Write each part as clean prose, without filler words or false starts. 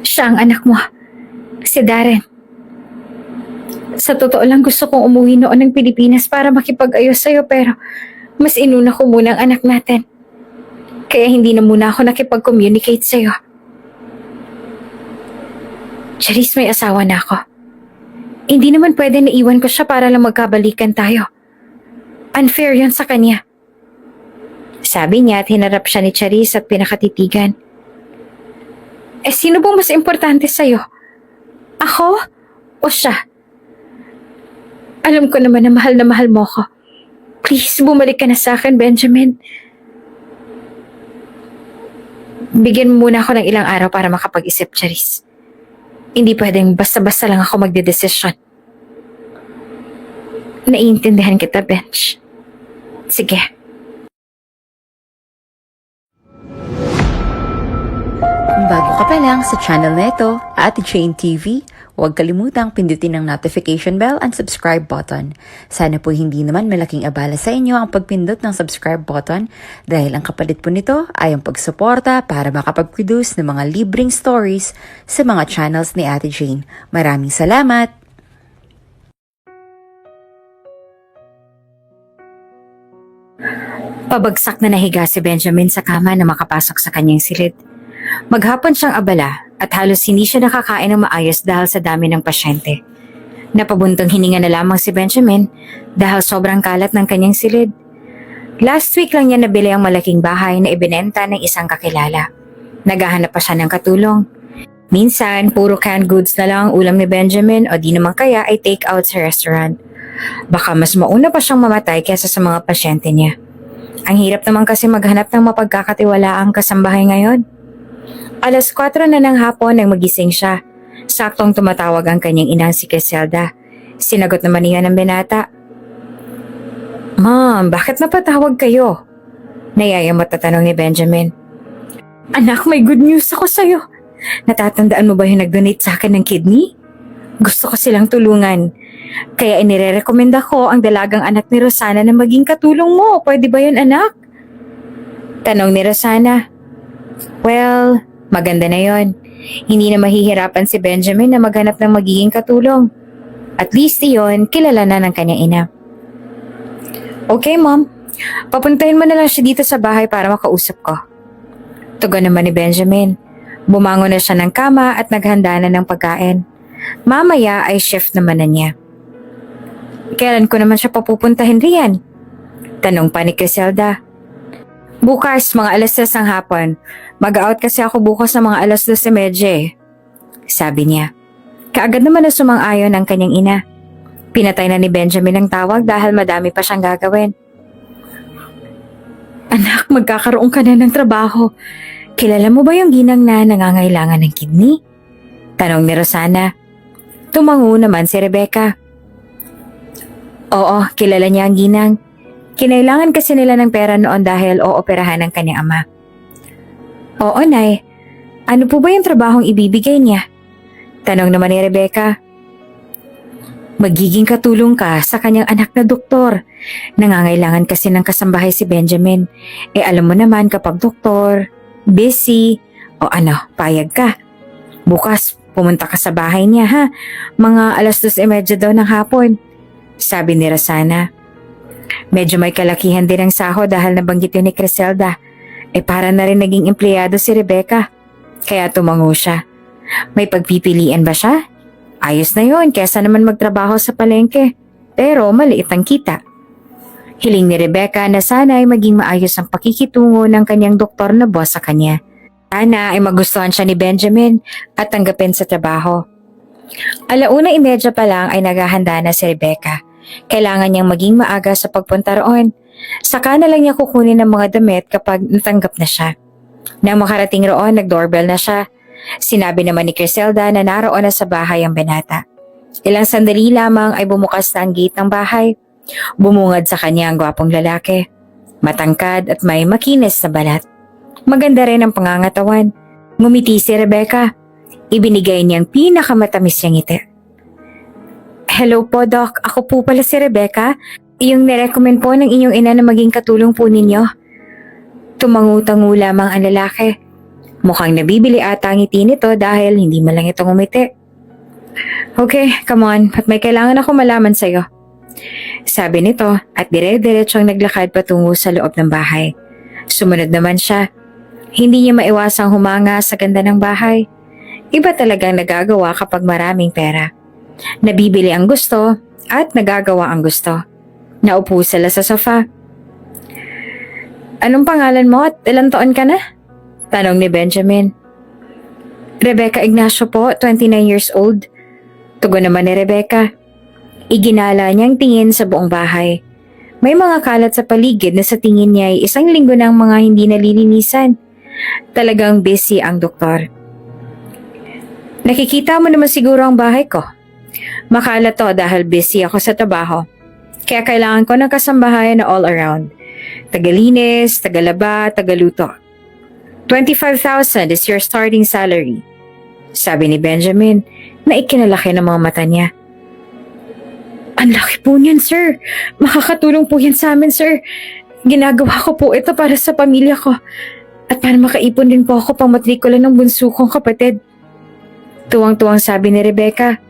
Siya ang anak mo, si Darren. Sa totoo lang gusto kong umuwi noon ng Pilipinas para makipag-ayos sa'yo pero mas inuna ko muna ang anak natin. Kaya hindi na muna ako nakipag-communicate sa'yo. Charis, may asawa na ako. Hindi naman pwede na iwan ko siya para lang magkabalikan tayo. Unfair yan sa kanya. Sabi niya at hinarap siya ni Charis at pinakatitigan. Sino bang mas importante sa'yo? Ako o siya? Alam ko naman na mahal mo ko. Please, bumalik ka na sa akin, Benjamin. Bigyan mo muna ako ng ilang araw para makapag-isip, Charis. Hindi pwedeng basta-basta lang ako magdedesisyon. Naiintindihan kita, Bench. Sige. Kung bago ka pa lang sa channel na ito, Ate Jane TV, huwag kalimutang pindutin ang notification bell and subscribe button. Sana po hindi naman malaking abala sa inyo ang pagpindot ng subscribe button dahil ang kapalit po nito ay ang pagsuporta para makapag-produce ng mga libreng stories sa mga channels ni Ate Jane. Maraming salamat! Pabagsak na nahiga si Benjamin sa kama na makapasok sa kanyang silid. Maghapon siyang abala at halos hindi siya nakakain ng maayos dahil sa dami ng pasyente. Napabuntong hininga na lamang si Benjamin dahil sobrang kalat ng kanyang silid. Last week lang niya nabili ang malaking bahay na ibinenta ng isang kakilala. Naghahanap pa siya ng katulong. Minsan, puro canned goods na lang ang ulam ni Benjamin o di naman kaya ay take out sa restaurant. Baka mas mauna pa siyang mamatay kaysa sa mga pasyente niya. Ang hirap naman kasi maghanap ng mapagkakatiwalaang kasambahay ngayon. 4:00 na ng hapon nang magising siya. Saktong tumatawag ang kanyang inang si Griselda. Sinagot naman niya ng binata. Ma'am, bakit napatawag kayo? Nayayamot na tanong ni Benjamin. Anak, may good news ako sa'yo. Natatandaan mo ba yung nag-donate sa akin ng kidney? Gusto ko silang tulungan. Kaya inirerekomenda ko ang dalagang anak ni Rosana na maging katulong mo. Pwede ba yun, anak? Tanong ni Rosana. Well, maganda na yon. Hindi na mahihirapan si Benjamin na maghanap ng magiging katulong. At least iyon, kilala na ng kanyang ina. Okay, Mom. Papuntahin mo na lang siya dito sa bahay para makausap ko. Tugon naman ni Benjamin. Bumangon na siya ng kama at naghanda na ng pagkain. Mamaya ay shift naman na niya. Kailan ko naman siya papupuntahin riyan? Tanong pa ni Griselda. Bukas, mga 3:00 ng hapon. Mag-out kasi ako bukas sa mga 2:30 Sabi niya. Kaagad naman na sumang-ayon ang kanyang ina. Pinatay na ni Benjamin ang tawag dahil madami pa siyang gagawin. Anak, magkakaroon ka na ng trabaho. Kilala mo ba yung ginang na nangangailangan ng kidney? Tanong ni Rosana. Tumango naman si Rebecca. Oo, kilala niya ang ginang. Kinailangan kasi nila ng pera noon dahil ooperahan ng kanyang ama. Oo, Nay. Ano po ba yung trabahong ibibigay niya? Tanong naman ni Rebecca. Magiging katulong ka sa kanyang anak na doktor. Nangangailangan kasi ng kasambahay si Benjamin. Alam mo naman kapag doktor, busy, o payag ka. Bukas, pumunta ka sa bahay niya ha. Mga 2:30 daw ng hapon. Sabi ni Rosana. Medyo may kalakihan din ang sahod dahil nabanggit yun ni Griselda. Para na rin naging empleyado si Rebecca. Kaya tumango siya. May pagpipilian ba siya? Ayos na yun, kesa naman magtrabaho sa palengke. Pero maliit ang kita. Hiling ni Rebecca na sana ay maging maayos ang pakikitungo ng kanyang doktor na boss sa kanya. Sana ay magustuhan siya ni Benjamin at tanggapin sa trabaho. 1:30 pa lang ay naghahanda na si Rebecca. Kailangan niyang maging maaga sa pagpunta roon. Saka na lang niya kukunin ang mga damit kapag natanggap na siya. Nang makarating roon, nag-doorbell na siya. Sinabi naman ni Griselda na naroon na sa bahay ang binata. Ilang sandali lamang ay bumukas na ang gate ng bahay. Bumungad sa kanya ang gwapong lalaki. Matangkad at may makinis na balat. Maganda rin ang pangangatawan. Ngumiti si Rebecca. Ibinigay niyang pinakamatamis niyang ngiti. Hello po, Doc. Ako po pala si Rebecca. Yung nirecommend po ng inyong ina na maging katulong po ninyo. Tumangu-tangu lamang ang lalaki. Mukhang nabibili ata ang ngiti nito dahil hindi man lang ito ngumiti. Okay, come on, at may kailangan ako malaman sa'yo. Sabi nito at dire-diretsong naglakad patungo sa loob ng bahay. Sumunod naman siya. Hindi niya maiwasang humanga sa ganda ng bahay. Iba talagang nagagawa kapag maraming pera. Nabibili ang gusto at nagagawa ang gusto. Naupo sila sa sofa. Anong pangalan mo at ilang taon ka na? Tanong ni Benjamin. Rebecca Ignacio po, 29 years old. Tugon naman ni Rebecca. Iginala niyang tingin sa buong bahay. May mga kalat sa paligid na sa tingin niya ay isang linggo ng mga hindi nalilinisan. Talagang busy ang doktor. Nakikita mo naman siguro ang bahay ko. Makalat to dahil busy ako sa trabaho. Kaya kailangan ko ng kasambahayan na all around. Tagalinis, tagalaba, tagaluto. 25,000 is your starting salary. Sabi ni Benjamin na ikinalaki ng mga mata niya. Ang laki po niyan, sir. Makakatulong po yan sa amin, sir. Ginagawa ko po ito para sa pamilya ko. At para makaipon din po ako pang matrikula ng bunso kong kapatid. Tuwang-tuwang sabi ni Rebecca.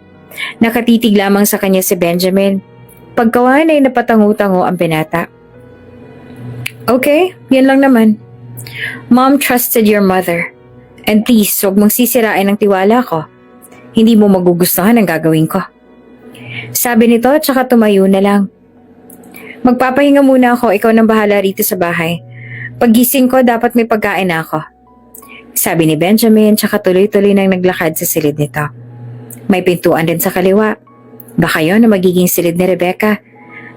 Nakatitig lamang sa kanya si Benjamin. Pagkawan ay napatango-tango ang binata. Okay, yan lang naman. Mom trusted your mother. And please, huwag mong sisirain ang tiwala ko. Hindi mo magugustuhan ang gagawin ko. Sabi nito at saka tumayo na lang. Magpapahinga muna ako, ikaw nang bahala rito sa bahay. Paggising ko, dapat may pagkain na ako. Sabi ni Benjamin tsaka tuloy-tuloy nang naglakad sa silid nito. May pintuan din sa kaliwa. Baka yun na magiging silid ni Rebecca.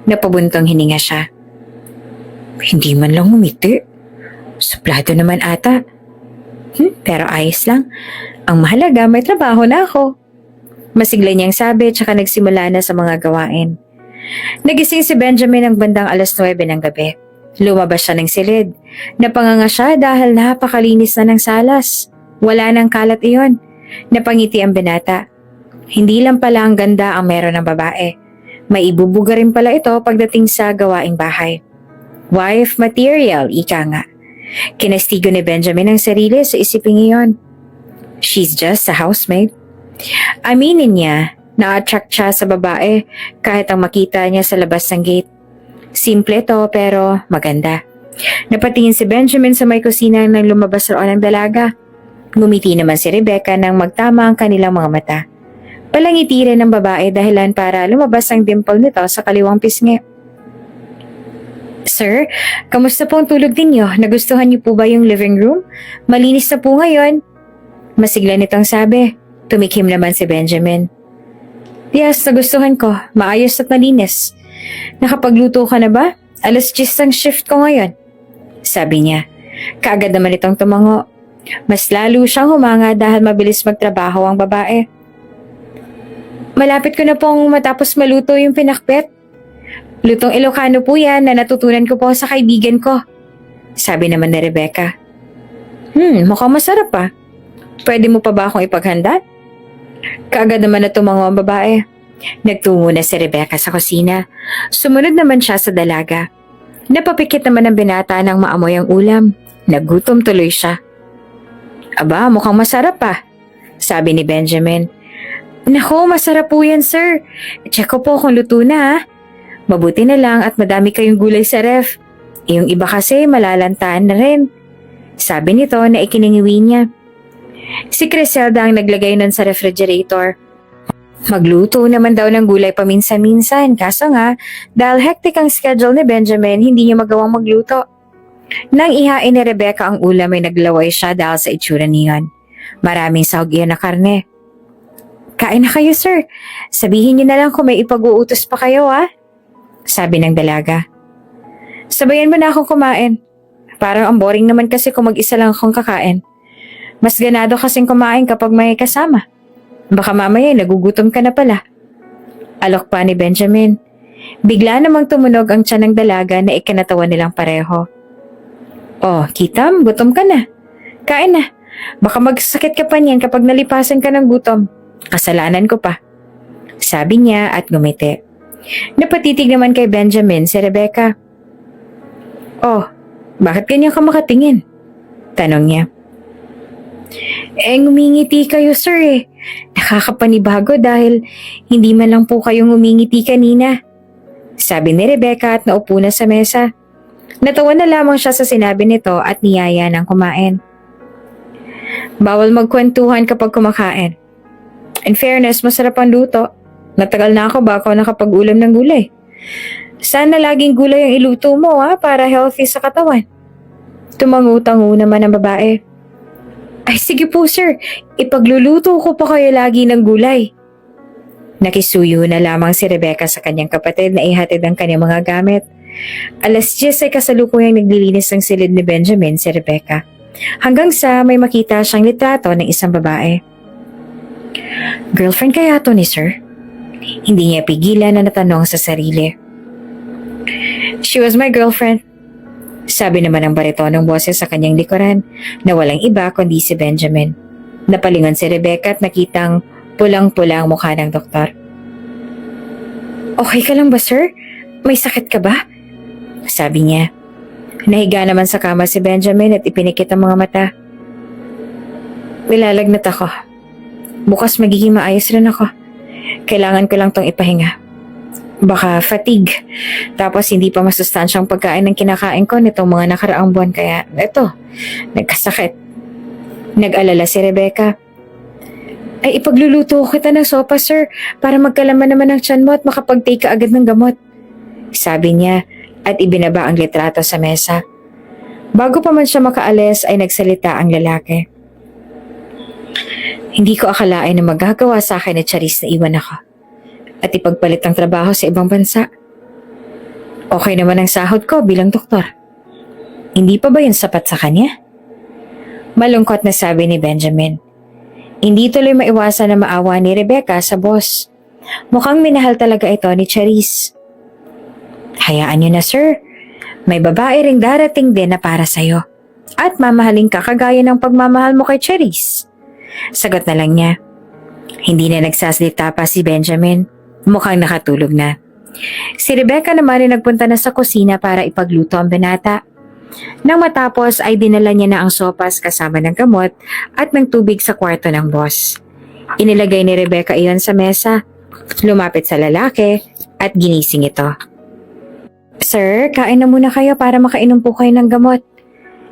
Napabuntong hininga siya. Hindi man lang umiti. Suplado naman ata. Pero ayos lang. Ang mahalaga, may trabaho na ako. Masigla niyang sabi tsaka nagsimula na sa mga gawain. Nagising si Benjamin ng bandang 9:00 ng gabi. Lumabas siya ng silid. Napanganga siya dahil napakalinis na ng salas. Wala nang kalat iyon. Napangiti ang binata. Hindi lang pala ang ganda ang meron ng babae. May ibubuga rin pala ito pagdating sa gawaing bahay. Wife material, ika nga. Kinastigo ni Benjamin ang sarili sa isiping iyon. She's just a housemaid. Aminin niya, na-attract siya sa babae kahit ang makita niya sa labas ng gate. Simple to pero maganda. Napatingin si Benjamin sa may kusina nang lumabas roon ang dalaga. Ngumiti naman si Rebecca nang magtama ang kanilang mga mata. Palangiti rin ng babae dahilan para lumabas ang dimple nito sa kaliwang pisngi. Sir, kamusta po ang tulog ninyo? Nagustuhan niyo po ba yung living room? Malinis na po ngayon. Masigla nitong sabi. Tumikim naman si Benjamin. Yes, nagustuhan ko. Maayos at malinis. Nakapagluto ka na ba? 10:00 ang shift ko ngayon. Sabi niya. Kaagad naman itong tumango. Mas lalo siyang humanga dahil mabilis magtrabaho ang babae. Malapit ko na pong matapos maluto yung pinakbet. Lutong Ilocano po yan na natutunan ko po sa kaibigan ko. Sabi naman ni Rebecca. Mukhang masarap pa. Pwede mo pa ba akong ipaghanda? Kaagad naman na tumango ang babae. Nagtungo na si Rebecca sa kusina. Sumunod naman siya sa dalaga. Napapikit naman ang binata nang maamoy ang ulam. Nagutom tuloy siya. Aba, mukhang masarap pa. Sabi ni Benjamin. Naku, masarap po yan, sir. Check ko po kung luto na, ha? Mabuti na lang at madami kayong gulay sa ref. Yung iba kasi malalantaan na rin. Sabi nito na ikiningiwi niya. Si Criselda ang naglagay nun sa refrigerator. Magluto naman daw ng gulay paminsan-minsan. Kaso nga, dahil hectic ang schedule ni Benjamin, hindi niya magawang magluto. Nang ihain ni Rebecca ang ulam ay naglaway siya dahil sa itsura niyon. Maraming sahog iyon na karne. Kain na kayo, sir. Sabihin niyo na lang kung may ipag-uutos pa kayo, ha? Sabi ng dalaga. Sabayan mo na akong kumain. Parang ang boring naman kasi kung mag-isa lang akong kakain. Mas ganado kasing kumain kapag may kasama. Baka mamaya nagugutom ka na pala. Alok pa ni Benjamin. Bigla namang tumunog ang tiyan ng dalaga na ikinatawa nilang pareho. Oh, Kitam, gutom ka na. Kain na. Baka magsakit ka pa niyan kapag nalipasan ka ng gutom. Kasalanan ko pa. Sabi niya at ngumiti. Napatitig naman kay Benjamin si Rebecca. Oh, bakit ganyan ka makatingin? Tanong niya. Ngumingiti kayo sir eh. Nakakapanibago dahil hindi man lang po kayong ngumingiti kanina. Sabi ni Rebecca at naupo na sa mesa. Natawa na lamang siya sa sinabi nito at niyaya ng kumain. Bawal magkwentuhan kapag kumakain. In fairness, masarap ang luto. Natagal na ako bago nakapag-ulam ng gulay. Sana laging gulay ang iluto mo para healthy sa katawan. Tumangutango naman ang babae. Ay sige po sir, ipagluluto ko pa kayo lagi ng gulay. Nakisuyo na lamang si Rebecca sa kanyang kapatid na ihatid ang kanyang mga gamit. Alas 10 ay kasalukuyang naglilinis ng silid ni Benjamin si Rebecca. Hanggang sa may makita siyang litrato ng isang babae. Girlfriend kaya to ni sir? Hindi niya pigilan na natanong sa sarili. She was my girlfriend. Sabi naman ng baritonong boses sa kanyang likuran na walang iba kundi si Benjamin. Napalingon si Rebecca at nakitang pulang-pula ang mukha ng doktor. Okay ka lang ba sir? May sakit ka ba? Sabi niya. Nahiga naman sa kama si Benjamin at ipinikit ang mga mata. Nilalagnat ako. Bukas magiging maayos rin ako. Kailangan ko lang tong ipahinga. Baka fatigue. Tapos hindi pa masustansyang pagkain ng kinakain ko nitong mga nakaraang buwan kaya eto, nagkasakit. Nag-alala si Rebecca. Ay ipagluluto kita ng sopa sir para magkalaman naman ang tiyan mo at makapag-take ka agad ng gamot. Sabi niya at ibinaba ang litrato sa mesa. Bago pa man siya makaalis ay nagsalita ang lalaki. Hindi ko akalain na magagawa sa akin ni Charis na iwan ako at ipagpalit ang trabaho sa ibang bansa. Okay naman ang sahod ko bilang doktor. Hindi pa ba yun sapat sa kanya? Malungkot na sabi ni Benjamin. Hindi tuloy maiwasan na maawa ni Rebecca sa boss. Mukhang minahal talaga ito ni Charis. Hayaan niyo na sir. May babae ring darating din na para sa'yo. At mamahalin ka kagaya ng pagmamahal mo kay Charis. Sagot na lang niya. Hindi na nagsasalita pa si Benjamin. Mukhang nakatulog na. Si Rebecca naman ay nagpunta na sa kusina para ipagluto ang binata. Nang matapos ay dinala niya na ang sopas kasama ng gamot at ng tubig sa kwarto ng boss. Inilagay ni Rebecca iyon sa mesa. Lumapit sa lalaki at ginising ito. Sir, kain na muna kayo para makainom po kayo ng gamot.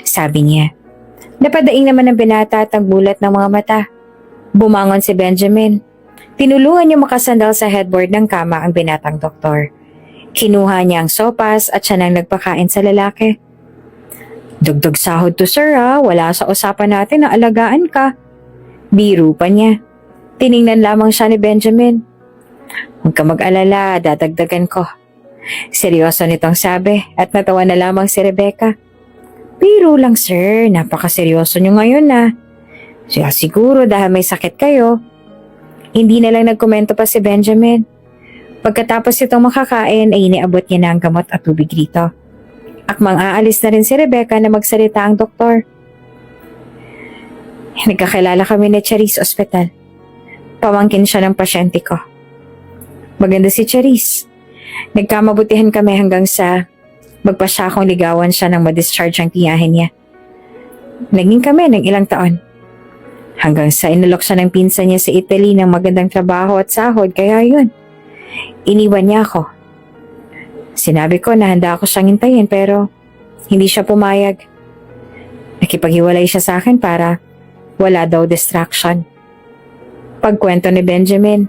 Sabi niya. Napadaing naman ang binata at ang bulat ng mga mata. Bumangon si Benjamin. Tinulungan niya makasandal sa headboard ng kama ang binatang doktor. Kinuha niya ang sopas at siya nang nagpakain sa lalaki. Dugdug sahod to sir wala sa usapan natin na alagaan ka. Biro pa niya. Tiningnan lamang siya ni Benjamin. Huwag ka mag-alala, dadagdagan ko. Seryoso nitong sabi at natawa na lamang si Rebecca. Biro lang sir, napakaseryoso niyo ngayon Siya siguro dahil may sakit kayo. Hindi na lang nagkomento pa si Benjamin. Pagkatapos itong makakain ay iniabot niya na ang gamot at tubig rito. Akmang aalis na rin si Rebecca na magsalita ang doktor. Nagkakilala kami ni Charis Hospital. Pamangkin siya ng pasyente ko. Maganda si Charis. Nagkamabutihan kami hanggang sa magpa siya akong ligawan siya nang ma-discharge ang tiyahin niya. Naging kami ng ilang taon. Hanggang sa inalok siya ng pinsan niya sa Italy ng magandang trabaho at sahod kaya yun. Iniwan niya ako. Sinabi ko na handa ako siyang hintayin pero hindi siya pumayag. Nakipaghiwalay siya sa akin para wala daw distraction. Pagkwento ni Benjamin,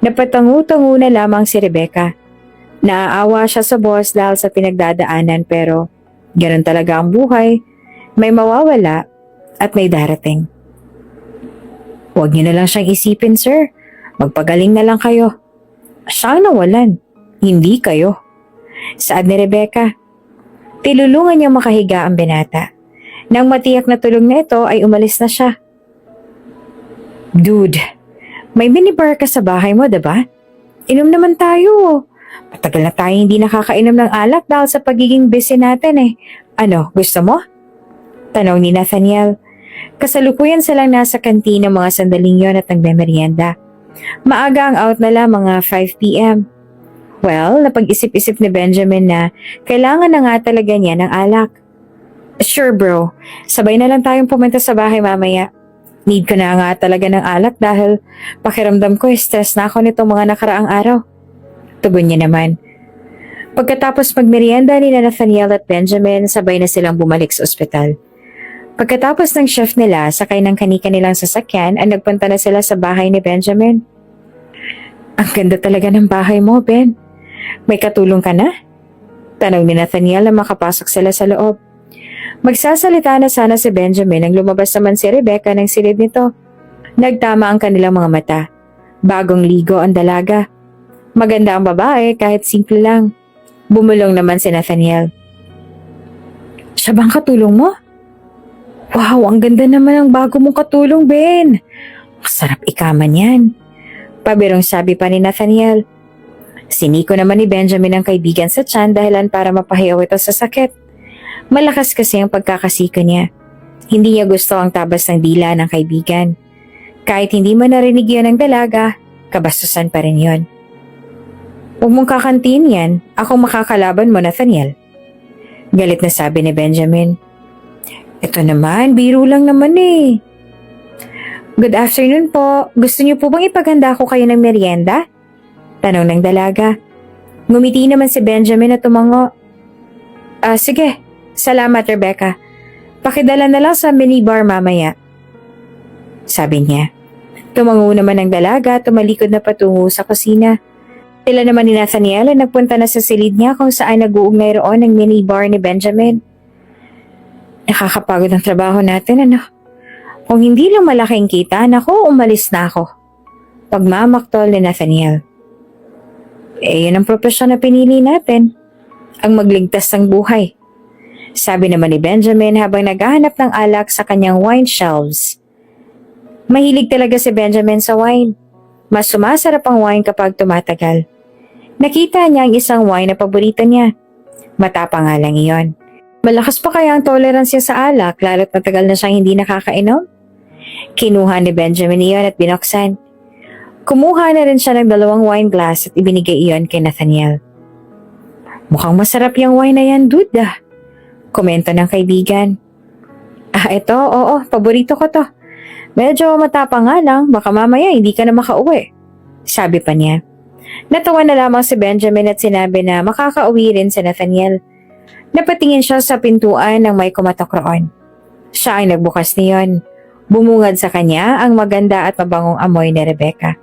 napatangu-tangu na lamang si Rebecca. Naaawa siya sa boss dahil sa pinagdadaanan pero ganun talaga ang buhay. May mawawala at may darating. Huwag niyo na lang siyang isipin, sir. Magpagaling na lang kayo. Siya ang nawalan, hindi kayo. Saad ni Rebecca. Tilulungan niya makahiga ang binata. Nang matiyak na tulog na ito ay umalis na siya. Dude, may minibar ka sa bahay mo, diba? Inom naman tayo. Matagal na tayo hindi nakakainom ng alak dahil sa pagiging busy natin Ano, gusto mo? Tanong ni Nathaniel. Kasalukuyan silang nasa kantina mga sandaling yon at nagmemerienda. Maaga ang out nila mga 5 p.m. Well, napag-isip-isip ni Benjamin na kailangan na nga talaga niya ng alak. Sure bro, sabay na lang tayong pumunta sa bahay mamaya. Need ko na nga talaga ng alak dahil pakiramdam ko stress na ako nitong mga nakaraang araw. Tugon niya naman. Pagkatapos magmerienda ni Nathaniel at Benjamin, sabay na silang bumalik sa ospital. Pagkatapos ng shift nila, sakay ng kani-kanilang sasakyan, ay nagpunta na sila sa bahay ni Benjamin. Ang ganda talaga ng bahay mo, Ben. May katulong ka na? Tanong ni Nathaniel na makapasok sila sa loob. Magsasalita na sana si Benjamin nang lumabas naman si Rebecca ng silid nito. Nagtama ang kanilang mga mata. Bagong ligo ang dalaga. Maganda ang babae kahit simple lang. Bumulong naman si Nathaniel. Siya bang katulong mo? Wow, ang ganda naman ang bago mong katulong, Ben. Masarap ikaman yan. Pabirong sabi pa ni Nathaniel. Siniko naman ni Benjamin ang kaibigan sa tiyan dahilan para mapahiyaw ito sa sakit. Malakas kasi ang pagkakasiko niya. Hindi niya gusto ang tabas ng dila ng kaibigan. Kahit hindi man narinig yun ng dalaga, kabastusan pa rin yun. Huwag mong kakantiin yan, ako makakalaban mo, Nathaniel. Galit na sabi ni Benjamin. Ito naman, biro lang naman eh. Good afternoon po. Gusto niyo po bang ipaganda ko kayo ng merienda? Tanong ng dalaga. Ngumiti naman si Benjamin at tumango. Sige. Salamat, Rebecca. Pakidala na lang sa minibar mamaya. Sabi niya. Tumango naman ng dalaga at tumalikod na patungo sa kusina. Sila naman ni Nathaniel ay nagpunta na sa silid niya kung saan nag-uugnay roon ng minibar ni Benjamin. Nakakapagod ang trabaho natin, ano? Kung hindi lang malaking kita, naku, umalis na ako. Pagmamaktol ni Nathaniel. Yun ang propesyon na pinili natin. Ang magligtas ng buhay. Sabi naman ni Benjamin habang naghahanap ng alak sa kanyang wine shelves. Mahilig talaga si Benjamin sa wine. Mas sumasarap ang wine kapag tumatagal. Nakita niya ang isang wine na paborito niya. Matapang nga lang iyon. Malakas pa kaya ang tolerance niya sa alak lalo't matagal na siyang hindi nakakainom? Kinuha ni Benjamin iyon at binuksan. Kumuha na rin siya ng 2 wine glass at ibinigay iyon kay Nathaniel. Mukhang masarap yung wine na yan, dude ah. Komento ng kaibigan. Ito, oo, paborito ko to. Medyo matapang nga lang, baka mamaya hindi ka na makauwi. Sabi pa niya. Natawa na lamang si Benjamin at sinabi na makakauwi rin si Nathaniel. Napatingin siya sa pintuan ng may kumatok roon. Siya ay nagbukas niyon. Bumungad sa kanya ang maganda at mabangong amoy ni Rebecca.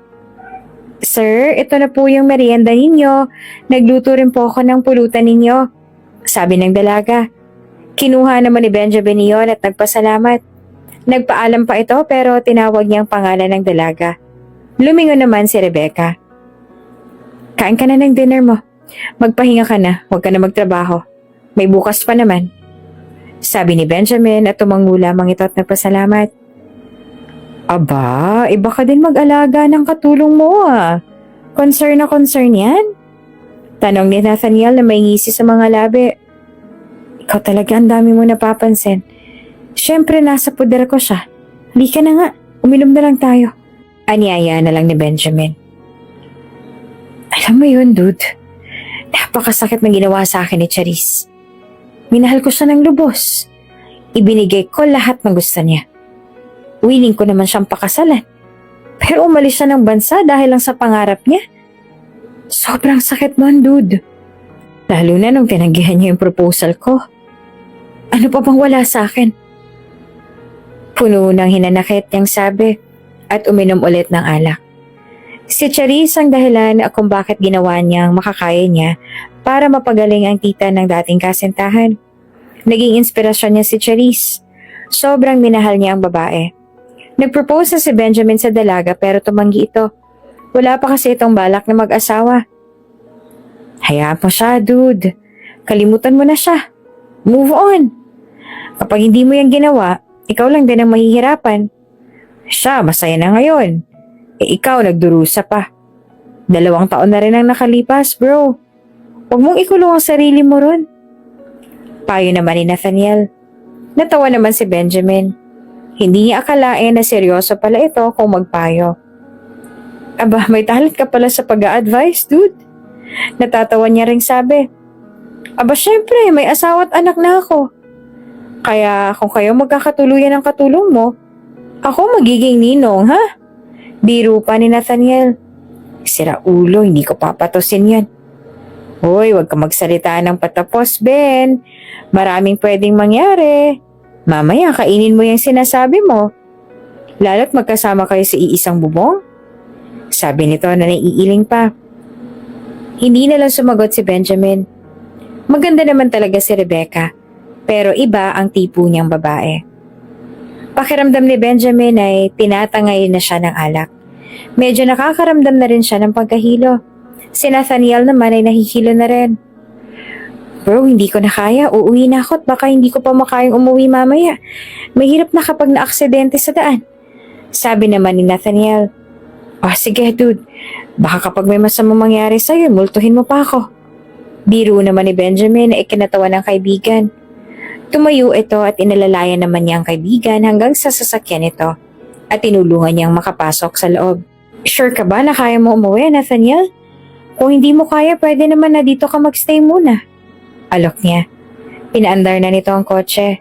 Sir, ito na po yung merienda ninyo. Nagluto rin po ako ng pulutan ninyo. Sabi ng dalaga. Kinuha naman ni Benjamin iyon at nagpasalamat. Nagpaalam pa ito pero tinawag niyang pangalan ng dalaga. Lumingon naman si Rebecca. Kain ka na ng dinner mo. Magpahinga ka na, huwag ka na magtrabaho. May bukas pa naman. Sabi ni Benjamin at tumango lamang ito at nagpasalamat. Aba, iba ka din mag-alaga ng katulong mo ah. Concern na concern yan? Tanong ni Nathaniel na may ngisi sa mga labi. Ikaw talaga ang dami mo napapansin. Siyempre nasa puder ko siya. Halika na nga, uminom na lang tayo. Anyaya na lang ni Benjamin. Alam mo yun, dude. Napakasakit na ginawa sa akin ni Charisse. Minahal ko siya ng lubos. Ibinigay ko lahat ng gusto niya. Willing ko naman siyang pakasalan. Pero umalis siya ng bansa dahil lang sa pangarap niya. Sobrang sakit nun, dude. Lalo na nung tinanggihan niya yung proposal ko. Ano pa bang wala sa akin? Puno ng hinanakit niyang sabi at uminom ulit ng alak. Si Charisse ang dahilan kung bakit ginawa niyang makakaya niya para mapagaling ang tita ng dating kasintahan. Naging inspirasyon niya si Charisse. Sobrang minahal niya ang babae. Nagpropose na si Benjamin sa dalaga pero tumanggi ito. Wala pa kasi itong balak na mag-asawa. Hayaan mo siya, dude. Kalimutan mo na siya. Move on. Kapag hindi mo yan ginawa, ikaw lang din ang mahihirapan. Siya, masaya na ngayon. Ikaw, nagdurusa pa. 2 taon na rin ang nakalipas, bro. Huwag mong ikulong ang sarili mo ron. Payo naman ni Nathaniel. Natawa naman si Benjamin. Hindi niya akalain na seryoso pala ito kung magpayo. Aba, may talent ka pala sa pag-a-advise, dude. Natatawa niya ring sabi. Aba, syempre, may asawa at anak na ako. Kaya kung kayo magkakatuluyan ng katulong mo, Ako magiging ninong, ha? Biro pa ni Nathaniel. Sira ulo, hindi ko papatusin yan. Hoy, wag ka magsalita ng patapos, Ben. Maraming pwedeng mangyari. Mamaya kainin mo yung sinasabi mo. Lalo't magkasama kayo sa iisang bubong. Sabi nito na naiiling pa. Hindi na lang sumagot si Benjamin. Maganda naman talaga si Rebecca, pero iba ang tipo niyang babae. Pakiramdam ni Benjamin ay tinatangay na siya ng alak. Medyo nakakaramdam na rin siya ng pagkahilo. Si Nathaniel naman ay nahihilo na rin. Bro, hindi ko na kaya. Uuwi na ako at baka hindi ko pa makayang umuwi mamaya. Mahirap na kapag na-aksidente sa daan. Sabi naman ni Nathaniel. Oh, sige dude. Baka kapag may masamang mangyari sa'yo, multuhin mo pa ako. Biro naman ni Benjamin na ikinatawa ng kaibigan. Tumayo ito at inalalayan naman niya ang kaibigan hanggang sa sasakyan ito at tinulungan niyang makapasok sa loob. Sure ka ba na kaya mo umuwi, Nathaniel? Kung hindi mo kaya, pwede naman na dito ka magstay muna. Alok niya. Pinaandar na nito ang kotse.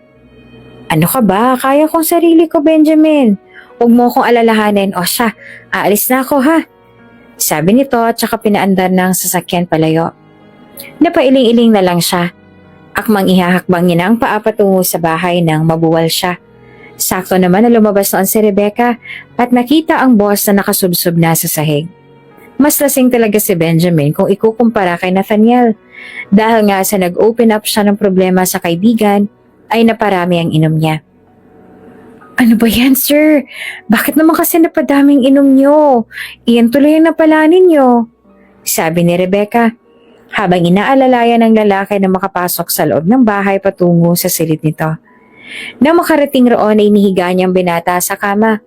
Ano ka ba? Kaya kong sarili ko, Benjamin. Huwag mo akong alalahanin. O siya, aalis na ako ha. Sabi nito at saka pinaandar ng sasakyan palayo. Napailing-iling na lang siya. Akmang ihahakbang niya na ang paa patungo sa bahay nang mabuwal siya. Sakto naman na lumabas noon si Rebecca at nakita ang boss na nakasubsob na sa sahig. Mas lasing talaga si Benjamin kung ikukumpara kay Nathaniel. Dahil nga sa nag-open up siya ng problema sa kaibigan, ay naparami ang inom niya. Ano ba yan, sir? Bakit naman kasi napadaming inom niyo? Iyan tuloy ang napalanin niyo. Sabi ni Rebecca, habang inaalalayan ng lalaki na makapasok sa loob ng bahay patungo sa silid nito. Nang makarating roon ay inihiga niyang binata sa kama.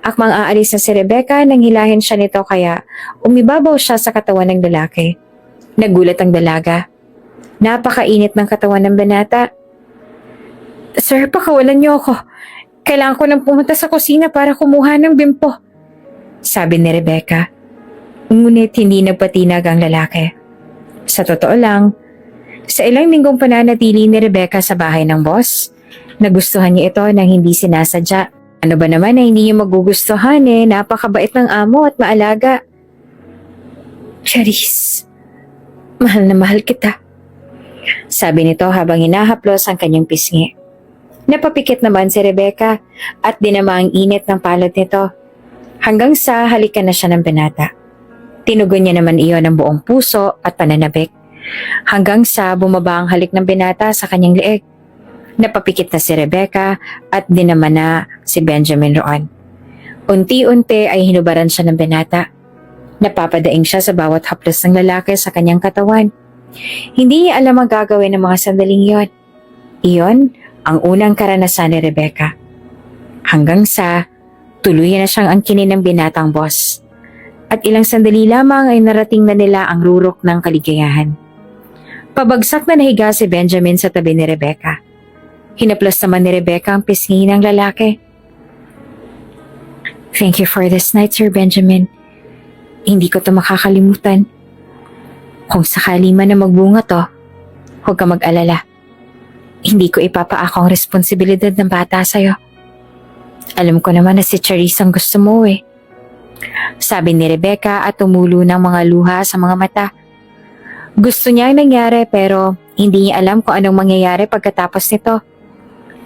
Akmang aalis na si Rebecca nang hilahin siya nito kaya umibabaw siya sa katawan ng lalaki. Nagulat ang dalaga. Napakainit ng katawan ng binata. Sir, pakawalan niyo ako. Kailangan ko nang pumunta sa kusina para kumuha ng bimpo. Sabi ni Rebecca. Ngunit hindi nagpatinag ang lalaki. Sa totoo lang, sa ilang linggong pananatili ni Rebecca sa bahay ng boss, nagustuhan niya ito nang hindi sinasadya. Ano ba naman na hindi niyo magugustuhan napakabait ng amo at maalaga. Charisse, mahal na mahal kita. Sabi nito habang hinahaplos ang kanyang pisngi. Napapikit naman si Rebecca at dinama ang init ng palad nito. Hanggang sa halikan na siya ng binata. Tinugon niya naman iyon ng buong puso at pananabik. Hanggang sa bumaba ang halik ng binata sa kanyang leeg. Napapikit na si Rebecca at dinama na si Benjamin roon. Unti-unti ay hinubaran siya ng binata. Napapadaing siya sa bawat haplos ng lalaki sa kanyang katawan. Hindi niya alam ang gagawin ng mga sandaling iyon. Iyon ang unang karanasan ni Rebecca. Hanggang sa tuluyan na siyang angkinin ng binatang boss. At ilang sandali lamang ay narating na nila ang rurok ng kaligayahan. Pabagsak na nahiga si Benjamin sa tabi ni Rebecca. Hinaplos naman ni Rebecca ang pisngi ng lalaki. Thank you for this night, Sir Benjamin. Hindi ko to makakalimutan. Kung sakali man na magbunga to, huwag ka mag-alala. Hindi ko ipapaako ang responsibilidad ng bata sa'yo. Alam ko naman na si Charisse ang gusto mo Sabi ni Rebecca at tumulo ng mga luha sa mga mata. Gusto niya ang nangyari pero hindi niya alam kung anong mangyayari pagkatapos nito.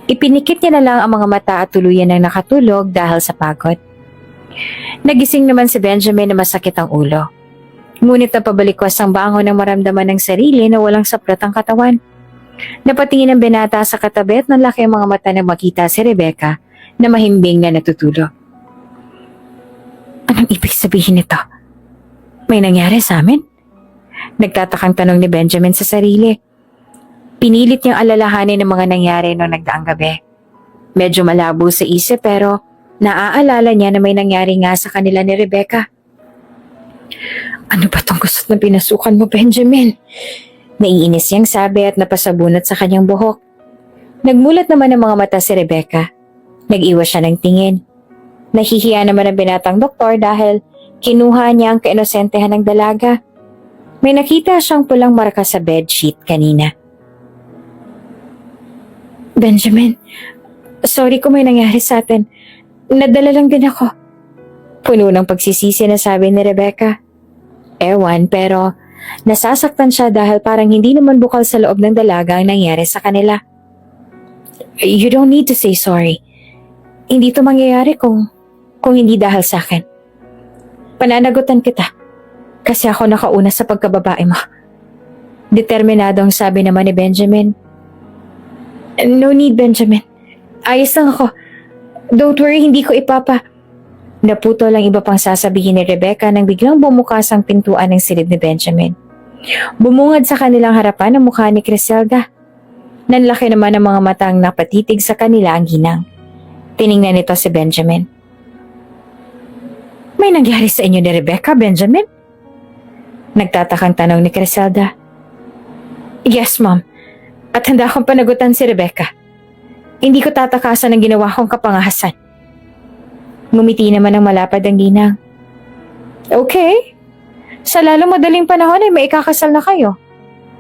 Ipinikit niya na lang ang mga mata at tuluyan ng nakatulog dahil sa pagod. Nagising naman si Benjamin na masakit ang ulo. Ngunit napabalikwas ang bangon ng maramdaman ng sarili na walang saplot ang katawan. Napatingin ang binata sa katabi at nanlaki ang mga mata na makita si Rebecca na mahimbing na natutulog. Anong ibig sabihin nito? May nangyari sa amin? Nagtatakang tanong ni Benjamin sa sarili. Pinilit niyang alalahanin ang mga nangyari noong nagdaang gabi. Medyo malabo sa isip pero naaalala niya na may nangyari nga sa kanila ni Rebecca. Ano ba tong gusot na pinasukan mo, Benjamin? Naiinis niyang sabi at napasabunot sa kanyang buhok. Nagmulat naman ang mga mata si Rebecca. Nag-iwas siya ng tingin. Nahihiya naman ang binatang doktor dahil kinuha niya ang kainosentehan ng dalaga. May nakita siyang pulang marka sa bedsheet kanina. Benjamin, sorry kung may nangyari sa atin. Nadala lang din ako. Puno ng pagsisisi na sabi ni Rebecca. Ewan, pero nasasaktan siya dahil parang hindi naman bukal sa loob ng dalaga ang nangyari sa kanila. You don't need to say sorry. Hindi to mangyayari kung hindi dahil sa akin. Pananagutan kita kasi ako nakauna sa pagkababae mo. Determinadong sabi naman ni Benjamin. No need, Benjamin. Ayos lang ako. Don't worry, hindi ko ipapa. Naputo lang iba pang sasabihin ni Rebecca nang biglang bumukas ang pintuan ng silid ni Benjamin. Bumungad sa kanilang harapan ang mukha ni Criselda. Nanlaki naman ang mga matang napatitig sa kanila ang ginang. Tiningnan nito si Benjamin. May nangyari sa inyo ni Rebecca, Benjamin? Nagtatakang tanong ni Criselda. Yes, Mom. At handa akong panagutan si Rebecca. Hindi ko tatakasan ang ginawa kong kapangahasan. Ngumiti naman ng malapad ang ginang. Okay. Sa lalong madaling panahon ay maikakasal na kayo.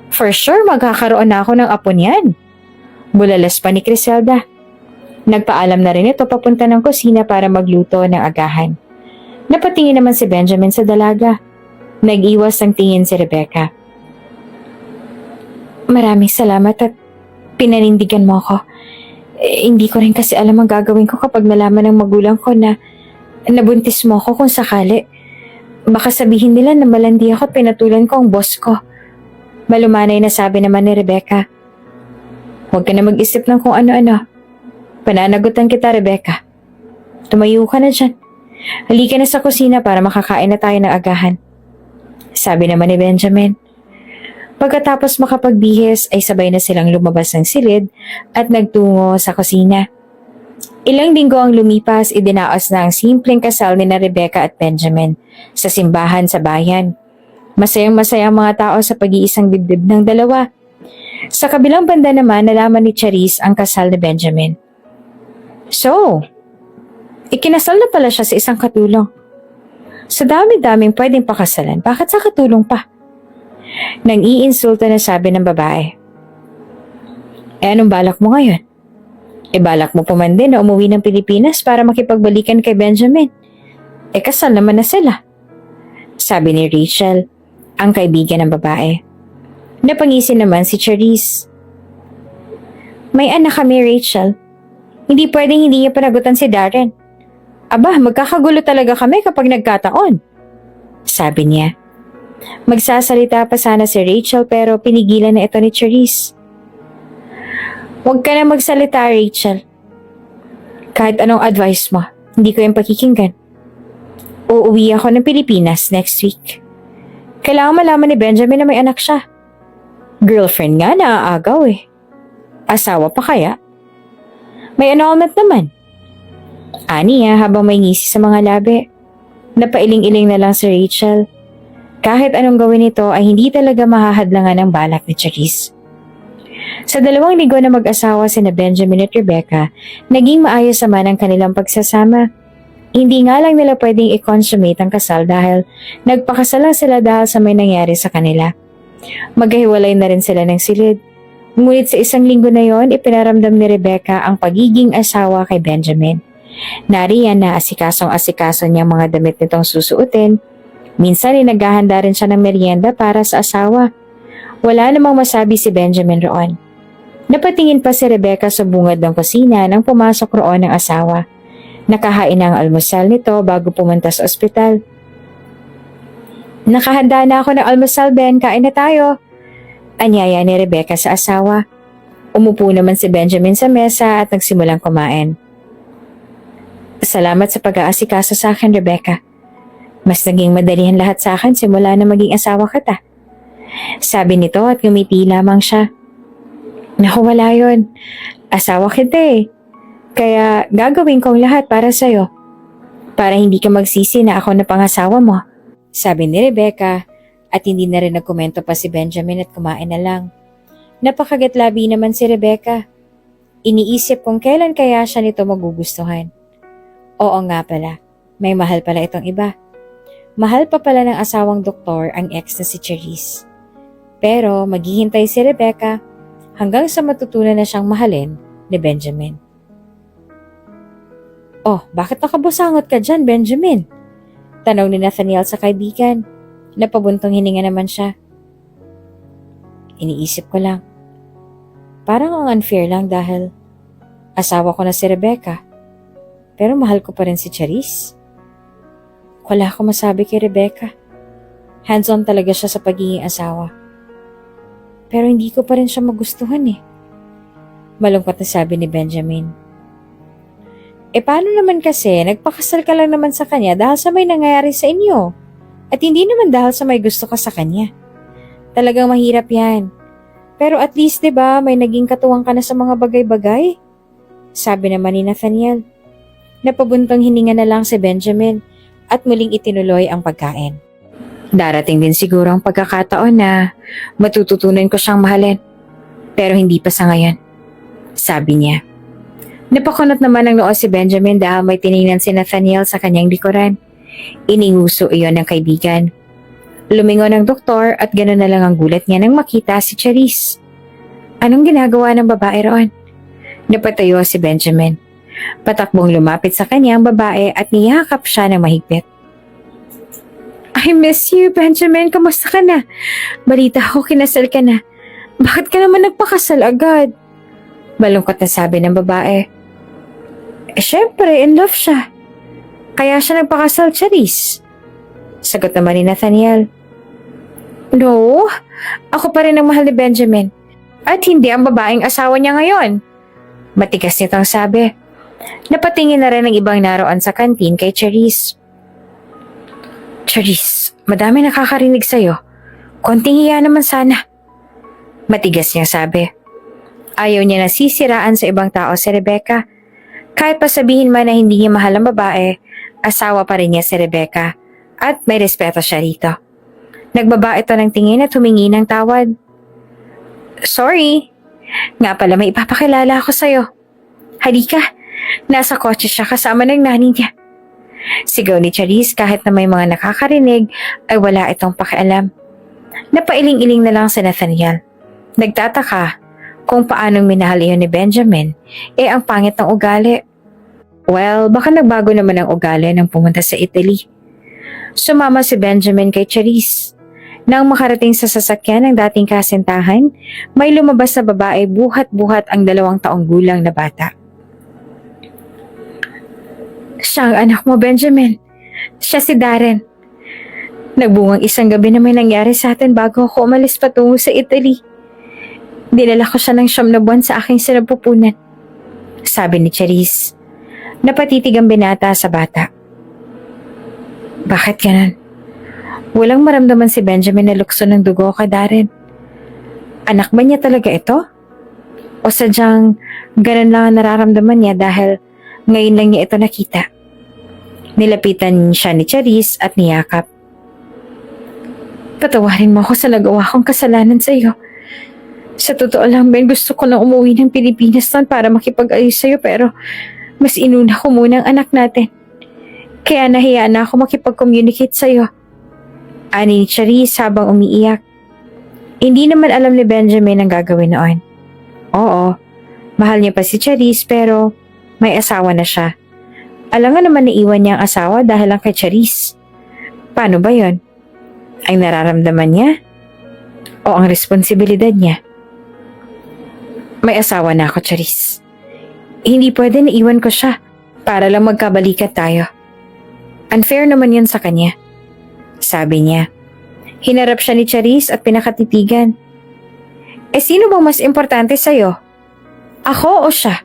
For sure, magkakaroon na ako ng apo niyan. Bulalas pa ni Criselda. Nagpaalam na rin ito papunta ng kusina para magluto ng agahan. Napatingin naman si Benjamin sa dalaga. Nag-iwas ang tingin si Rebecca. Maraming salamat at pinanindigan mo ako. Hindi ko rin kasi alam ang gagawin ko kapag nalaman ng magulang ko na nabuntis mo ako kung sakali. Baka sabihin nila na malandi ako at pinatulan ko ang boss ko. Malumanay na sabi naman ni Rebecca. Huwag ka na mag-isip ng kung ano-ano. Pananagutan kita, Rebecca. Tumayo ka na dyan. Halika na sa kusina para makakain na tayo ng agahan. Sabi naman ni Benjamin. Pagkatapos makapagbihis ay sabay na silang lumabas ng silid at nagtungo sa kusina. Ilang linggo ang lumipas, idinaos na ang simpleng kasal ni na Rebecca at Benjamin sa simbahan sa bayan. Masayang-masaya ang mga tao sa pag-iisang dibdib ng dalawa. Sa kabilang banda naman, nalaman ni Charisse ang kasal ni Benjamin. So, ikinasal na pala siya sa isang katulong. Sa dami-daming pwedeng pakasalan, bakit sa katulong pa? Nang iinsulta na sabi ng babae. Anong balak mo ngayon? Balak mo pa man din na umuwi ng Pilipinas para makipagbalikan kay Benjamin. Kasal naman na sila. Sabi ni Rachel, ang kaibigan ng babae. Napangisin naman si Charisse. May anak kami, Rachel. Hindi pwedeng hindi niya panagutan si Darren. Aba, magkakagulo talaga kami kapag nagkataon. Sabi niya. Magsasalita pa sana si Rachel pero pinigilan na ito ni Charisse. Huwag ka na magsalita, Rachel. Kahit anong advice mo, hindi ko yung pakikinggan. Uuwi ako ng Pilipinas next week. Kailangan malaman ni Benjamin na may anak siya. Girlfriend nga, naaagaw eh. Asawa pa kaya? May annulment naman. Aniya habang may ngisi sa mga labi. Napailing-iling na lang si Rachel. Kahit anong gawin ito ay hindi talaga mahahadlangan ang balak ni Charisse. Sa 2 linggo na mag-asawa sina Benjamin at Rebecca, naging maayos naman ang kanilang pagsasama. Hindi nga lang nila pwedeng i-consummate ang kasal dahil nagpakasal lang sila dahil sa may nangyari sa kanila. Maghiwalay na rin sila ng silid. Ngunit sa 1 linggo na yon, ipinaramdam ni Rebecca ang pagiging asawa kay Benjamin. Nariyan na asikasong-asikaso niyang mga damit nitong susuotin. Minsan ay naghahanda rin siya ng merienda para sa asawa. Wala namang masabi si Benjamin roon. Napatingin pa si Rebecca sa bungad ng kusina nang pumasok roon ng asawa. Nakahain na ang almusal nito bago pumunta sa ospital. Nakahanda na ako ng almusal, Ben. Kain na tayo. Anyaya ni Rebecca sa asawa. Umupo naman si Benjamin sa mesa at nagsimulang kumain. Salamat sa pag-aasikaso sa akin, Rebecca. Mas naging madalihan lahat sa akin simula na maging asawa kita. Sabi nito at ngumiti lamang siya. Naku, wala yun. Asawa kita eh. Kaya gagawin kong lahat para sa'yo. Para hindi ka magsisi na ako na pangasawa mo. Sabi ni Rebecca at hindi na rin nagkomento pa si Benjamin at kumain na lang. Napakagatlabi naman si Rebecca. Iniisip kung kailan kaya siya nito magugustuhan. Oo nga pala, may mahal pala itong iba. Mahal pa pala ng asawang doktor ang ex na si Charisse. Pero maghihintay si Rebecca hanggang sa matutunan na siyang mahalin ni Benjamin. Oh, bakit nakabusangot ka dyan, Benjamin? Tanong ni Nathaniel sa kaibigan. Napabuntong hininga naman siya. Iniisip ko lang. Parang ang unfair lang dahil asawa ko na si Rebecca. Pero mahal ko pa rin si Charisse. Wala akong masabi kay Rebecca. Hands-on talaga siya sa pagiging asawa. Pero hindi ko pa rin siya magustuhan eh. Malungkot na sabi ni Benjamin. Paano naman kasi nagpakasal ka lang naman sa kanya dahil sa may nangyayari sa inyo? At hindi naman dahil sa may gusto ka sa kanya. Talagang mahirap yan. Pero at least 'di ba may naging katuwang ka na sa mga bagay-bagay? Sabi naman ni Nathaniel. Napabuntong hininga na lang si Benjamin at muling itinuloy ang pagkain. Darating din siguro ang pagkakataon na matututunan ko siyang mahalin. Pero hindi pa sa ngayon. Sabi niya. Napakunot naman ng noo si Benjamin dahil may tiningnan si Nathaniel sa kanyang likuran. Ininguso iyon ng kaibigan. Lumingon ang doktor at gano'n na lang ang gulat niya nang makita si Charisse. Anong ginagawa ng babae roon? Napatayo si Benjamin. Patakbong lumapit sa kanya ang babae at niyakap siya ng mahigpit. I miss you, Benjamin. Kamusta ka na? Balita ko kinasal ka na. Bakit ka naman nagpakasal agad? Malungkot na sabi ng babae. Syempre, in love siya. Kaya siya nagpakasal, Charisse. Sagot naman ni Nathaniel. No, ako pa rin ang mahal ni Benjamin. At hindi ang babaeng asawa niya ngayon. Matigas nitong sabi. Napatingin na rin ang ibang naroon sa kantin kay Charisse. Charisse, madami nakakarinig sa'yo. Konting hiya naman sana. Matigas niyang sabi. Ayaw niya nasisiraan sa ibang tao si Rebecca. Kahit pa sabihin man na hindi niya mahal ang babae, asawa pa rin niya si Rebecca at may respeto siya rito. Nagbaba ito ng tingin at humingi ng tawad. Sorry. Nga pala may ipapakilala ako sa'yo. Halika, nasa kotse siya kasama ng nani niya. Sigaw ni Charisse kahit na may mga nakakarinig ay wala itong pakialam. Napailing-iling na lang si Nathaniel. Nagtataka kung paanong minahal iyon ni Benjamin, ang pangit ng ugali. Well, baka nagbago naman ang ugali nang pumunta sa Italy. Sumama si Benjamin kay Charisse. Nang makarating sa sasakyan ng dating kasintahan, may lumabas na babae buhat-buhat ang 2 taong gulang na bata. Siya ang anak mo, Benjamin. Siya si Darren. Nagbungang isang gabi na may nangyari sa atin bago ako umalis patungo sa Italy. Dinala ko siya ng 9 na buwan sa aking sinapupunan. Sabi ni Charisse. Napatitig ang binata sa bata. Bakit ganun? Walang maramdaman si Benjamin na lukso ng dugo kay Darren. Anak ba niya talaga ito? O sadyang ganun lang ang nararamdaman niya dahil ngayon lang niya ito nakita? Nilapitan siya ni Charisse at niyakap. Patawarin mo ako sa nagawa kong kasalanan sa iyo. Sa totoo lang, Ben, gusto ko nang umuwi ng Pilipinas para makipag-ayos sa iyo pero mas inuna ko muna ang anak natin. Kaya nahiya na ako makipag-communicate sa iyo. Ani ni Charisse habang umiiyak. Hindi naman alam ni Benjamin ang gagawin noon. Oo, mahal niya pa si Charisse pero may asawa na siya. Alangan naman naiwan niya ang asawa dahil lang kay Charisse. Paano ba yon? Ang nararamdaman niya? O ang responsibilidad niya? May asawa na ako, Charisse. Hindi pwede na iwan ko siya para lang magkabalikat tayo. Unfair naman yun sa kanya. Sabi niya. Hinarap siya ni Charisse at pinakatitigan. Sino bang mas importante sa'yo? Ako o siya?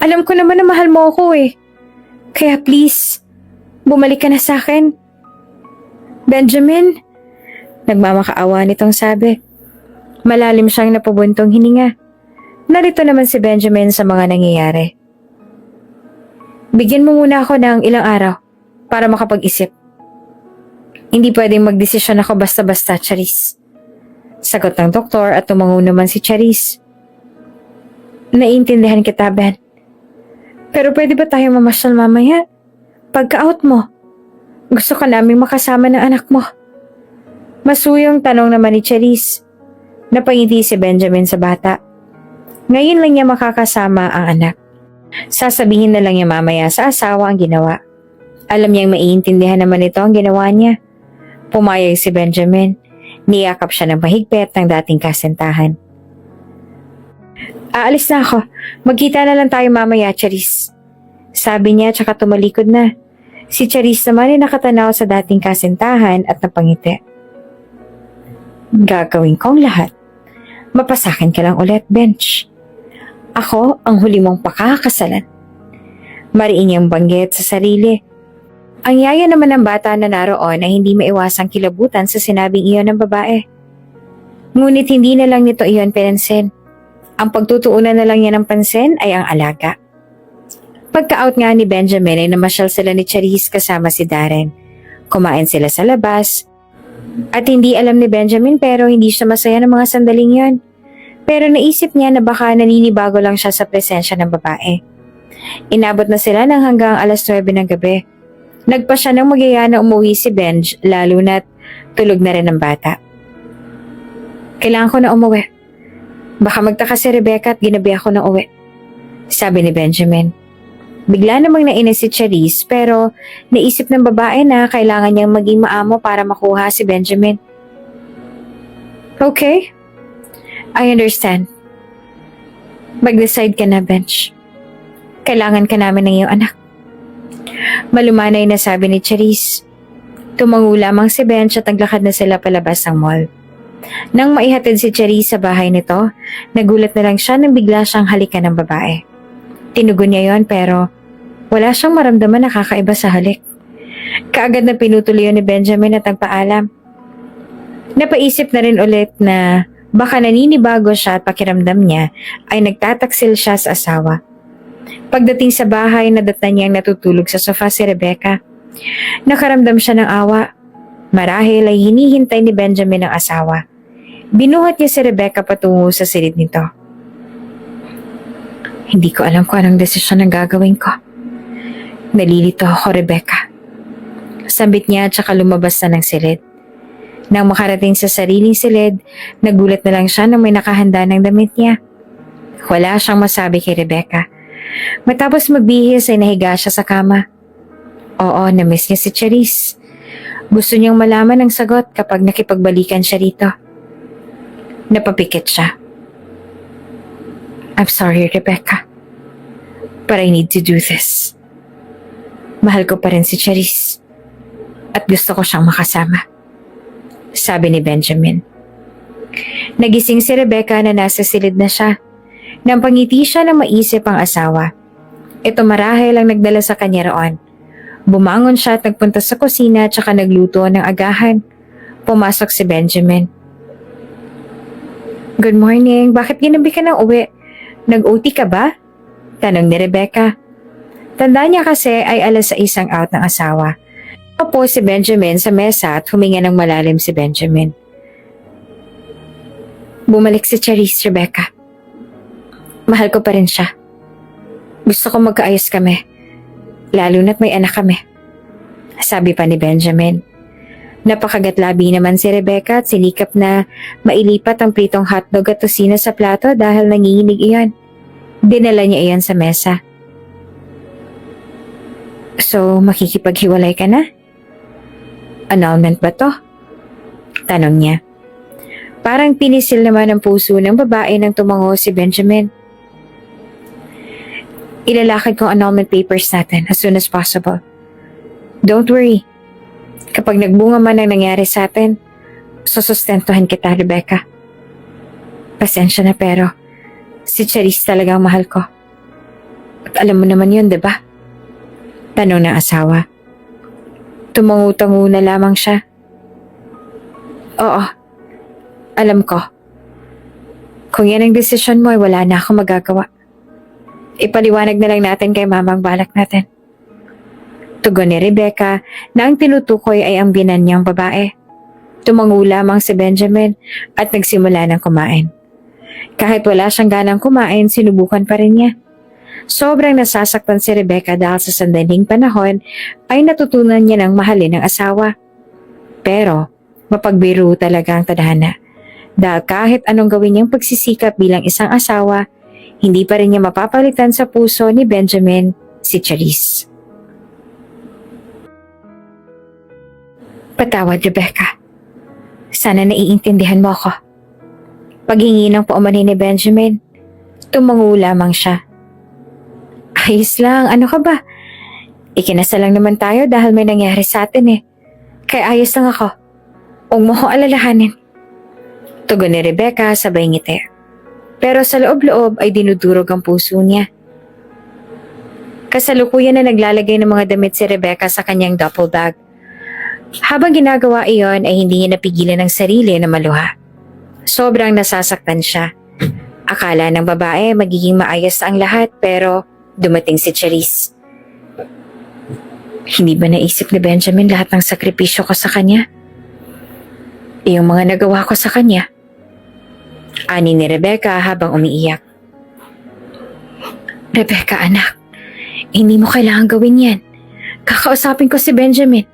Alam ko naman na mahal mo ako eh. Kaya please, bumalik ka na sa akin. Benjamin, nagmamakaawa nitong sabi. Malalim siyang napabuntong hininga. Narito naman si Benjamin sa mga nangyayari. Bigyan mo muna ako ng ilang araw para makapag-isip. Hindi pwedeng magdesisyon ako basta-basta, Charisse. Sagot ng doktor at tumango naman si Charisse. Naiintindihan kita, Ben. Pero pwede ba tayo mamasyal mamaya? Pagka-out mo, gusto ka naming makasama ng anak mo. Masuyong tanong naman ni Charisse. Napangiti si Benjamin sa bata. Ngayon lang niya makakasama ang anak. Sasabihin na lang niya mamaya sa asawa ang ginawa. Alam niyang maiintindihan naman ito ang ginawa niya. Pumayag si Benjamin. Niyakap siya ng mahigpit ng dating kasintahan. Aalis na ako. Magkita na lang tayo mamaya, Charis. Sabi niya tsaka tumalikod na. Si Charis naman ay nakatanaw sa dating kasintahan at napangiti. Gagawin ko ang lahat. Mapasakin ka lang ulit, Bench. Ako ang huli mong pakakasalan. Mariin niyang banggit sa sarili. Ang yaya naman ng bata na naroon ay hindi maiwasang kilabutan sa sinabing iyon ng babae. Ngunit hindi na lang nito iyon pinansin. Ang pagtutuunan na lang niya ng pansin ay ang alaga. Pagka-out nga ni Benjamin ay namasyal sila ni Charis kasama si Darren. Kumain sila sa labas. At hindi alam ni Benjamin pero hindi siya masaya ng mga sandaling yon. Pero naisip niya na baka naninibago lang siya sa presensya ng babae. Inabot na sila ng hanggang alas 9 ng gabi. Nagpa siya ng magyaya na umuwi si Benj, lalo na't tulog na rin ang bata. Kailangan ko na umuwi. Baka magtaka si Rebecca at ginabi ako na uwi, sabi ni Benjamin. Bigla namang nainis si Charis pero naisip ng babae na kailangan niyang maging maamo para makuha si Benjamin. Okay, I understand. Mag-decide ka na, Benj. Kailangan ka namin ng iyong anak. Malumanay na sabi ni Charis. Tumango lamang si Benj at naglakad na sila palabas ng mall. Nang maihatid si Charis sa bahay nito, nagulat na lang siya nang bigla siyang halikan ng babae. Tinugon niya yon pero wala siyang maramdaman na kakaiba sa halik. Kaagad na pinutuloy ni Benjamin at nagpaalam. Napaisip na rin ulit na baka naninibago siya at pakiramdam niya ay nagtataksil siya sa asawa. Pagdating sa bahay, nadatnan niyang natutulog sa sofa si Rebecca. Nakaramdam siya ng awa. Marahil ay hinihintay ni Benjamin ang asawa. Binuhat niya si Rebecca patungo sa silid nito. Hindi ko alam kung anong desisyon ang gagawin ko. Nalilito ako, Rebecca. Sambit niya at saka lumabas na ng silid. Nang makarating sa sariling silid, nagulat na lang siya nang may nakahanda ng damit niya. Wala siyang masabi kay Rebecca. Matapos magbihis ay nahiga siya sa kama. Oo, namiss niya si Charis. Gusto niyang malaman ang sagot kapag nakipagbalikan siya rito. Napapikit siya. I'm sorry, Rebecca. But I need to do this. Mahal ko pa rin si Charis. At gusto ko siyang makasama. Sabi ni Benjamin. Nagising si Rebecca na nasa silid na siya. Nang pangiti siya na maisip ang asawa. Ito marahil ang nagdala sa kanya roon. Bumangon siya at nagpunta sa kusina at saka nagluto ng agahan. Pumasok si Benjamin. Good morning. Bakit ginabi ka ng uwi? Nag-OT ka ba? Tanong ni Rebecca. Tanda niya kasi ay alas 6 ang out ng asawa. Opo si Benjamin sa mesa at huminga ng malalim si Benjamin. Bumalik si Charis, Rebecca. Mahal ko pa rin siya. Gusto ko magkaayos kami. Lalo na't may anak kami. Sabi pa ni Benjamin. Napakagatlabi naman si Rebecca at sinikap na mailipat ang pritong hotdog at tosino sa plato dahil nanginginig iyon. Dinala niya iyon sa mesa. So, makikipaghiwalay ka na? Annulment ba to? Tanong niya. Parang pinisil naman ang puso ng babae nang tumango si Benjamin. Ilalakad ko ang annulment papers natin as soon as possible. Don't worry. Kapag nagbunga man ang nangyari sa atin, susustentuhan kita, Rebecca. Pasensya na pero si Charis talaga ang mahal ko. At alam mo naman yun, diba? Tanong ng asawa. Tumangu-tangu na lamang siya. Oo, alam ko. Kung yan ang desisyon mo ay wala na akong magagawa. Ipaliwanag na lang natin kay mama ang balak natin. Tugon ni Rebecca na ang tinutukoy ay ang binan niyang babae. Tumangu lamang si Benjamin at nagsimula ng kumain. Kahit wala siyang ganang kumain, sinubukan pa rin niya. Sobrang nasasaktan si Rebecca dahil sa sandaling panahon ay natutunan niya ng mahalin ang asawa. Pero mapagbiro talaga ang tadhana. Dahil kahit anong gawin niyang pagsisikap bilang isang asawa, hindi pa rin niya mapapalitan sa puso ni Benjamin si Charisse. Patawad, Rebecca. Sana naiintindihan mo ako. Paghingi ng paumanhin ni Benjamin, tumango lamang siya. Ayos lang, ano ka ba? Ikinasal lang naman tayo dahil may nangyari sa atin eh. Kaya ayos lang ako. Huwag mo ko alalahanin. Tugon ni Rebecca sabay ngiti. Pero sa loob-loob ay dinudurog ang puso niya. Kasalukuyan na naglalagay ng mga damit si Rebecca sa kanyang duffel bag. Habang ginagawa iyon ay hindi niya napigilan ng sarili na maluha. Sobrang nasasaktan siya. Akala ng babae magiging maayos ang lahat pero dumating si Charisse. Hindi ba naisip ni Benjamin lahat ng sakripisyo ko sa kanya? Yung mga nagawa ko sa kanya? Ani ni Rebecca habang umiiyak. Rebecca, anak, hindi mo kailangan gawin yan. Kakausapin ko si Benjamin.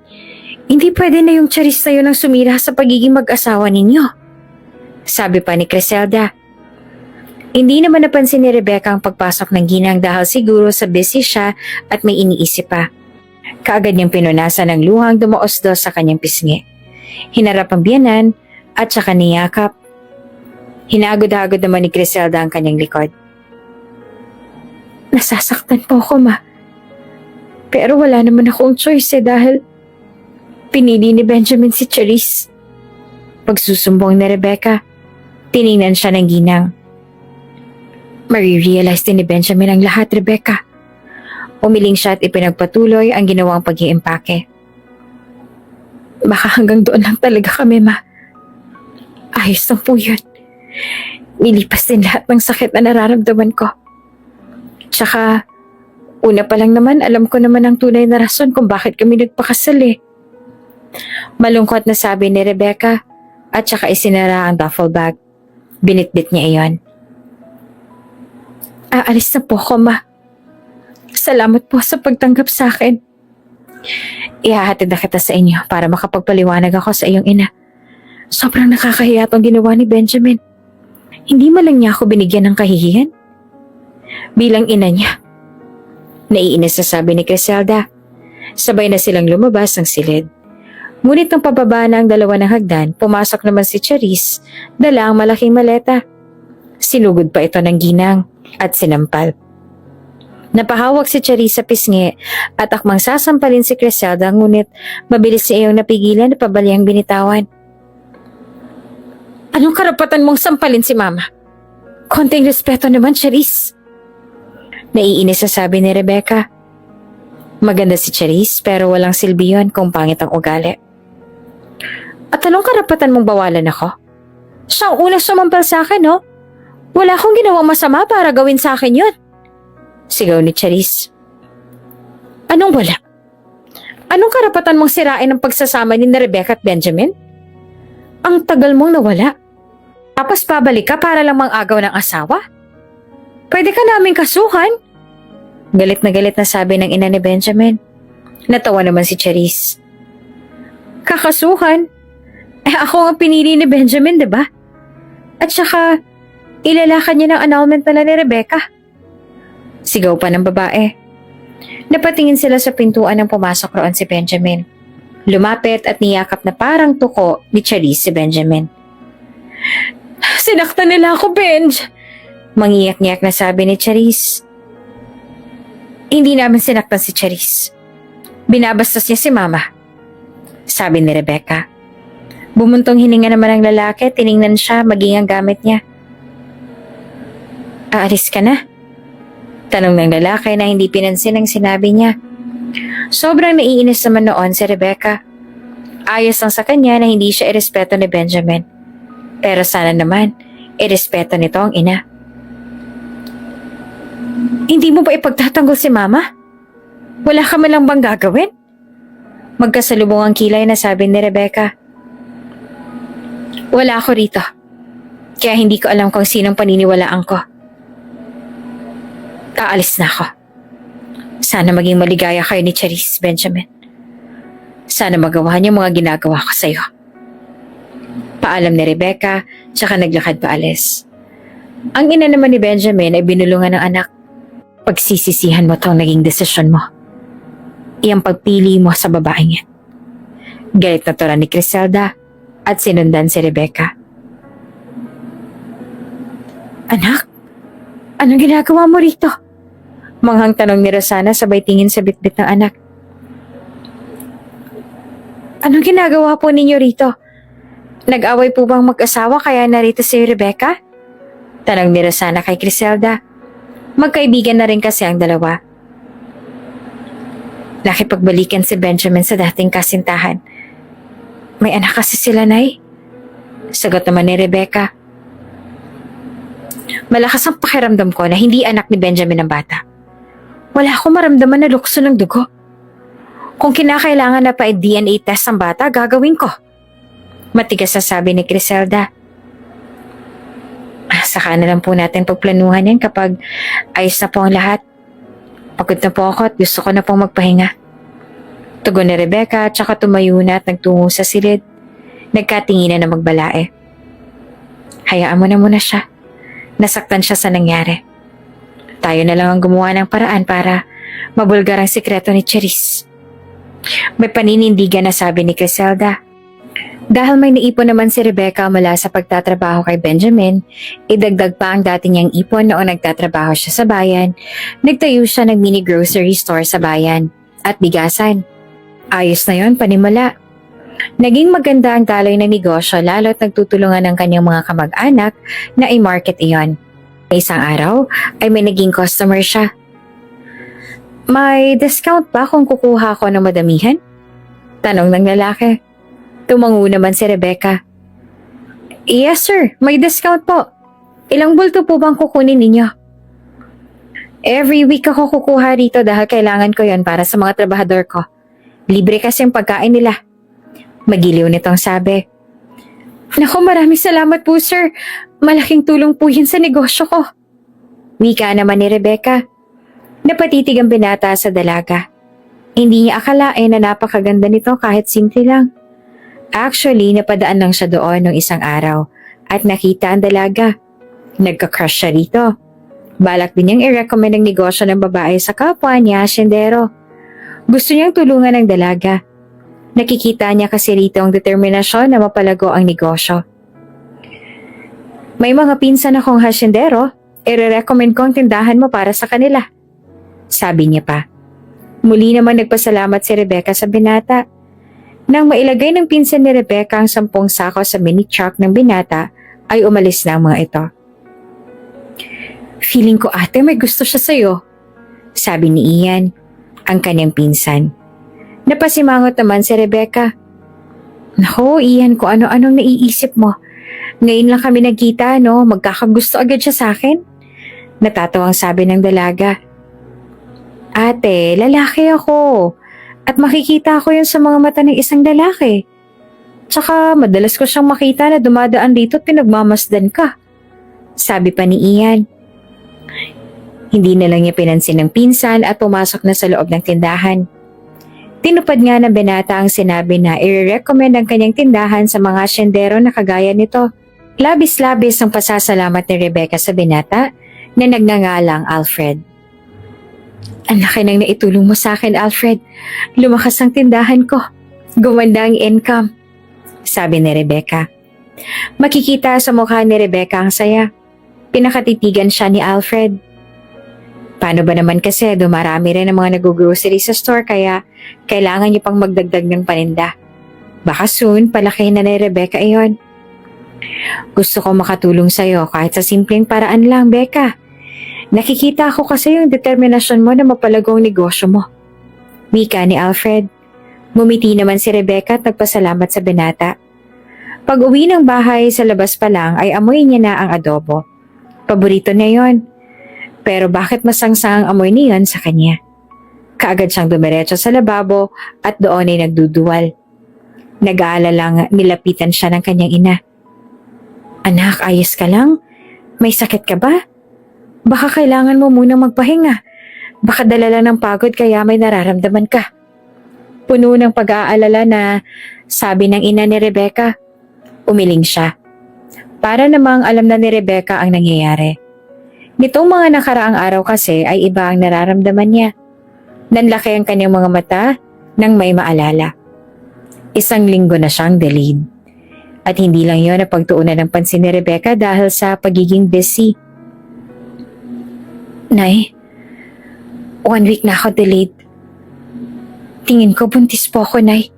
Hindi pwede na yung Charisse na yun ang sumira sa pagiging mag-asawa ninyo. Sabi pa ni Criselda. Hindi naman napansin ni Rebecca ang pagpasok ng ginang dahil siguro sa busy siya at may iniisip pa. Kaagad niyang pinunasan ng luhang dumaos-dos sa kanyang pisngi. Hinarap ang biyanan at saka niyakap. Hinagod-hagod naman ni Criselda ang kanyang likod. Nasasaktan po ako, ma. Pero wala naman akong choice dahil pinili ni Benjamin si Charisse. Pagsusumbong ni Rebecca, tiningnan siya ng ginang. Marirealize din ni Benjamin ang lahat, Rebecca. Umiling siya at ipinagpatuloy ang ginawang pag-iimpake. Baka hanggang doon lang talaga kami, ma. Ayos lang po yun. Nilipas din lahat ng sakit na nararamdaman ko. Tsaka, una pa lang naman alam ko naman ang tunay na rason kung bakit kami nagpakasal eh. Malungkot na sabi ni Rebecca at saka isinara ang duffel bag. Binitbit niya iyon. Aalis na po ako, ma. Salamat po sa pagtanggap sa akin. Ihahatid na kita sa inyo para makapagpaliwanag ako sa iyong ina. Sobrang nakakahiya itong ginawa ni Benjamin. Hindi man lang niya ako binigyan ng kahihiyan. Bilang ina niya. Naiinis na sabi ni Criselda. Sabay na silang lumabas ng silid. Ngunit nang pababa na ang dalawa ng hagdan, pumasok naman si Charisse, dala ang malaking maleta. Sinugod pa ito ng ginang at sinampal. Napahawak si Charisse sa pisngi at akmang sasampalin si Criselda, ngunit mabilis siya iyong napigilan na pabaliyang binitawan. Anong karapatan mong sampalin si Mama? Konting respeto naman, Charisse. Naiinis na sabi ni Rebecca. Maganda si Charisse pero walang silbi yun kung pangit ang ugali. At anong karapatan mong bawalan ako? Siya ang unang sumampal sa akin, no? Wala akong ginawang masama para gawin sa akin yun. Sigaw ni Charisse. Anong wala? Anong karapatan mong sirain ang pagsasama ni Rebecca at Benjamin? Ang tagal mong nawala. Tapos pabalik ka para lang mang-agaw ng asawa? Pwede ka naming kasuhan? Galit na sabi ng ina ni Benjamin. Natawa naman si Charisse. Kakasuhan? Ako ang pinili ni Benjamin, diba? At saka, ilalakad niya ng annulment pala ni Rebecca. Sigaw pa ng babae. Napatingin sila sa pintuan nang pumasok roon si Benjamin. Lumapit at niyakap na parang tuko ni Charisse si Benjamin. Sinaktan nila ako, Benj! Mangiyak-ngiyak na sabi ni Charisse. Hindi namin sinaktan si Charisse. Binabastos niya si Mama. Sabi ni Rebecca. Bumuntong hininga naman ang lalaki, tiningnan siya maging ang gamit niya. Aalis ka na? Tanong ng lalaki na hindi pinansin ang sinabi niya. Sobrang naiinis naman noon si Rebecca. Ayos lang sa kanya na hindi siya irespeto ni Benjamin. Pero sana naman, irespeto nito ang ina. Hindi mo ba ipagtatanggol si Mama? Wala ka man lang bang gagawin? Magkasalubong ang kilay na sabi ni Rebecca. Wala ako rito. Kaya hindi ko alam kung sinong paniniwalaan ko. Aalis na ako. Sana maging maligaya kayo ni Charisse, Benjamin. Sana magawa niyo mga ginagawa ko sa'yo. Paalam ni Rebecca, tsaka naglakad paalis. Ang ina naman ni Benjamin ay binulungan ng anak. Pagsisisihan mo tong naging desisyon mo. Iyang pagpili mo sa babaeng yan. Galit na tura ni Criselda at sinundan si Rebecca. Anak, anong ginagawa mo rito? Manghang tanong ni Rosana sabay tingin sa bitbit ng anak. Anong ginagawa po ninyo rito? Nag-away po bang mag-asawa kaya narito si Rebecca? Tanong ni Rosana kay Criselda. Magkaibigan na rin kasi ang dalawa. Nakipagbalikan si Benjamin sa dating kasintahan. May anak kasi sila, Nay. Sagot naman ni Rebecca. Malakas ang pakiramdam ko na hindi anak ni Benjamin ang bata. Wala akong maramdaman na lukso ng dugo. Kung kinakailangan na pa i-DNA test ang bata, gagawin ko. Matigas na sabi ni Criselda. Saka na lang po natin pagplanuhan yan kapag ayos na po ang lahat. Pagod na po ako at gusto ko na pong magpahinga. Tugon ni Rebecca at saka tumayo na at nagtungo sa silid. Nagkatinginan na magbalae. Hayaan mo na muna siya. Nasaktan siya sa nangyari. Tayo na lang ang gumawa ng paraan para mabulgar ang sikreto ni Cherise. May paninindigan na sabi ni Criselda. Dahil may naipon naman si Rebecca mula sa pagtatrabaho kay Benjamin, idagdag pa ang dati niyang ipon noong nagtatrabaho siya sa bayan, nagtayo siya ng mini grocery store sa bayan at bigasan. Ayos na yon, panimula. Naging maganda ang daloy ng negosyo lalo't nagtutulungan ng kanyang mga kamag-anak na i-market iyon. Isang araw ay may naging customer siya. May discount ba kung kukuha ko ng madamihan? Tanong ng lalaki. Tumango naman si Rebecca. Yes sir, may discount po. Ilang bulto po bang kukunin ninyo? Every week ako kukuha rito dahil kailangan ko yon para sa mga trabahador ko. Libre kasi ang pagkain nila. Magiliw nitong sabi. Naku, maraming salamat po sir. Malaking tulong po yun sa negosyo ko. Wika naman ni Rebecca. Napatitig ang binata sa dalaga. Hindi niya akalain na napakaganda nito kahit simple lang. Actually, napadaan lang siya doon nung isang araw at nakita ang dalaga. Nagka-crush siya rito. Balak din niyang i-recommend ang negosyo ng babae sa kapwa niya, asyendero. Gusto niyang tulungan ang dalaga. Nakikita niya kasi rito ang determinasyon na mapalago ang negosyo. May mga pinsan akong hasyendero, i-recommend ko ang tindahan mo para sa kanila. Sabi niya pa. Muli naman nagpasalamat si Rebecca sa binata. Nang mailagay ng pinsan ni Rebecca ang 10 sako sa mini truck ng binata, ay umalis na ang mga ito. Feeling ko ate may gusto siya sa'yo, sabi ni Ian, ang kanyang pinsan. Napasimangot naman si Rebecca. Naku Ian, kung ano-anong naiisip mo. Ngayon lang kami nagkita, no? Magkakagusto agad siya sa akin. Natatawang sabi ng dalaga. Ate, lalaki ako. At makikita ko yun sa mga mata ng isang lalaki. Tsaka madalas ko siyang makita na dumadaan dito at pinagmamasdan ka. Sabi pa ni Ian. Hindi na lang niya pinansin ng pinsan at pumasok na sa loob ng tindahan. Tinupad nga ng binata ang sinabi na i-recommend ang kanyang tindahan sa mga asyendero na kagaya nito. Labis-labis ang pasasalamat ni Rebecca sa binata na nagngangalang Alfred. Ang laki nang naitulong mo sa akin, Alfred. Lumakas ang tindahan ko. Gumanda ang income. Sabi ni Rebecca. Makikita sa mukha ni Rebecca ang saya. Pinakatitigan siya ni Alfred. Paano ba naman kasi dumarami rin ang mga nag-grocery sa store kaya kailangan niyo pang magdagdag ng paninda. Baka soon palakihin na ni Rebecca iyon. Gusto ko makatulong sa'yo kahit sa simpleng paraan lang, Becca. Nakikita ko kasi yung determinasyon mo na mapalago ang negosyo mo. Wika ni Alfred. Ngumiti naman si Rebecca at nagpasalamat sa binata. Pag uwi ng bahay sa labas pa lang ay amoy niya na ang adobo. Paborito niya yon. Pero bakit masangsang ang amoy niyon sa kanya? Kaagad siyang dumiretso sa lababo at doon ay nagduduwal. Nag-aalalang nilapitan siya ng kanyang ina. Anak, ayos ka lang? May sakit ka ba? Baka kailangan mo munang magpahinga. Baka dala lang ng pagod kaya may nararamdaman ka. Puno ng pag-aalala na sabi ng ina ni Rebecca. Umiling siya. Para namang alam na ni Rebecca ang nangyayari. Nitong mga nakaraang araw kasi ay iba ang nararamdaman niya. Nanlaki ang kanyang mga mata nang may maalala. Isang linggo na siyang delayed. At hindi lang yon na pagtuunan ng pansin ni Rebecca dahil sa pagiging busy. Nay, 1 week na ako delayed. Tingin ko buntis po ako, Nay.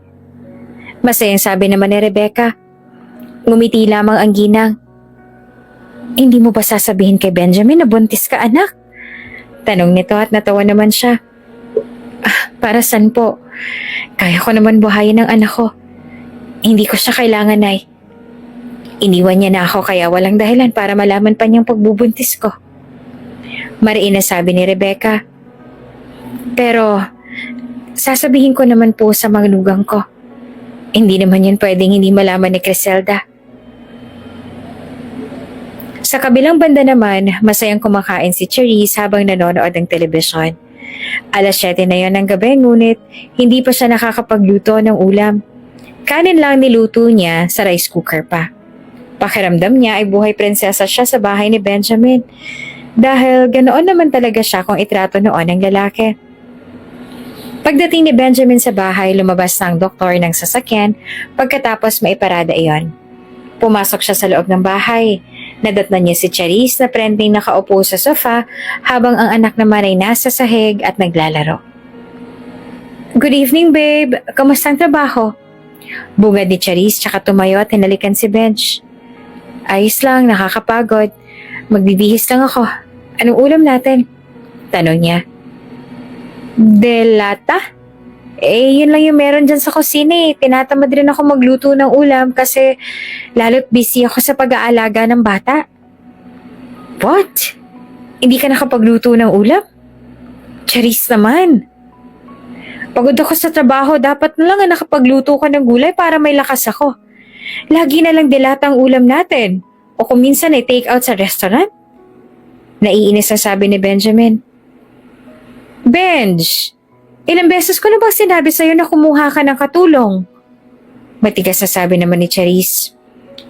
Masayang sabi naman ni Rebecca. Ngumiti lamang ang ginang. Hindi mo ba sasabihin kay Benjamin na buntis ka, anak? Tanong nito at natawa naman siya. Para saan po? Kaya ko naman buhayin ang anak ko. Hindi ko siya kailangan, Nay. Iniwan niya na ako kaya walang dahilan para malaman pa niyang pagbubuntis ko. Mariin na sabi ni Rebecca. Pero, sasabihin ko naman po sa mga nugang ko. Hindi naman yun pwedeng hindi malaman ni Criselda. Sa kabilang banda naman, masayang kumakain si Cherise habang nanonood ng telebisyon. 7:00 na yon ng gabi ngunit hindi pa siya nakakapagluto ng ulam. Kanin lang niluto niya sa rice cooker pa. Pakiramdam niya ay buhay prinsesa siya sa bahay ni Benjamin. Dahil ganoon naman talaga siya kung itrato noon ng lalaki. Pagdating ni Benjamin sa bahay, lumabas na ang doktor ng sasakyan pagkatapos maiparada iyon. Pumasok siya sa loob ng bahay. Nadatnan niya si Charisse na prending nakaupo sa sofa habang ang anak naman ay nasa sahig at naglalaro. Good evening, babe. Kamusta ang trabaho? Bungad ni Charisse tsaka tumayo at hinalikan si Benj. Ayos lang, nakakapagod. Magbibihis lang ako. Anong ulam natin? Tanong niya. Delata? Yun lang yung meron dyan sa kusina eh. Tinatamad rin ako magluto ng ulam kasi lalo't busy ako sa pag-aalaga ng bata. What? Hindi ka nakapagluto ng ulam? Charis naman. Pagod ako sa trabaho, dapat na lang nakapagluto ka ng gulay para may lakas ako. Lagi na lang delata ang ulam natin. O kung minsan ay take out sa restaurant. Naiinis na sabi ni Benjamin. Benj! Ilang beses ko na bang sinabi sa'yo na kumuha ka ng katulong? Matigas na sabi naman ni Charisse.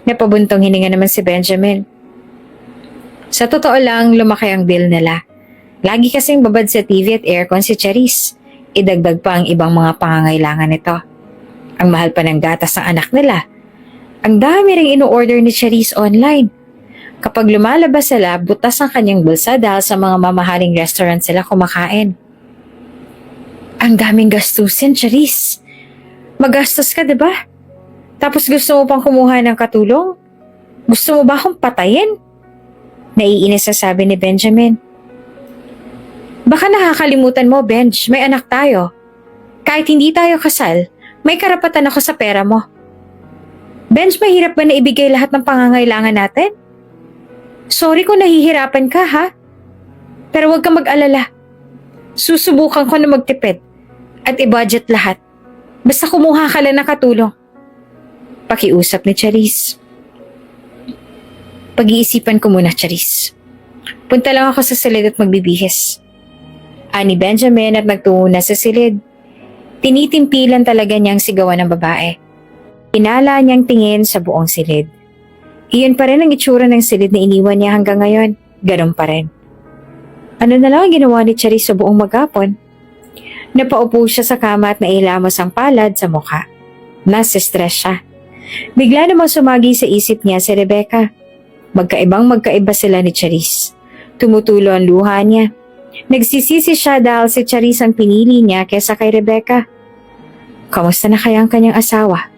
Napabuntong hininga naman si Benjamin. Sa totoo lang, lumaki ang bill nila. Lagi kasing babad sa TV at aircon si Charisse. Idagdag pa ang ibang mga pangangailangan nito. Ang mahal pa ng gatas ng anak nila. Ang dami ring ino-order ni Charisse online. Kapag lumalabas sila, butas ang kanyang bulsa dahil sa mga mamahaling restaurant sila kumakain. Ang daming gastusin, Charisse. Magastos ka, diba? Tapos gusto mo pang kumuha ng katulong? Gusto mo ba akong patayin? Naiinis na sabi ni Benjamin. Baka nakakalimutan mo, Benj, may anak tayo. Kahit hindi tayo kasal, may karapatan ako sa pera mo. Benj, mahirap ba na ibigay lahat ng pangangailangan natin? Sorry kung nahihirapan ka, ha? Pero huwag kang mag-alala. Susubukan ko na magtipid at i-budget lahat. Basta kumuha ka lang ng katulong. Pakiusap ni Charisse. Pag-iisipan ko muna, Charisse. Punta lang ako sa silid at magbibihis. Ani Benjamin at nagtungo na sa silid. Tinitimpilan talaga niyang sigawan ng babae. Inala niyang tingin sa buong silid. Iyon pa rin ang itsura ng silid na iniwan niya hanggang ngayon. Ganun pa rin. Ano na lang ang ginawa ni Charisse sa buong maghapon? Napaupo siya sa kama at nailamos ang palad sa mukha. Nasa-stress siya. Bigla namang sumagi sa isip niya si Rebecca. Magkaiba sila ni Charisse. Tumutulo ang luha niya. Nagsisisi siya dahil si Charisse ang pinili niya kesa kay Rebecca. Kamusta na kaya ang kanyang asawa?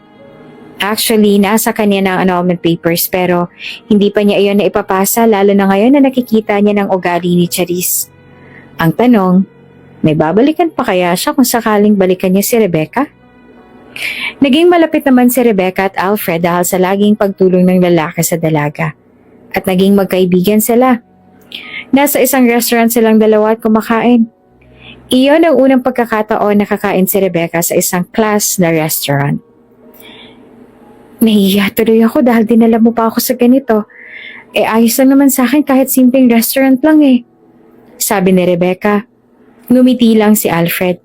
Actually, nasa kanya na ang annulment papers pero hindi pa niya iyon na ipapasa lalo na ngayon na nakikita niya ng ugali ni Charisse. Ang tanong, may babalikan pa kaya siya kung sakaling balikan niya si Rebecca? Naging malapit naman si Rebecca at Alfred dahil sa laging pagtulong ng lalaki sa dalaga. At naging magkaibigan sila. Nasa isang restaurant silang dalawa at kumakain. Iyon ang unang pagkakataon na kakain si Rebecca sa isang class na restaurant. Nahihiya tuloy ako dahil dinala mo pa ako sa ganito. Ayos lang naman sa akin kahit simpleng restaurant lang eh. Sabi ni Rebecca. Ngumiti lang si Alfred.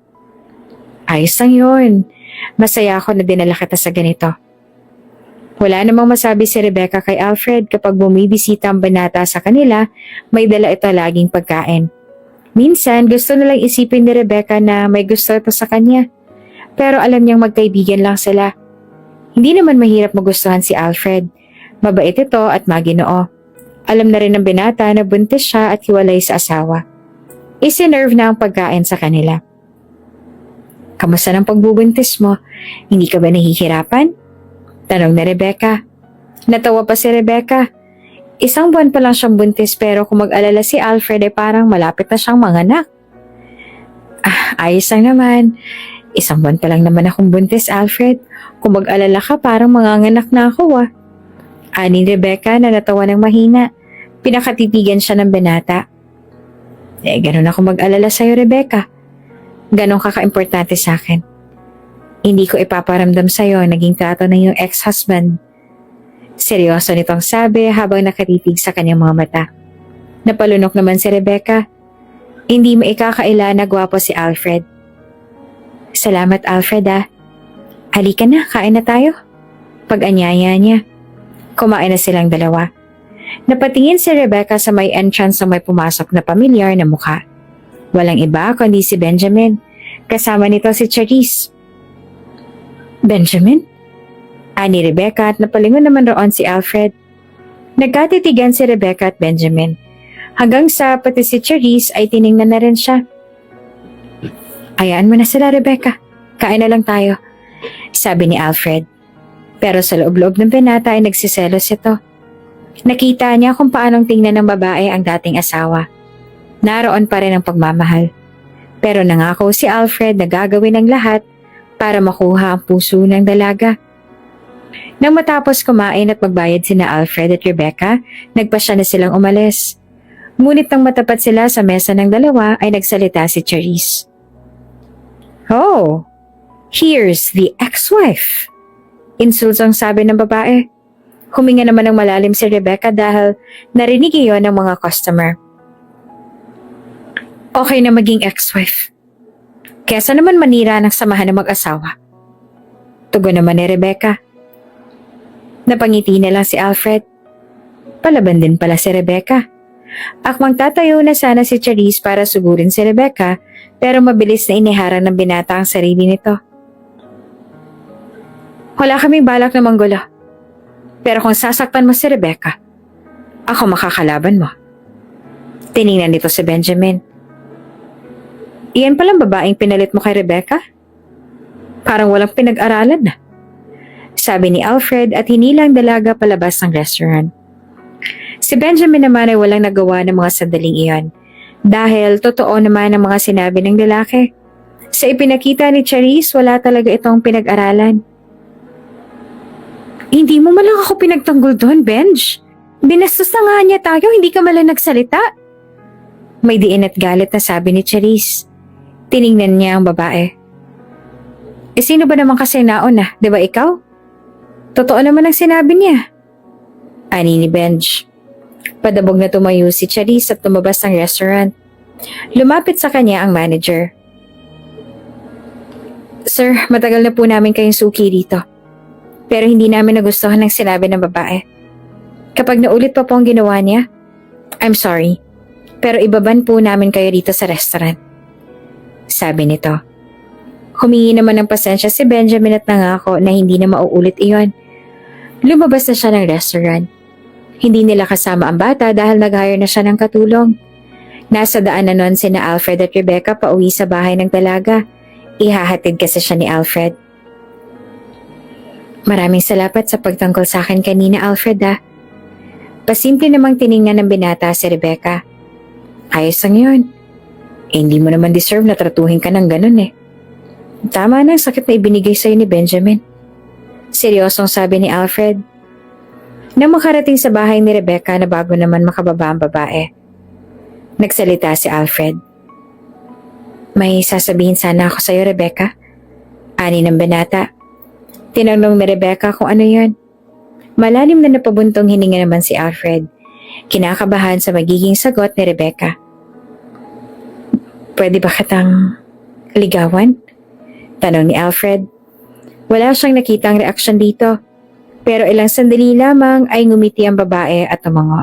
Ayos lang yun. Masaya ako na dinala kita sa ganito. Wala namang masabi si Rebecca kay Alfred kapag bumibisita ang binata sa kanila, may dala ito laging pagkain. Minsan, gusto nilang isipin ni Rebecca na may gusto ito sa kanya. Pero alam niyang magkaibigan lang sila. Hindi naman mahirap magustuhan si Alfred. Mabait ito at maginoo. Alam na rin ng binata na buntis siya at hiwalay sa asawa. Isinerve na ang pagkain sa kanila. Kamusta ng pagbubuntis mo? Hindi ka ba nahihirapan? Tanong ni Rebecca. Natawa pa si Rebecca. 1 buwan pa lang siyang buntis pero kung mag-alala si Alfred ay parang malapit na siyang manganak. Ayos lang naman. 1 buwan pa lang naman akong buntis, Alfred. Kung mag-alala ka parang manganganak na ako Ani ni Rebecca na natawa ng mahina. Pinakatitigan siya ng binata. Ganun ako mag-alala sa'yo, Rebecca. Ganon ka ka-importante sa akin. Hindi ko ipaparamdam sa'yo naging trato na yung ex-husband. Seryoso nitong sabi habang nakatitig sa kanyang mga mata. Napalunok naman si Rebecca. Hindi mo ikakaila na gwapo si Alfred. Salamat, Alfred Halika na, kain na tayo. Pag-anyaya niya. Kumain na silang dalawa. Napatingin si Rebecca sa may entrance na may pumasok na pamilyar na mukha. Walang iba kundi si Benjamin. Kasama nito si Charisse. Benjamin? Ani Rebecca at napalingon naman roon si Alfred. Nagkatitigan si Rebecca at Benjamin. Hanggang sa pati si Charisse ay tiningnan na rin siya. Hayaan mo na sila, Rebecca. Kain na lang tayo. Sabi ni Alfred. Pero sa loob-loob ng binata ay nagsiselos ito. Nakita niya kung paanong tingnan ng babae ang dating asawa. Naroon pa rin ang pagmamahal. Pero nangako si Alfred na gagawin ang lahat para makuha ang puso ng dalaga. Nang matapos kumain at magbayad sina Alfred at Rebecca, nagpasya na silang umalis. Ngunit nang matapat sila sa mesa ng dalawa ay nagsalita si Charisse. Oh, here's the ex-wife. Insultong sabi ng babae. Huminga naman ng malalim si Rebecca dahil narinig iyon ng mga customer. Okay na maging ex-wife. Kesa naman manira ng samahan ng mag-asawa. Tugon naman ni Rebecca. Napangiti na lang si Alfred. Palaban din pala si Rebecca. Akmang tatayo na sana si Charisse para sugurin si Rebecca pero mabilis na iniharang ng binata ang sarili nito. Wala kaming balak na manggulo. Pero kung sasaktan mo si Rebecca, ako makakalaban mo. Tiningnan nito si Benjamin. Iyan palang babaeng pinalit mo kay Rebecca? Parang walang pinag-aralan na. Sabi ni Alfred at hinilang dalaga palabas ng restaurant. Si Benjamin naman ay walang nagawa ng mga sandaling iyon dahil totoo naman ang mga sinabi ng lalaki. Sa ipinakita ni Charisse, wala talaga itong pinag-aralan. Hindi mo malang ako pinagtanggol doon, Benj. Binastos na nga niya tayo, hindi ka malang nagsalita. May diin at galit na sabi ni Charisse. Tiningnan niya ang babae. Sino ba naman kasi nauna, di ba ikaw? Totoo naman ang sinabi niya. Ani ni Benj. Padabog na tumayo si Charisse at tumabas ng restaurant. Lumapit sa kanya ang manager. Sir, matagal na po namin kayong suki dito. Pero hindi namin nagustuhan ng sinabi ng babae. Kapag naulit pa po ang ginawa niya, I'm sorry, pero ibaban po namin kayo dito sa restaurant. Sabi nito. Humingi naman ng pasensya si Benjamin at nangako na hindi na mauulit iyon. Lumabas na siya ng restaurant. Hindi nila kasama ang bata dahil nag-hire na siya ng katulong. Nasa daan na noon sina Alfred at Rebecca pauwi sa bahay ng dalaga. Ihahatid kasi siya ni Alfred. Maraming salamat sa pagtangkol sa akin kanina, Alfred Pasimple namang tiningnan ng binata si Rebecca. Ayos lang yun. Hindi mo naman deserve na tratuhin ka ng ganun Tama na ang sakit na ibinigay sa'yo ni Benjamin. Seryosong sabi ni Alfred. Nang makarating sa bahay ni Rebecca na bago naman makababa ang babae. Nagsalita si Alfred. May sasabihin sana ako sa'yo, Rebecca. Ani ng binata. Tinanong ni Rebecca kung ano yun. Malalim na napabuntong hininga naman si Alfred. Kinakabahan sa magiging sagot ni Rebecca. Pwede ba kitang ligawan? Tanong ni Alfred. Wala siyang nakitang reaksyon dito. Pero ilang sandali lamang ay ngumiti ang babae at tumango.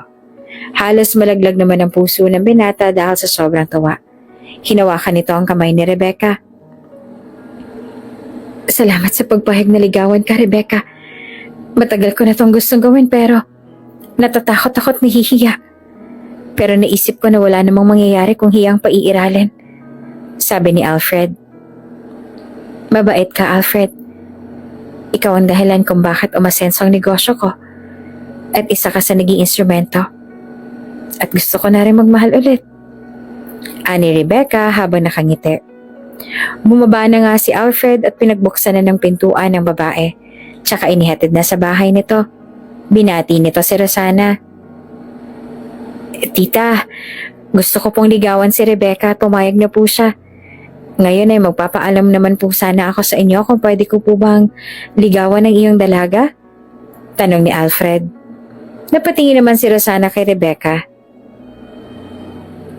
Halos malaglag naman ang puso ng binata dahil sa sobrang tawa. Hinawakan nito ang kamay ni Rebecca. Salamat sa pagpahig na ligawan ka, Rebecca. Matagal ko na itong gustong gawin pero natatakot ako't nahihiya. Pero naisip ko na wala namang mangyayari kung hiyang paiiralin. Sabi ni Alfred. Mabait ka, Alfred. Ikaw ang dahilan kung bakit umasenso ang negosyo ko. At isa ka sa naging instrumento. At gusto ko na rin magmahal ulit. Ani Rebecca habang nakangiti. Bumaba na nga si Alfred at pinagbuksan na ng pintuan ng babae. Tsaka inihatid na sa bahay nito. Binati nito si Rosana. Tita, gusto ko pong ligawan si Rebecca at pumayag na po siya. Ngayon ay magpapaalam naman po sana ako sa inyo kung pwede ko po bang ligawan ng iyong dalaga? Tanong ni Alfred. Napatingin naman si Rosana kay Rebecca.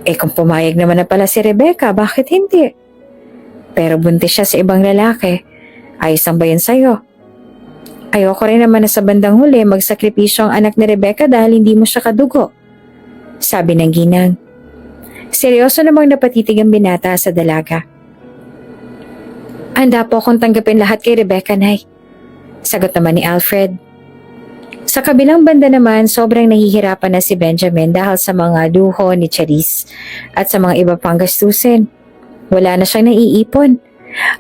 Kung pumayag naman na pala si Rebecca, bakit hindi? Pero buntis siya sa ibang lalaki. Ayos ang ba yun sa'yo? Ayoko rin naman na sa bandang huli magsakripisyo ang anak ni Rebecca dahil hindi mo siya kadugo. Sabi ng ginang. Seryoso namang napatitig ang binata sa dalaga. Handa po akong tanggapin lahat kay Rebecca, Nay. Sagot naman ni Alfred. Sa kabilang banda naman, sobrang nahihirapan na si Benjamin dahil sa mga luho ni Charisse at sa mga iba pang gastusin. Wala na siyang naiipon.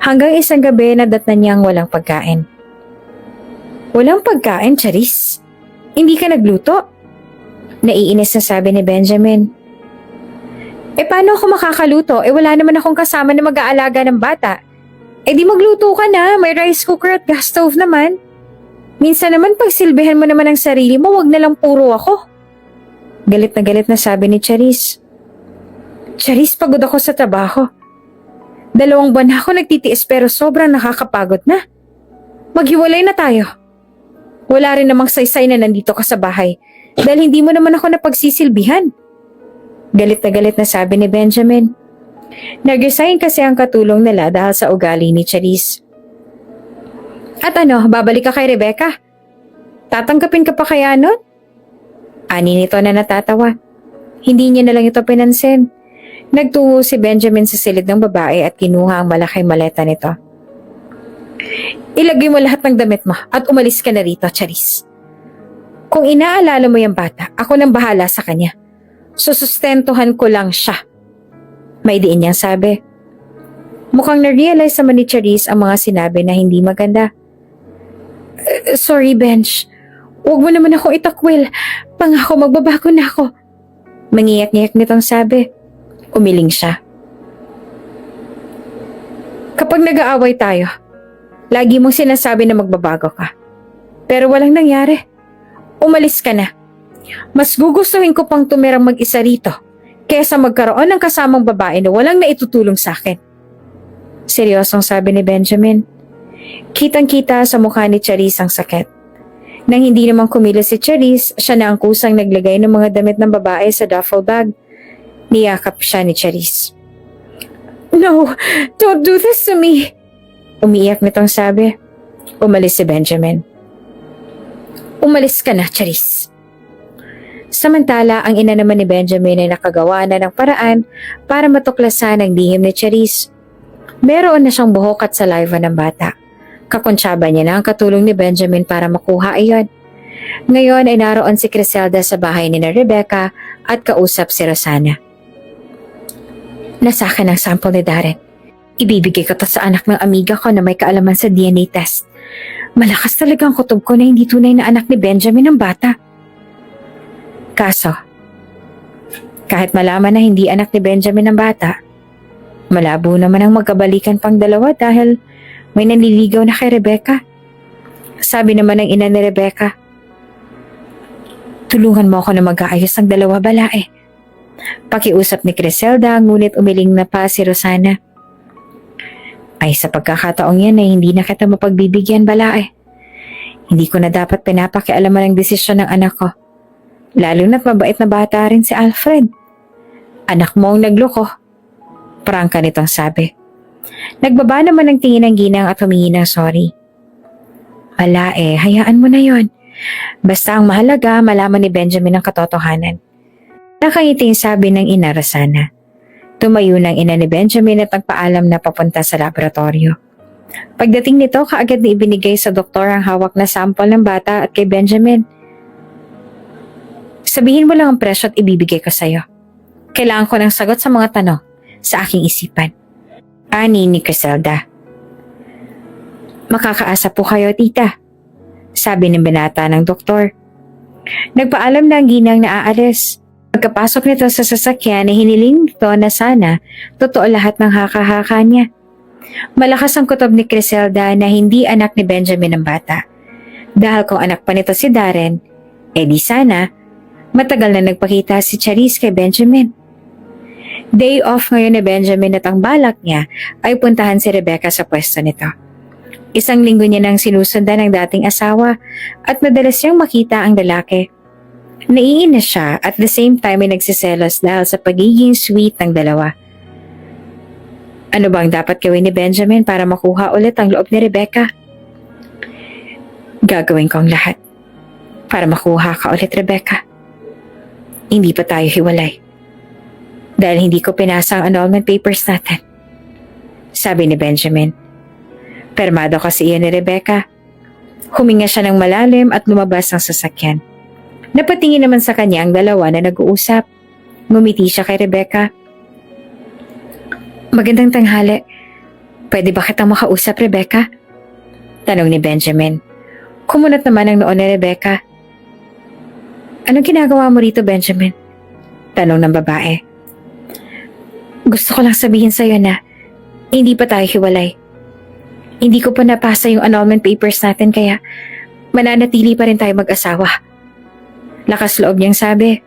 Hanggang isang gabi nadatnan niyang walang pagkain. Walang pagkain, Charisse? Hindi ka nagluto? Naiinis na sabi ni Benjamin. Paano ako makakaluto? Wala naman akong kasama na mag-aalaga ng bata. Di magluto ka na, may rice cooker at gas stove naman. Minsan naman pagsilbihan mo naman ang sarili mo, wag na lang puro ako. Galit na sabi ni Charisse. Charisse, pagod ako sa trabaho. 2 buwan na ako nagtitiis pero sobrang nakakapagod na. Maghiwalay na tayo. Wala rin namang saysay na nandito ka sa bahay dahil hindi mo naman ako napagsisilbihan. Galit na sabi ni Benjamin. Nag-resign kasi ang katulong nila dahil sa ugali ni Charisse. At babalik ka kay Rebecca? Tatanggapin ka pa kaya nun? Ani nito na natatawa. Hindi niya na lang ito pinansin. Nagtungo si Benjamin sa silid ng babae at kinuha ang malaking maleta nito. Ilagay mo lahat ng damit mo at umalis ka na rito, Charisse. Kung inaalala mo yung bata, ako nang bahala sa kanya. Susustentuhan ko lang siya. May diin niyang sabi. Mukhang na-realize naman ni Charisse ang mga sinabi na hindi maganda. Sorry, Bench. Huwag mo naman ako itakwil. Pangako magbabago na ako. Mangiyak-ngiyak nitong sabi. Umiling siya. Kapag nag-aaway tayo, lagi mong sinasabi na magbabago ka. Pero walang nangyari. Umalis ka na. Mas gugustuhin ko pang tumirang mag-isa rito kesa magkaroon ng kasamang babae na walang naitutulong sa akin. Seryosong sabi ni Benjamin. Kitang-kita sa mukha ni Charisse ang sakit. Nang hindi naman kumilos si Charisse, siya na ang kusang naglagay ng mga damit ng babae sa duffel bag. Niyakap siya ni Charisse. No, don't do this to me. Umiiyak nitong sabi. Umalis si Benjamin. Umalis ka na, Charisse. Samantala, ang ina naman ni Benjamin ay nakagawa na ng paraan para matuklasan ang lihim ni Charisse. Meron na siyang buhok at saliva ng bata. Kakuntsaba niya na ang katulong ni Benjamin para makuha iyon. Ngayon ay naroon si Criselda sa bahay ni Rebecca at kausap si Rosana. Nasa akin ang sample ni Darren. Ibibigay ko to sa anak ng amiga ko na may kaalaman sa DNA test. Malakas talaga ang kutob ko na hindi tunay na anak ni Benjamin ang bata. Kaso, kahit malaman na hindi anak ni Benjamin ang bata, malabo naman ang magkabalikan pang dalawa dahil may nanliligaw na kay Rebecca. Sabi naman ng ina ni Rebecca, tulungan mo ako na mag-aayos ng dalawa balae. Pakiusap ni Criselda ngunit umiling na pa si Rosana. Ay sa pagkakataong yan ay hindi na kita mapagbibigyan balae. Hindi ko na dapat pinapakialaman ang desisyon ng anak ko. Lalo na't mabait na bata rin si Alfred. Anak mo ang nagloko. Prangka nitong sabi. Nagbaba naman ang tingin ng ginang at humingi ng sorry. Wala hayaan mo na yon. Basta ang mahalaga, malaman ni Benjamin ang katotohanan. Nakangiting sabi ng ina Rosana. Tumayo ng ina ni Benjamin at nagpaalam na papunta sa laboratorio. Pagdating nito, kaagad na ibinigay sa doktor ang hawak na sample ng bata at kay Benjamin. Sabihin mo lang ang presyo at ibibigay ko sa'yo. Kailangan ko ng sagot sa mga tanong sa aking isipan. Ani ni Criselda. Makakaasa po kayo, tita, sabi ng binata ng doktor. Nagpaalam na ang ginang na aalis. Pagkapasok nito sa sasakyan, hiniling nito na sana totoo lahat ng haka-haka niya. Malakas ang kutob ni Criselda na hindi anak ni Benjamin ang bata. Dahil kung anak pa nito si Darren, di sana matagal na nagpakita si Charisse kay Benjamin. Day off ngayon ni Benjamin at ang balak niya ay puntahan si Rebecca sa pwesto nito. Isang linggo niya nang sinusundan ng dating asawa at madalas siyang makita ang lalaki. Naiinis siya at the same time ay nagsiselos dahil sa pagiging sweet ng dalawa. Ano bang dapat gawin ni Benjamin para makuha ulit ang loob ni Rebecca? Gagawin ko ang lahat para makuha ka ulit, Rebecca. Hindi pa tayo hiwalay. Dahil hindi ko pinasa ang annulment papers natin. Sabi ni Benjamin. Permado kasi iyon ni Rebecca. Huminga siya ng malalim at lumabas ng sasakyan. Napatingin naman sa kanya ang dalawa na nag-uusap. Ngumiti siya kay Rebecca. Magandang tanghali. Pwede ba kitang makausap, Rebecca? Tanong ni Benjamin. Kumunat naman ang noo ni Rebecca. Anong ginagawa mo rito, Benjamin? Tanong ng babae. Gusto ko lang sabihin sa'yo na hindi pa tayo hiwalay. Hindi ko pa napasa yung annulment papers natin kaya mananatili pa rin tayo mag-asawa. Lakas loob niyang sabi.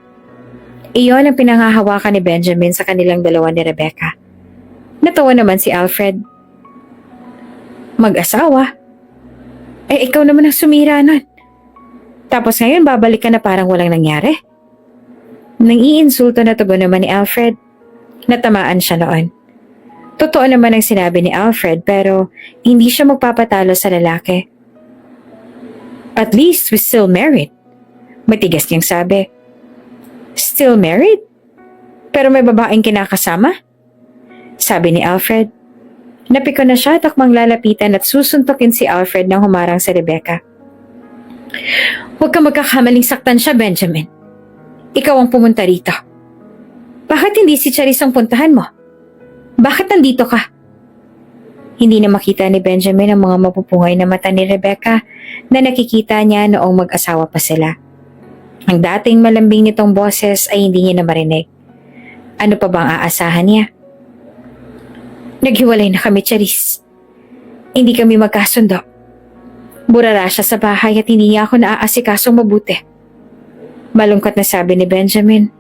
Iyon ang pinanghahawakan ni Benjamin sa kanilang dalawa ni Rebecca. Natawa naman si Alfred. Mag-asawa? Ikaw naman ang sumira nun. Tapos ngayon babalik ka na parang walang nangyari? Nang iinsulto na tugon naman ni Alfred. Natamaan siya noon. Totoo naman ang sinabi ni Alfred pero hindi siya magpapatalo sa lalaki. At least we're still married. Matigas niyang sabi. Still married? Pero may babaeng kinakasama? Sabi ni Alfred. Napiko na siya at akmang lalapitan at susuntukin si Alfred nang humarang sa Rebecca. Huwag ka magkakamaling saktan siya, Benjamin. Ikaw ang pumunta rito. Bakit hindi si Charisse ang puntahan mo? Bakit nandito ka? Hindi na makita ni Benjamin ang mga mapupungay na mata ni Rebecca na nakikita niya noong mag-asawa pa sila. Ang dating malambing nitong boses ay hindi niya na marinig. Ano pa bang aasahan niya? Naghiwalay na kami, Charisse. Hindi kami magkasundo. Burara siya sa bahay at hindi niya ako naaasikasong mabuti. Malungkot na sabi ni Benjamin.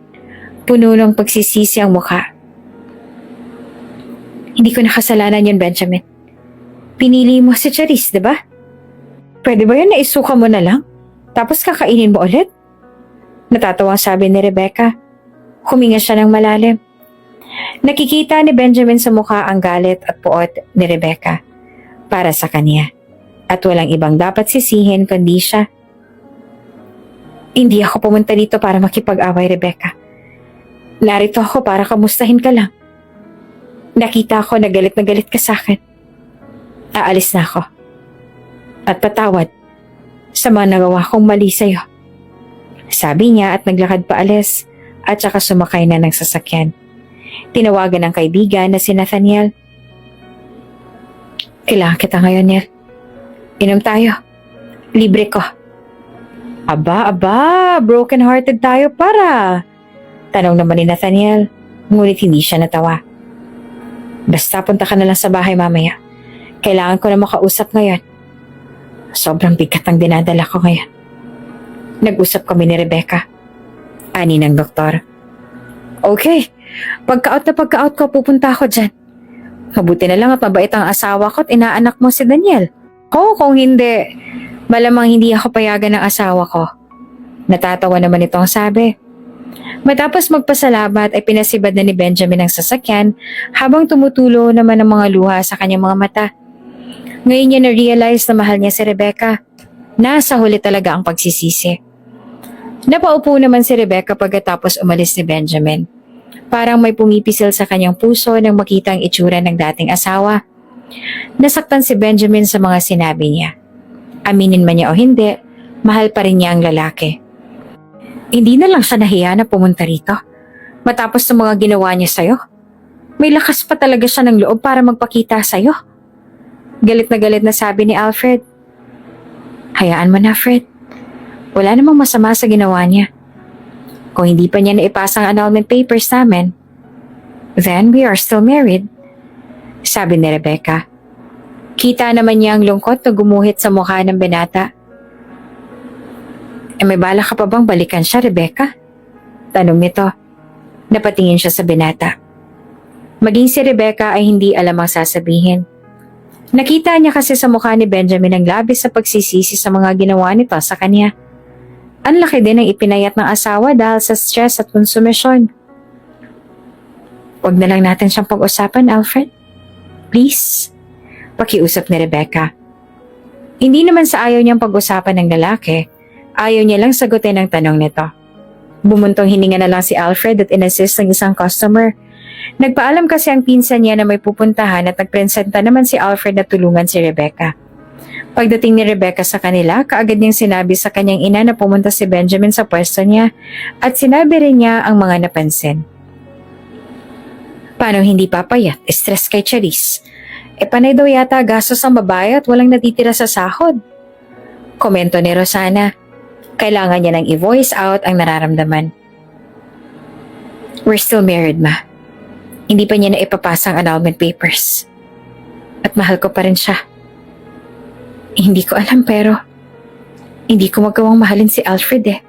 Puno ng pagsisisi ang mukha. Hindi ko nakasalanan yun, Benjamin. Pinili mo si Charisse, di ba? Pwede ba yun na isuka mo na lang? Tapos kakainin mo ulit? Natatawa sabi ni Rebecca. Huminga siya ng malalim. Nakikita ni Benjamin sa mukha ang galit at puot ni Rebecca para sa kanya. At walang ibang dapat sisihin kundi siya. Hindi ako pumunta dito para makipag-away, Rebecca. Narito ako para kamustahin ka lang. Nakita ko na galit ka sa akin. Aalis na ako. At patawad sa mga nagawa kong mali sa'yo. Sabi niya at naglakad paalis at saka sumakay na ng sasakyan. Tinawagan ng kaibigan na si Nathaniel. Kailangan kita ngayon, Nel. Inom tayo. Libre ko. Aba, broken-hearted tayo para. Tanong naman ni Nathaniel, ngunit hindi siya natawa. Basta punta ka na lang sa bahay mamaya. Kailangan ko na makausap ngayon. Sobrang bigat ang dinadala ko ngayon. Nag-usap kami ni Rebecca. Ani ng doktor. Okay, pagka-out ko pupunta ako dyan. Mabuti na lang at mabait ang asawa ko at inaanak mo si Daniel. Kung hindi, malamang hindi ako payagan ng asawa ko. Natatawa naman itong sabi. Matapos magpasalamat ay pinasibad na ni Benjamin ang sasakyan habang tumutulo naman ang mga luha sa kanyang mga mata. Ngayon niya na-realize na mahal niya si Rebecca. Nasa huli talaga ang pagsisisi. Napaupo naman si Rebecca pagkatapos umalis ni Benjamin. Parang may pumipisil sa kanyang puso nang makita ang itsura ng dating asawa. Nasaktan si Benjamin sa mga sinabi niya. Aminin man niya o hindi, mahal pa rin niya ang lalaki. Hindi na lang siya nahiya na pumunta rito. Matapos ng mga ginawa niya sa'yo. May lakas pa talaga siya ng loob para magpakita sa'yo. Galit na sabi ni Alfred. Hayaan mo na, Fred. Wala namang masama sa ginawa niya. Kung hindi pa niya naipasa ang annulment papers namin, then we are still married, sabi ni Rebecca. Kita naman niya ang lungkot na gumuhit sa mukha ng binata. May bala ka pa bang balikan siya, Rebecca? Tanong nito. Napatingin siya sa binata. Maging si Rebecca ay hindi alam ang sasabihin. Nakita niya kasi sa mukha ni Benjamin ang labis sa pagsisisi sa mga ginawa nito sa kanya. Ang laki din ang ipinayat ng asawa dahil sa stress at konsumisyon. Huwag na lang natin siyang pag-usapan, Alfred. Please. Pakiusap ni Rebecca. Hindi naman sa ayaw niyang pag-usapan ng lalaki, ayaw niya lang sagutin ang tanong nito. Bumuntong hininga na lang si Alfred at inassist ng isang customer. Nagpaalam kasi ang pinsan niya na may pupuntahan at nagpresenta naman si Alfred na tulungan si Rebecca. Pagdating ni Rebecca sa kanila, kaagad niyang sinabi sa kanyang ina na pumunta si Benjamin sa pwesto niya at sinabi rin niya ang mga napansin. Paano hindi papayat? Stress kay Charisse. Panay daw yata gastos ang babae at walang natitira sa sahod. Komento ni Rosana. Kailangan niya nang i-voice out ang nararamdaman. We're still married, ma. Hindi pa niya na ipapasa ang annulment papers. At mahal ko pa rin siya. Hindi ko alam pero hindi ko magawang mahalin si Alfred eh.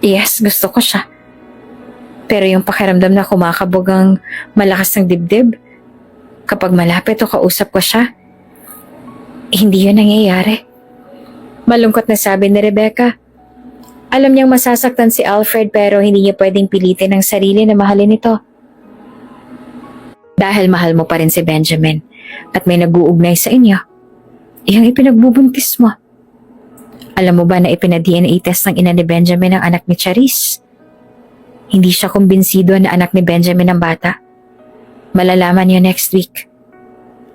Yes, gusto ko siya. Pero yung pakiramdam na kumakabog ang malakas ng dibdib, kapag malapit o kausap ko siya, hindi yun nangyayari. Malungkot na sabi ni Rebecca. Alam niyang masasaktan si Alfred pero hindi niya pwedeng pilitin ang sarili na mahalin ito. Dahil mahal mo pa rin si Benjamin at may nag-uugnay sa inyo, iyang ipinagbubuntis mo. Alam mo ba na ipina-DNA test ng ina ni Benjamin ang anak ni Charisse? Hindi siya kumbinsido na anak ni Benjamin ang bata. Malalaman niyo next week.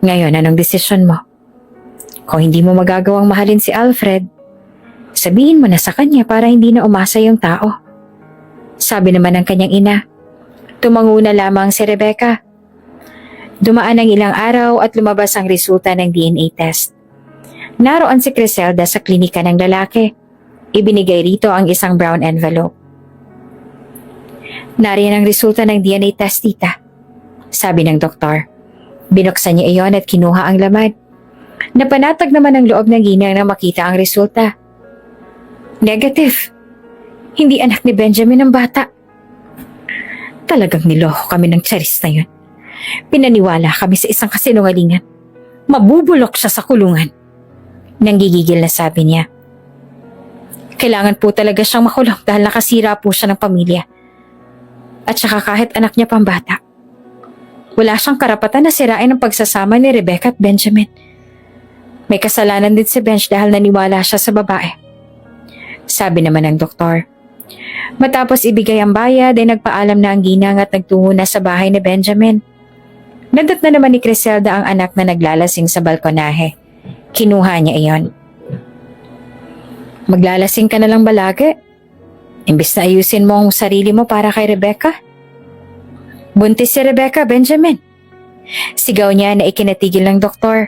Ngayon, anong desisyon mo? Kung hindi mo magagawang mahalin si Alfred, sabihin mo na sa kanya para hindi na umasa yung tao. Sabi naman ng kanyang ina. Tumango na lamang si Rebecca. Dumaan ang ilang araw at lumabas ang resulta ng DNA test. Naroon si Criselda sa klinika ng lalaki. Ibinigay rito ang isang brown envelope. Nariyan ang resulta ng DNA test, tita. Sabi ng doktor. Binuksan niya iyon at kinuha ang laman. Napanatag naman ang loob ng ginang na makita ang resulta. Negative. Hindi anak ni Benjamin ang bata. Talagang niloko kami ng Charisse na yun. Pinaniwala kami sa isang kasinungalingan. Mabubulok siya sa kulungan. Nanggigigil na sabi niya. Kailangan po talaga siyang makulong dahil nakasira po siya ng pamilya. At saka kahit anak niya pang bata. Wala siyang karapatan na sirain ang pagsasama ni Rebecca at Benjamin. May kasalanan din si Benj dahil naniwala siya sa babae. Sabi naman ng doktor. Matapos ibigay ang bayad ay nagpaalam na ang ginang at nagtungo na sa bahay ni Benjamin. Nandot na naman ni Criselda ang anak na naglalasing sa balkonahe. Kinuha niya iyon. Maglalasing ka na lang balagi? Imbis na ayusin mo ang sarili mo para kay Rebecca? Buntis si Rebecca, Benjamin. Sigaw niya na ikinatigil ng doktor.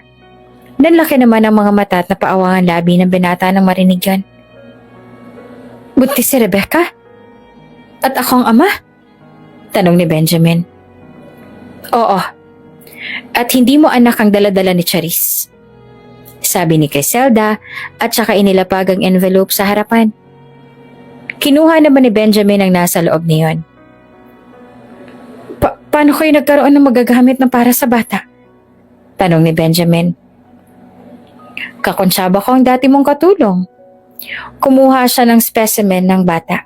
Nanlaki naman ang mga mata at napaawangan labi ng binata nang marinig yan. Buntis si Rebecca? At ako ang ama? Tanong ni Benjamin. Oo. At hindi mo anak ang daladala ni Charisse. Sabi ni Criselda at saka inilapag ang envelope sa harapan. Kinuha naman ni Benjamin ang nasa loob niyon. Paano kayo nagkaroon ng magagamit ng para sa bata? Tanong ni Benjamin. Kakonsyaba ko ang dati mong katulong. Kumuha siya ng specimen ng bata.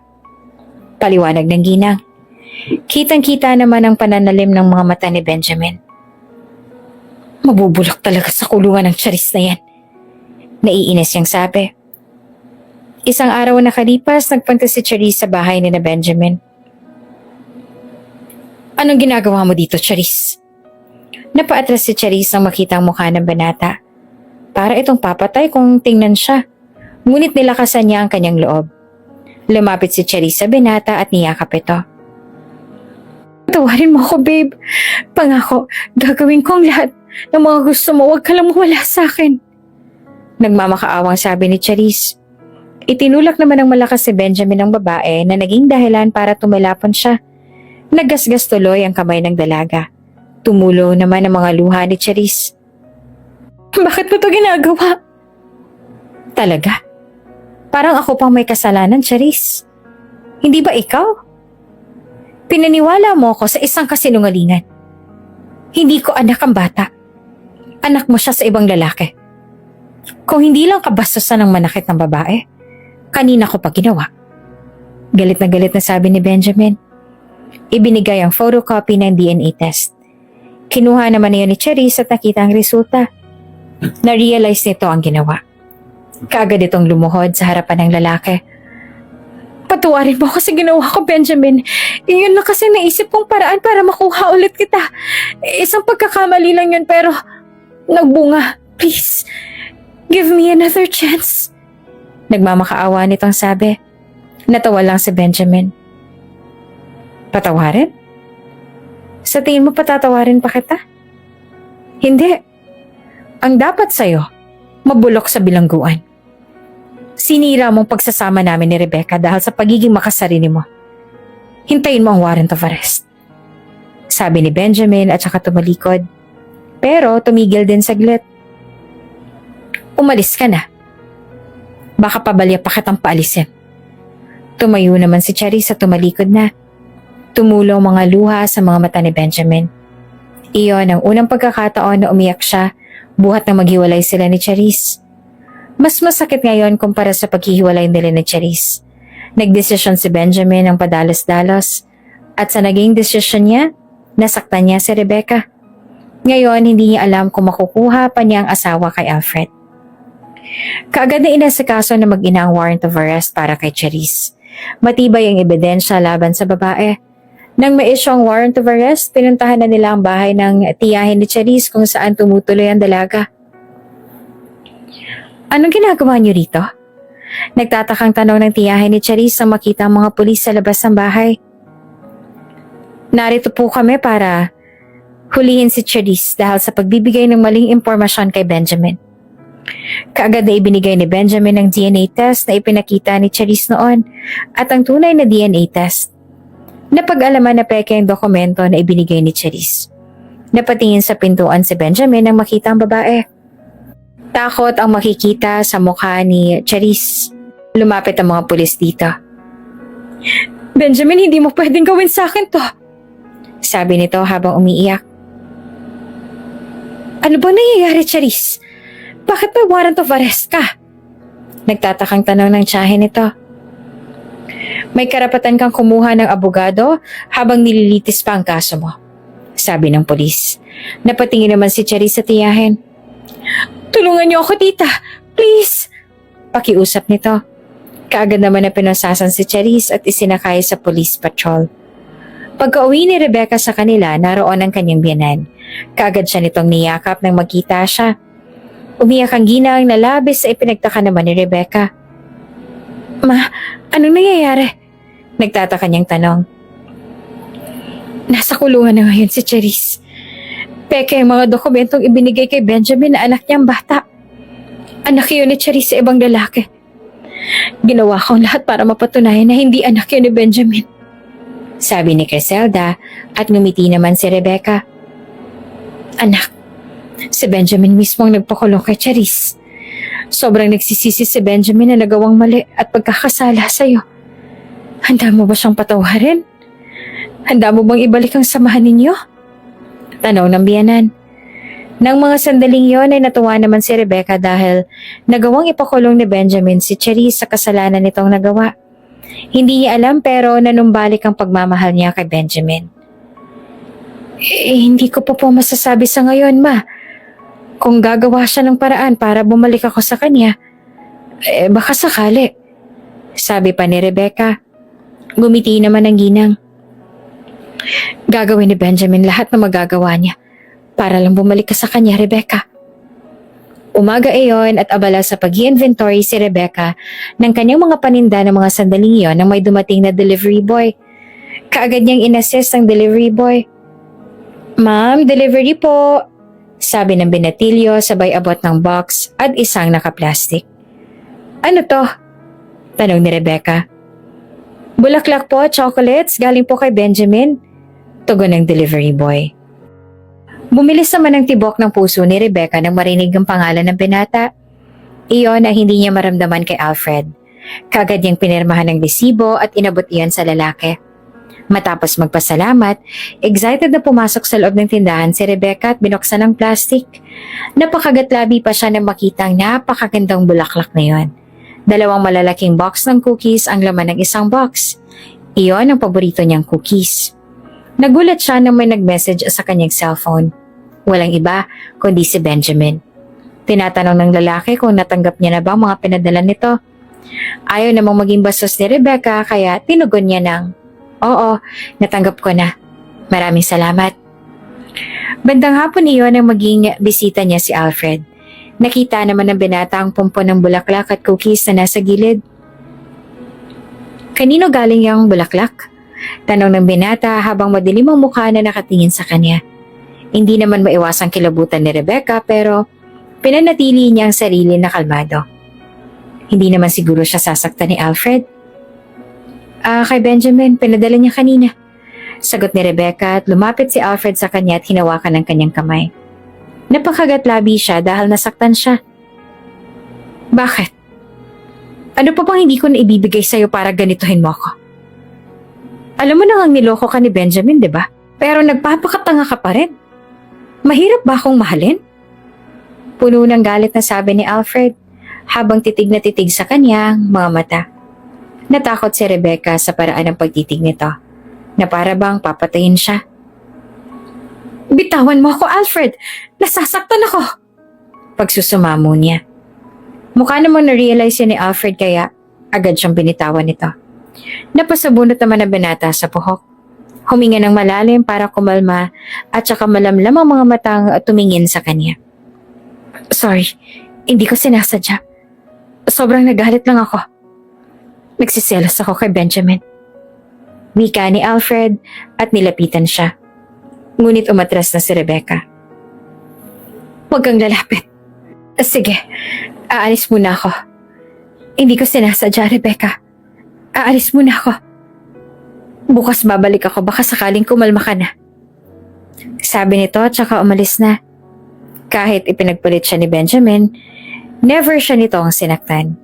Paliwanag ng ginang. Kitang-kita naman ang pananalim ng mga mata ni Benjamin. Mabubulok talaga sa kulungan ng Charisse na yan. Naiinis niyang sabi. Isang araw na nakalipas, nagpunta si Charisse sa bahay ni na Benjamin. Anong ginagawa mo dito, Charisse? Napaatras si Charisse nang makita ang mukha ng banata. Para itong papatay kung tingnan siya. Ngunit nilakasan niya ang kanyang loob. Lumapit si Charisse sa binata at niyakap ito. Tawarin mo ako, babe. Pangako, gagawin ko ang lahat ng mga gusto mo. Huwag ka lang mawala sa akin. Nagmamakaawang sabi ni Charisse. Itinulak naman ng malakas si Benjamin ang babae na naging dahilan para tumalapon siya. Naggasgas tuloy ang kamay ng dalaga. Tumulo naman ang mga luha ni Charisse. Bakit mo to ginagawa? Talaga? Parang ako pang may kasalanan, Charisse. Hindi ba ikaw? Pinaniwala mo ako sa isang kasinungalingan. Hindi ko anak ang bata. Anak mo siya sa ibang lalaki. Kung hindi lang kabastusan ng manakit ng babae, kanina ko pa ginawa. Galit na sabi ni Benjamin. Ibinigay ang photocopy ng DNA test. Kinuha naman niya ni Charisse at nakita ang resulta. Na-realize nito ang ginawa. Kaagad itong lumuhod sa harapan ng lalaki. Patawarin mo ako sa ginawa ko, Benjamin. Iyon na kasi naisip kong paraan para makuha ulit kita. Isang pagkakamali lang yun pero nagbunga. Please, give me another chance. Nagmamakaawa nitong sabi. Natawa lang si Benjamin. Patawarin? Sa tingin mo patatawarin pa kita? Hindi. Ang dapat sa'yo, mabulok sa bilangguan. Sinira mong pagsasama namin ni Rebecca dahil sa pagiging makasarili mo. Hintayin mo ang warrant of arrest. Sabi ni Benjamin at saka tumalikod. Pero tumigil din saglit. Umalis ka na. Baka pabalya pa kitang paalisin. Tumayo naman si Charisse at tumalikod na. Tumulong mga luha sa mga mata ni Benjamin. Iyon ang unang pagkakataon na umiyak siya buhat na maghiwalay sila ni Charisse. Mas masakit ngayon kumpara sa paghihiwalay nila ni Charisse. Nagdesisyon si Benjamin ng padalos-dalos at sa naging desisyon niya, nasaktan niya si Rebecca. Ngayon, hindi niya alam kung makukuha pa niya ang asawa kay Alfred. Kaagad na inasikaso na mag-ina ang warrant of arrest para kay Charisse. Matibay ang ebidensya laban sa babae. Nang ma-issue ang warrant of arrest, pinuntahan na nila ang bahay ng tiyahin ni Charisse kung saan tumutuloy ang dalaga. Anong ginagawa niyo rito? Nagtatakang tanong ng tiyahin ni Charisse nang makita ang mga pulis sa labas ng bahay. Narito po kami para hulihin si Charisse dahil sa pagbibigay ng maling impormasyon kay Benjamin. Kaagad na ibinigay ni Benjamin ang DNA test na ipinakita ni Charisse noon at ang tunay na DNA test. Napag-alaman na peke ang dokumento na ibinigay ni Charisse. Napatingin sa pintuan si Benjamin nang makita ang babae. Takot ang makikita sa mukha ni Charisse. Lumapit ang mga pulis dito. Benjamin, hindi mo pwedeng gawin sa akin to. Sabi nito habang umiiyak. Ano ba nangyayari, Charisse? Bakit may warrant of arrest ka? Nagtatakang tanong ng tiyahin nito. May karapatan kang kumuha ng abogado habang nililitis pa ang kaso mo. Sabi ng pulis. Napatingin naman si Charisse sa tiyahin. Tulungan niyo ako, tita. Please. Pakiusap nito. Kaagad naman na pinasasan si Charisse at isinakay sa police patrol. Pagka-uwi ni Rebecca sa kanila, naroon ang kanyang biyanan. Kaagad siya nitong niyakap nang magkita siya. Umiyak ang ginang na labis sa ipinagtaka naman ni Rebecca. Ma, anong nangyayari? Nagtataka niyang tanong. Nasa kulungan na ngayon si Charisse. Peke ang mga dokumentong ibinigay kay Benjamin na anak niyang bata. Anak yun ni Charisse sa ibang lalaki. Ginawa ko ang lahat para mapatunayan na hindi anak yun ni Benjamin. Sabi ni Criselda at ngumiti naman si Rebecca. Anak, si Benjamin mismo ang nagpakulong kay Charisse. Sobrang nagsisisi si Benjamin na nagawang mali at pagkakasala sa'yo. Handa mo ba siyang patawarin? Handa mo bang ibalik ang samahan ninyo? Tanong ng biyanan. Nang mga sandaling yon ay natuwa naman si Rebecca dahil nagawang ipakulong ni Benjamin si Charisse sa kasalanan nitong nagawa. Hindi niya alam pero nanumbalik ang pagmamahal niya kay Benjamin. Hindi ko pa po masasabi sa ngayon, ma. Kung gagawa siya ng paraan para bumalik ako sa kanya, baka sakali. Sabi pa ni Rebecca. Ngumiti naman ang ginang. Gagawin ni Benjamin lahat na magagawa niya para lang bumalik ka sa kanya, Rebecca. Umaga iyon at abala sa pag-i-inventory si Rebecca ng kanyang mga paninda ng mga sandaling iyon nang may dumating na delivery boy. Kaagad niyang inassist ang delivery boy. Ma'am, delivery po, sabi ng binatilyo sabay abot ng box at isang nakaplastik. Ano to? Tanong ni Rebecca. Bulaklak po, chocolates, galing po kay Benjamin. Tugon ng delivery boy. Bumilis naman ang tibok ng puso ni Rebecca nang marinig ang pangalan ng binata. Iyon ang hindi niya maramdaman kay Alfred. Kaagad niyang pinirmahan ng resibo at inabot iyon sa lalaki. Matapos magpasalamat, excited na pumasok sa loob ng tindahan si Rebecca at binuksan ang plastik. Napakagatlabi pa siya nang makita ang napakagandang bulaklak na iyon. 2 malalaking box ng cookies ang laman ng isang box. Iyon ang paborito niyang cookies. Nagulat siya nang may nag-message sa kanyang cellphone. Walang iba kundi si Benjamin. Tinatanong ng lalaki kung natanggap niya na ba ang mga pinadala nito. Ayaw namang maging bastos ni Rebecca kaya tinugon niya ng, "Oo, natanggap ko na. Maraming salamat." Bandang hapon iyon ang maging bisita niya si Alfred. Nakita naman ng binata ang pumpon ng bulaklak at cookies na nasa gilid. Kanino galing yung bulaklak? Tanong ng binata habang madilim ang mukha na nakatingin sa kanya. Hindi naman maiwasang kilabutan ni Rebecca pero pinanatili niya ang sarili na kalmado. Hindi naman siguro siya sasaktan ni Alfred. Kay Benjamin, pinadala niya kanina. Sagot ni Rebecca at lumapit si Alfred sa kanya at hinawakan ng kanyang kamay. Napakagatlabi siya dahil nasaktan siya. Bakit? Ano pa bang hindi ko na ibibigay sa'yo para ganituhin mo ako? Alam mo na ngang niloko ka ni Benjamin, di ba? Pero nagpapakatanga ka pa rin. Mahirap ba akong mahalin? Puno ng galit na sabi ni Alfred habang titig na titig sa kanyang mga mata. Natakot si Rebecca sa paraan ng pagtitig nito na para bang papatayin siya. Bitawan mo ako, Alfred! Nasasaktan ako! Pagsusumamo niya. Mukha namang na-realize ni Alfred kaya agad siyang binitawan nito. Napasabunot naman ang binata sa puhok. Huminga ng malalim para kumalma at saka malamlam ang mga matang tumingin sa kanya. Sorry, hindi ko sinasadya. Sobrang nagalit lang ako. Nagsiselos ako kay Benjamin. Wika ni Alfred at nilapitan siya. Ngunit umatras na si Rebecca. Huwag kang lalapit. Sige, aalis muna ako. Hindi ko sinasadya, Rebecca. Aalis muna ako. Bukas babalik ako, baka sakaling kumalma ka na. Sabi nito at saka umalis na. Kahit ipinagpalit siya ni Benjamin, never siya nitong sinaktan.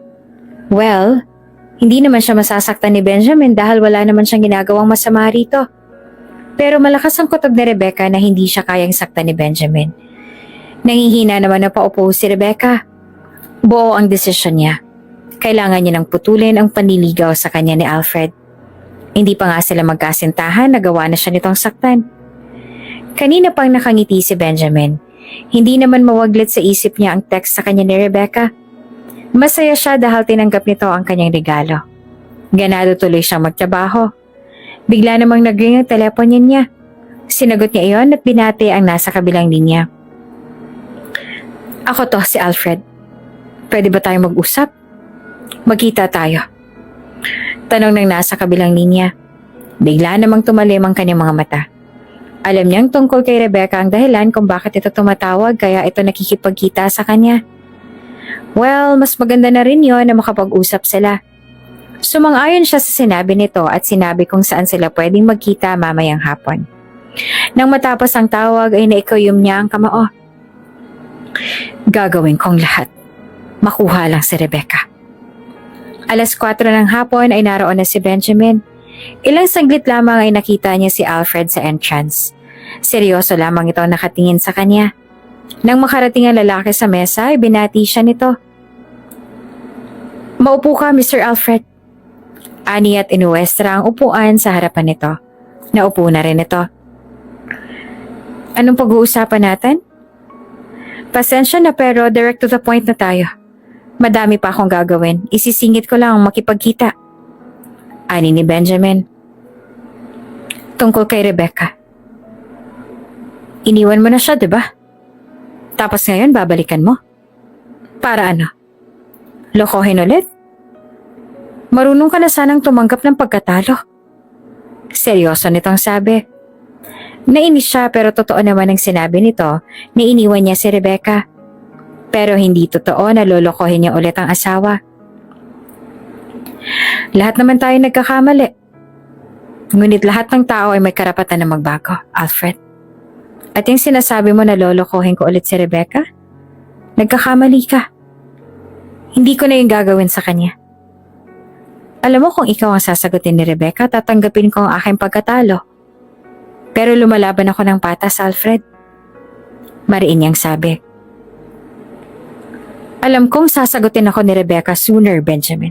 Well, hindi naman siya masasaktan ni Benjamin dahil wala naman siyang ginagawang masama rito. Pero malakas ang kutob ni Rebecca na hindi siya kayang saktan ni Benjamin. Nangihina naman na paupo si Rebecca. Buo ang desisyon niya. Kailangan niya nang putulin ang panliligaw sa kanya ni Alfred. Hindi pa nga sila magkasintahan, nagawa na siya nitong saktan. Kanina pang nakangiti si Benjamin. Hindi naman mawaglit sa isip niya ang text sa kanya ni Rebecca. Masaya siya dahil tinanggap nito ang kanyang regalo. Ganado tuloy siyang magtrabaho. Bigla namang nag-ring ang telepono niya. Sinagot niya iyon at binati ang nasa kabilang linya. Ako to, si Alfred. Pwede ba tayong mag-usap? Magkita tayo. Tanong ng nasa kabilang linya. Bigla namang tumalim ang kanyang mga mata. Alam niyang tungkol kay Rebecca ang dahilan kung bakit ito tumatawag kaya ito nakikipagkita sa kanya. Well, mas maganda na rin yon na makapag-usap sila. Sumang-ayon siya sa sinabi nito at sinabi kung saan sila pwedeng magkita mamayang hapon. Nang matapos ang tawag ay naikuyom niya ang kamao. Gagawin kong lahat. Makuha lang si Rebecca. 4:00 ng hapon ay naroon na si Benjamin. Ilang saglit lamang ay nakita niya si Alfred sa entrance. Seryoso lamang ito nakatingin sa kanya. Nang makarating ang lalaki sa mesa ay binati siya nito. Maupo ka, Mr. Alfred. Ani at inuwestra ang upuan sa harapan nito. Naupo na rin ito. Anong pag-uusapan natin? Pasensya na pero direct to the point na tayo. Madami pa akong gagawin. Isisingit ko lang makipagkita. Ani ni Benjamin. Tungkol kay Rebecca. Iniwan mo na siya, di ba? Tapos ngayon babalikan mo. Para ano? Lokohin ulit? Marunong ka na sanang tumanggap ng pagkatalo. Seryoso nitong sabi. Nainis siya pero totoo naman ang sinabi nito na iniwan niya si Rebecca. Pero hindi totoo na lolokohin niya ulit ang asawa. Lahat naman tayo nagkakamali. Ngunit lahat ng tao ay may karapatan na magbago, Alfred. At yung sinasabi mo na lolokohin ko ulit si Rebecca? Nagkakamali ka. Hindi ko na yung gagawin sa kanya. Alam mo kung ikaw ang sasagutin ni Rebecca, tatanggapin ko ang aking pagkatalo. Pero lumalaban ako ng patas, Alfred. Mariin niyang sabi. Alam kong sasagutin ako ni Rebecca sooner, Benjamin.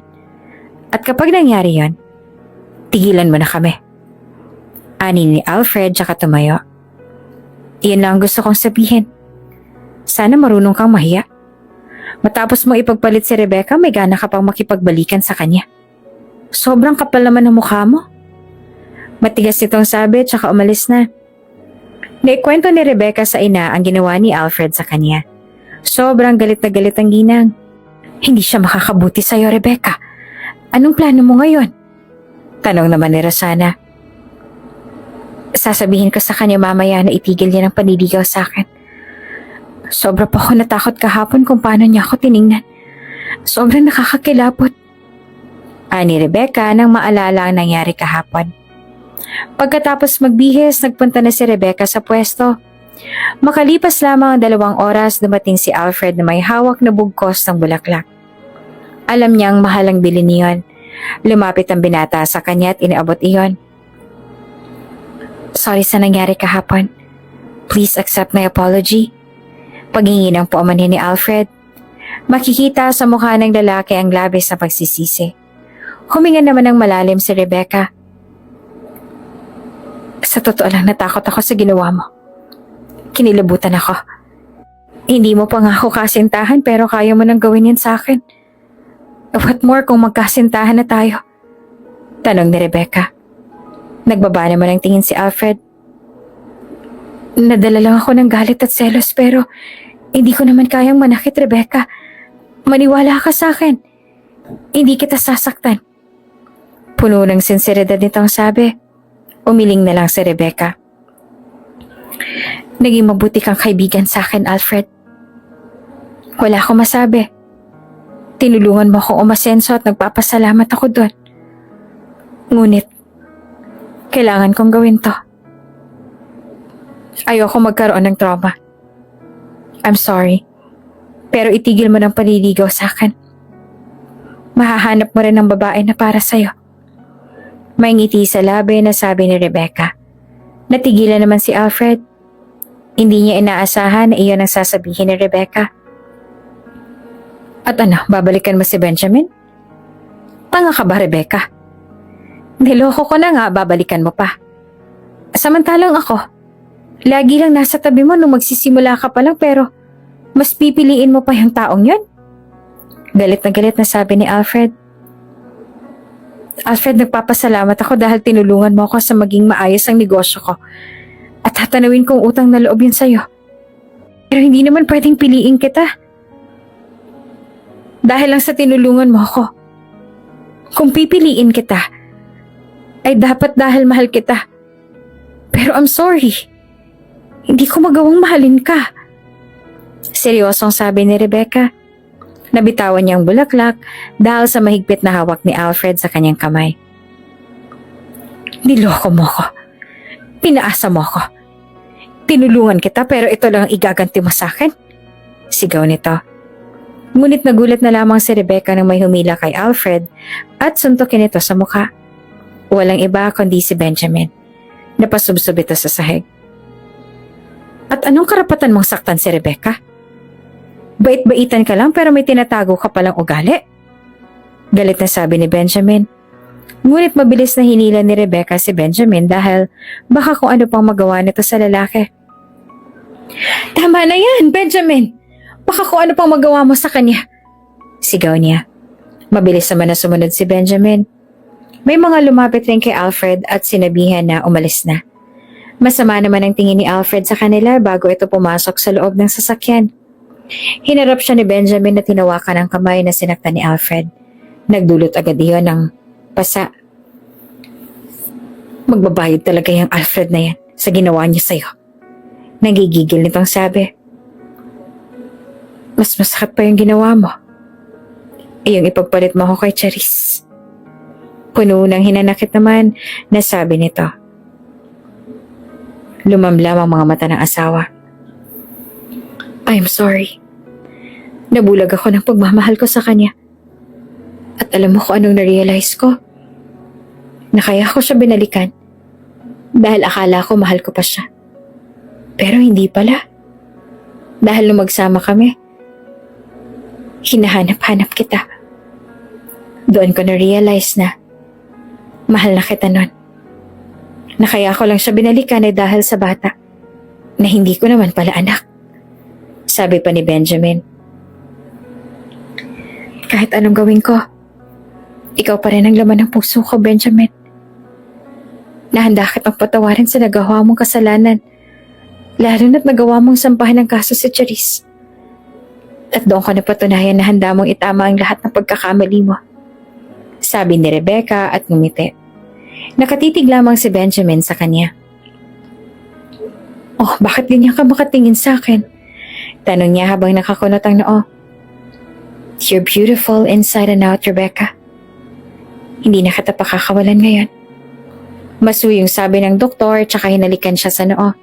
At kapag nangyari yon, tigilan mo na kami. Ani ni Alfred tsaka tumayo. Iyan lang ang gusto kong sabihin. Sana marunong kang mahiya. Matapos mo ipagpalit si Rebecca, may gana ka pang makipagbalikan sa kanya. Sobrang kapal naman ng mukha mo. Matigas itong sabi tsaka umalis na. Naikwento ni Rebecca sa ina ang ginawa ni Alfred sa kanya. Sobrang galit na galit ang ginang. Hindi siya makakabuti sa'yo, Rebecca. Anong plano mo ngayon? Tanong naman ni Rosana. Sasabihin ko sa kanya mamaya na itigil niya ng panliligaw sa akin. Sobra pa ako natakot kahapon kung paano niya ako tiningnan. Sobrang nakakakilabot. Ani Rebecca nang maalala ang nangyari kahapon. Pagkatapos magbihis, nagpunta na si Rebecca sa pwesto. Makalipas lamang ang 2 oras, dumating si Alfred na may hawak na bugkos ng bulaklak. Alam niyang mahal ang bilin niyon. Lumapit ang binata sa kanya at iniabot iyon. Sorry sa nangyari kahapon. Please accept my apology. Paghingi ng paumanhin ni Alfred. Makikita sa mukha ng lalaki ang labis na pagsisisi. Huminga naman ng malalim si Rebecca. Sa totoo lang natakot ako sa ginawa mo. Kinilabutan ako. Hindi mo pa nga ako kasintahan pero kaya mo nang gawin yan sa akin. What more kung magkasintahan na tayo? Tanong ni Rebecca. Nagbaba naman ang tingin si Alfred. Nadala lang ako ng galit at selos pero hindi ko naman kayang manakit, Rebecca. Maniwala ka sa akin. Hindi kita sasaktan. Puno ng sinseridad nitong sabi. Umiling na lang si Rebecca. Naging mabuti kang kaibigan sa akin, Alfred. Wala akong masabi. Tinulungan mo akong umasenso at nagpapasalamat ako doon. Ngunit, kailangan kong gawin to. Ayoko magkaroon ng trauma. I'm sorry. Pero itigil mo ng panliligaw sa akin. Mahahanap mo rin ng babae na para sa'yo. May ngiti sa labi na sabi ni Rebecca. Natigilan naman si Alfred. Hindi niya inaasahan na iyon ang sasabihin ni Rebecca. At ano, babalikan mo si Benjamin? Tanga ka ba, Rebecca? Niloko ko na nga, babalikan mo pa. Samantalang ako, lagi lang nasa tabi mo nung magsisimula ka pa lang pero mas pipiliin mo pa yung taong yun? Galit na sabi ni Alfred. Alfred, nagpapasalamat ako dahil tinulungan mo ako sa maging maayos ang negosyo ko. At tatanawin kong utang na loob yun sa'yo. Pero hindi naman pwedeng piliin kita. Dahil lang sa tinulungan mo ako. Kung pipiliin kita, ay dapat dahil mahal kita. Pero I'm sorry. Hindi ko magawang mahalin ka. Seryosong sabi ni Rebecca. Nabitawan niyang bulaklak dahil sa mahigpit na hawak ni Alfred sa kanyang kamay. Niloko mo ko. Pinaasa mo ko. Tinulungan kita pero ito lang ang igaganti mo sa akin. Sigaw nito. Ngunit nagulat na lamang si Rebecca nang may humila kay Alfred at suntukin ito sa mukha. Walang iba kundi si Benjamin. Napasubsob ito sa sahig. At anong karapatan mong saktan si Rebecca? Bait-baitan ka lang pero may tinatago ka palang ugali. Galit na sabi ni Benjamin. Ngunit mabilis na hinila ni Rebecca si Benjamin dahil baka kung ano pang magawa nito sa lalaki. Tama na yan, Benjamin! Baka kung ano pang magawa mo sa kanya. Sigaw niya. Mabilis naman na sumunod si Benjamin. May mga lumapit rin kay Alfred at sinabihan na umalis na. Masama naman ang tingin ni Alfred sa kanila bago ito pumasok sa loob ng sasakyan. Hinarap siya ni Benjamin na tinawakan ang kamay na sinaktan ni Alfred. Nagdulot agad iyon ng pasa. Magbabayad talaga yung Alfred na yan sa ginawa niya sa'yo. Nagigigil nitong sabi. Mas masakit pa yung ginawa mo. Yung ipagpalit mo ako kay Charis. Puno ng hinanakit naman na sabi nito. Lumamlam ang mga mata ng asawa. I'm sorry. Nabulag ako ng pagmamahal ko sa kanya. At alam mo kung anong narealize ko? Na kaya ko siya binalikan. Dahil akala ko mahal ko pa siya. Pero hindi pala. Dahil nung magsama kami, hinahanap-hanap kita. Doon ko na-realize na mahal na kita nun. Na kaya ko lang siya binalikan ay dahil sa bata na hindi ko naman pala anak. Sabi pa ni Benjamin. Kahit anong gawin ko, ikaw pa rin ang laman ng puso ko, Benjamin. Nahanda kitang patawarin sa nagawa mong kasalanan, lalo na't nagawa mong sampahan ng kaso si Charis. At doon ka napatunayan na handa mong itama ang lahat ng pagkakamali mo. Sabi ni Rebecca at ngumiti. Nakatitig lamang si Benjamin sa kanya. Oh, bakit ganyan ka makatingin sa akin? Tanong niya habang nakakunot ang noo. You're beautiful inside and out, Rebecca. Hindi na kita pakakawalan ngayon. Masuyong sabi ng doktor tsaka hinalikan siya sa noo.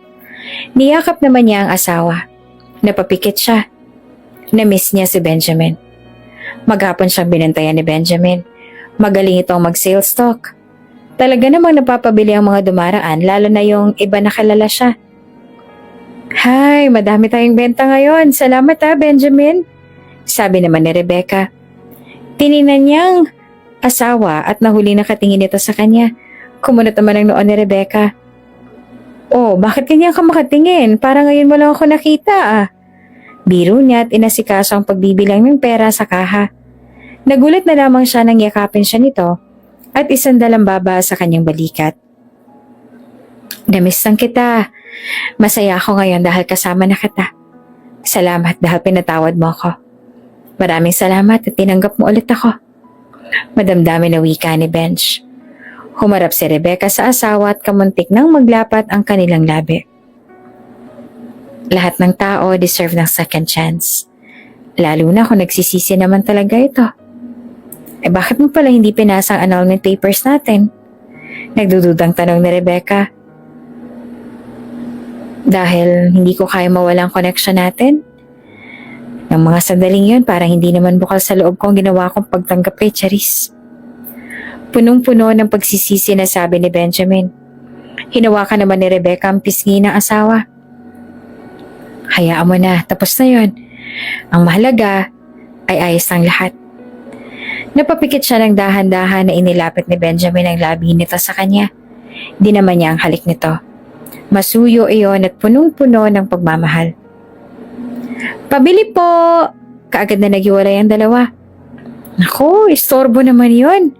Niyakap naman niya ang asawa. Napapikit siya. Na-miss niya si Benjamin. Maghapon siyang binantayan ni Benjamin. Magaling itong mag-sales talk. Talaga namang napapabili ang mga dumaraan, lalo na yung iba na kilala siya. Hi, madami tayong benta ngayon. Salamat Benjamin. Sabi naman ni Rebecca. Tiningnan niyang asawa at nahuli na katingin nito sa kanya. Kumunot naman ang noon ni Rebecca. Oh, bakit ganyan ka makatingin? Para ngayon mo lang ako nakita Biro niya at inasikaso ang pagbibilang ng pera sa kaha. Nagulat na lamang siya nang yakapin siya nito at isandalang baba sa kanyang balikat. Namiss lang kita. Masaya ako ngayon dahil kasama na kita. Salamat dahil pinatawad mo ako. Maraming salamat at tinanggap mo ulit ako. Madamdamin na wika ni Benj. Humarap si Rebecca sa asawa at kamuntik nang maglapat ang kanilang labi. Lahat ng tao deserve ng second chance. Lalo na kung nagsisisi naman talaga ito. Bakit mo pala hindi pinasa ang annulment papers natin? Nagdududang tanong ni Rebecca. Dahil hindi ko kaya mawala ang connection natin? Ng mga sandaling yun, parang hindi naman bukal sa loob ko ang ginawa kong pagtanggap kay Charis. Punong-puno ng pagsisisi na sabi ni Benjamin. Hinawakan naman ni Rebecca ang pisngi ng asawa. Hayaan mo na, tapos na yun. Ang mahalaga ay ayos ng lahat. Napapikit siya ng dahan-dahan na inilapit ni Benjamin ang labi nito sa kanya. Di naman niya ang halik nito. Masuyo iyon at punong-puno ng pagmamahal. Pabili po! Kaagad na naghiwalay ang dalawa. Naku, istorbo naman yun.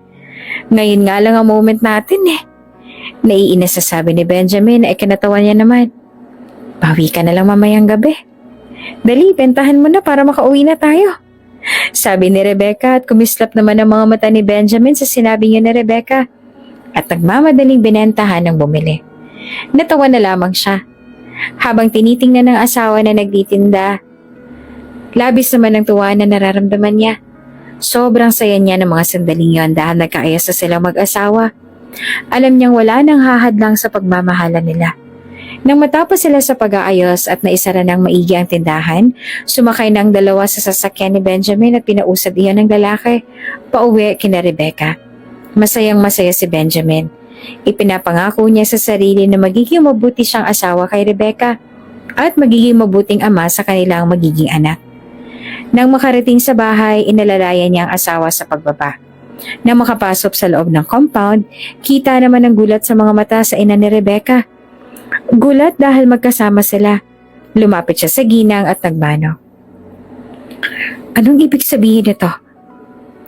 Ngayon nga lang ang moment natin Naiinis sa sabi ni Benjamin na ikinatawan niya naman. Bawi ka na lang mamayang gabi. Dali, bentahan mo na para makauwi na tayo. Sabi ni Rebecca at kumislap naman ang mga mata ni Benjamin sa sinabi niya ni Rebecca at nagmamadaling binentahan ng bumili. Natawa na lamang siya. Habang tinitingnan ng asawa na nagtitinda, labis naman ang tuwa na nararamdaman niya. Sobrang saya niya ng mga sandaling yon dahil nagkaayos na silang mag-asawa. Alam niyang wala nang hahadlang sa pagmamahalan nila. Nang matapos sila sa pag-aayos at naisara ng maigi ang tindahan, sumakay ng dalawa sa sasakyan ni Benjamin at pinausad iyan ng lalaki pauwi kina Rebecca. Masayang masaya si Benjamin. Ipinapangako niya sa sarili na magiging mabuti siyang asawa kay Rebecca at magiging mabuting ama sa kanilang magiging anak. Nang makarating sa bahay, inalalayan niya ang asawa sa pagbaba. Nang makapasok sa loob ng compound, kita naman ang gulat sa mga mata sa ina ni Rebecca. Gulat dahil magkasama sila. Lumapit siya sa ginang at nagmano. Anong ibig sabihin nito?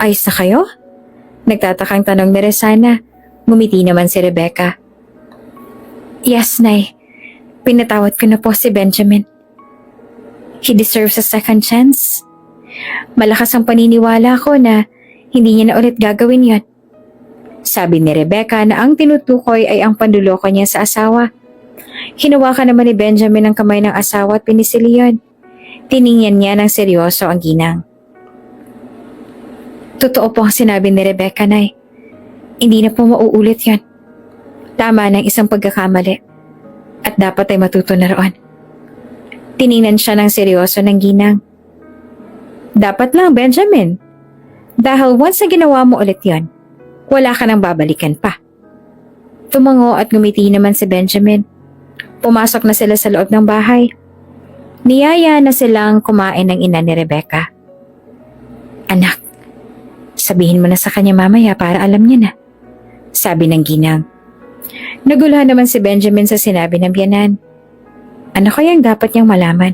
Ayos na kayo? Nagtatakang tanong ni Resana. Ngumiti naman si Rebecca. Yes, Nay. Pinatawad ko na po si Benjamin. He deserves a second chance. Malakas ang paniniwala ko na hindi niya na ulit gagawin yon. Sabi ni Rebecca na ang tinutukoy ay ang panluloko niya sa asawa. Hinawakan naman ni Benjamin ang kamay ng asawa at pinisili yon. Tiningnan niya ng seryoso ang ginang. Totoo po ang sinabi ni Rebecca, Nay. Hindi na po mauulit yon. Tama ng isang pagkakamali. At dapat ay matuto na roon. Tiningnan siya ng seryoso ng ginang. Dapat lang, Benjamin. Dahil once na ginawa mo ulit yon, wala ka nang babalikan pa. Tumango at ngumiti naman si Benjamin. Pumasok na sila sa loob ng bahay. Niyaya na silang kumain ng ina ni Rebecca. Anak, sabihin mo na sa kanya mamaya para alam niya na. Sabi ng ginang. Naguluhan naman si Benjamin sa sinabi ng biyanan. Ano kayang dapat niyang malaman?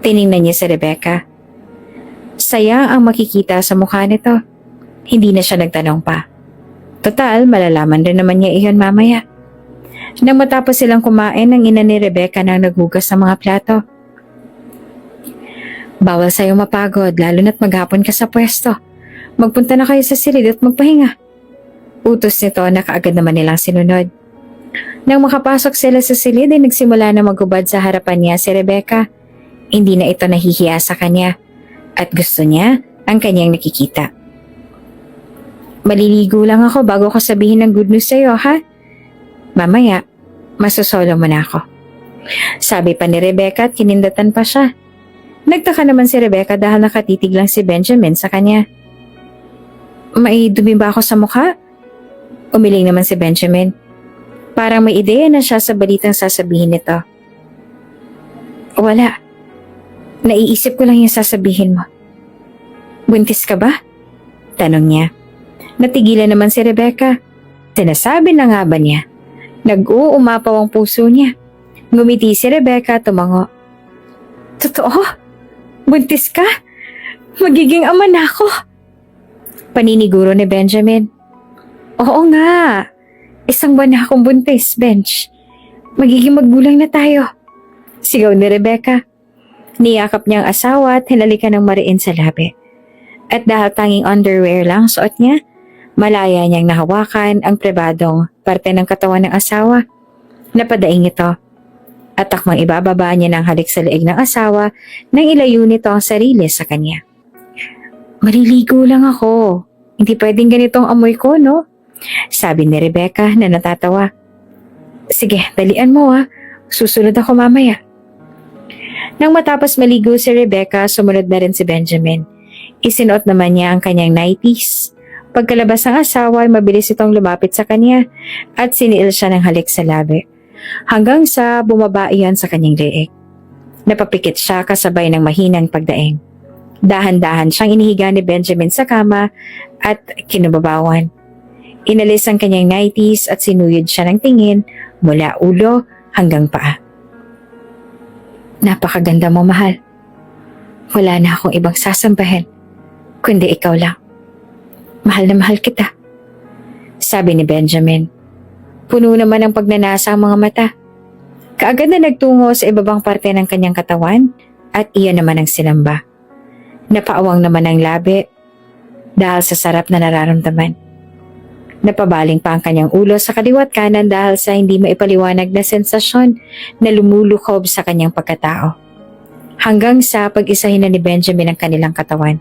Tiningnan niya si Rebecca. Saya ang makikita sa mukha nito. Hindi na siya nagtanong pa. Total, malalaman rin naman niya iyon mamaya. Nang matapos silang kumain, ang ina ni Rebecca nang naghugas ng mga plato. Bawal sa'yo mapagod, lalo na't maghapon ka sa pwesto. Magpunta na kayo sa silid at magpahinga. Utos nito na kaagad naman nilang sinunod. Nang makapasok sila sa silid ay nagsimula na magubad sa harapan niya si Rebecca. Hindi na ito nahihiya sa kanya at gusto niya ang kanyang nakikita. Maliligo lang ako bago ko sabihin ng good news sa'yo, ha? Mamaya, masosolo mo na ako. Sabi pa ni Rebecca at kinindatan pa siya. Nagtaka naman si Rebecca dahil nakatitig lang si Benjamin sa kanya. May dumi ba ako sa mukha? Umiling naman si Benjamin. Parang may ideya na siya sa balitang sasabihin nito. Wala. Naiisip ko lang yung sasabihin mo. Buntis ka ba? Tanong niya. Natigilan naman si Rebecca. Sinasabi na nga ba niya? Nag-uumapaw ang puso niya. Ngumiti si Rebecca at tumango. Totoo? Buntis ka? Magiging ama na ako. Paniniguro ni Benjamin. Oo nga. Isang buwan na akong buntis, Bench. Magiging maggulang na tayo. Sigaw ni Rebecca. Niyakap niya ang asawa at hinalikan ng mariin sa labi. At dahil tanging underwear lang suot niya, malaya niyang nahawakan ang pribadong parte ng katawan ng asawa. Napadaing ito. At takmang ibababa niya ng halik sa leeg ng asawa nang ilayo nito ang sarili sa kanya. Maliligo lang ako. Hindi pwedeng ganitong amoy ko, no? Sabi ni Rebecca na natatawa. Sige, dalian mo Susunod ako mamaya. Nang matapos maligo si Rebecca, sumunod na rin si Benjamin. Isinuot naman niya ang kanyang nighties. Pagkalabas ng asawa ay mabilis itong lumapit sa kanya at siniil siya ng halik sa labi. Hanggang sa bumaba iyan sa kanyang leeg. Napapikit siya kasabay ng mahinang pagdaing. Dahan-dahan siyang inihiga ni Benjamin sa kama at kinubabawan. Inalis ang kanyang nighties at sinuyod siya ng tingin mula ulo hanggang paa. Napakaganda mo, mahal. Wala na akong ibang sasambahin, kundi ikaw lang. Mahal na mahal kita. Sabi ni Benjamin. Puno naman ng pagnanasa ang mga mata. Kaagad na nagtungo sa ibabang parte ng kanyang katawan at iyan naman ang sinamba. Napaawang naman ang labi dahil sa sarap na nararamdaman. Napabaling pa ang kanyang ulo sa kaliwat kanan dahil sa hindi maipaliwanag na sensasyon na lumulukob sa kanyang pagkatao. Hanggang sa pag-isahin na ni Benjamin ang kanilang katawan.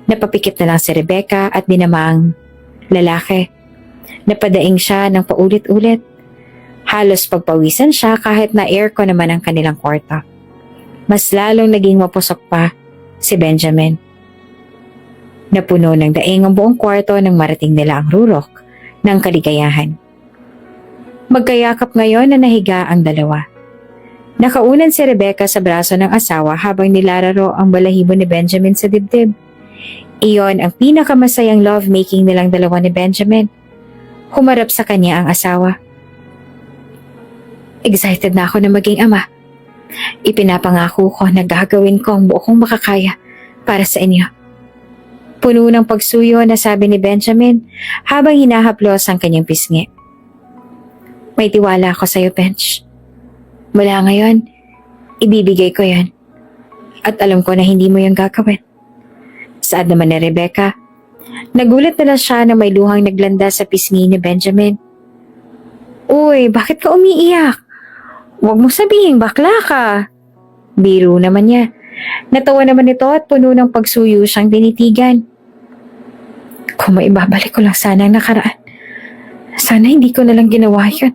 Napapikit na lang si Rebecca at dinamang lalaki. Napadaing siya ng paulit-ulit. Halos pagpawisan siya kahit na aircon naman ang kanilang kwarto. Mas lalong naging mapusok pa si Benjamin. Napuno ng daing ang buong kwarto nang marating nila ang rurok ng kaligayahan. Magkayakap ngayon na nahiga ang dalawa. Nakaunan si Rebecca sa braso ng asawa habang nilararo ang balahibo ni Benjamin sa dibdib. Iyon ang pinakamasayang lovemaking nilang dalawa ni Benjamin. Humarap sa kanya ang asawa. Excited na ako na maging ama. Ipinapangako ko na gagawin ko ang buo kong makakaya para sa inyo. Puno ng pagsuyo na sabi ni Benjamin habang hinahaplos ang kanyang pisngi. May tiwala ako sa'yo, Bench. Mula ngayon, ibibigay ko yan. At alam ko na hindi mo yung gagawin. Saad naman ni Rebecca. Nagulat na lang siya na may luhang naglanda sa pisngi ni Benjamin. Uy, bakit ka umiiyak? Huwag mo sabihin bakla ka. Biro naman niya. Natawa naman ito at puno ng pagsuyo siyang tinitigan. Kung maibabalik ko lang sana ang nakaraan. Sana hindi ko na lang ginawa yun.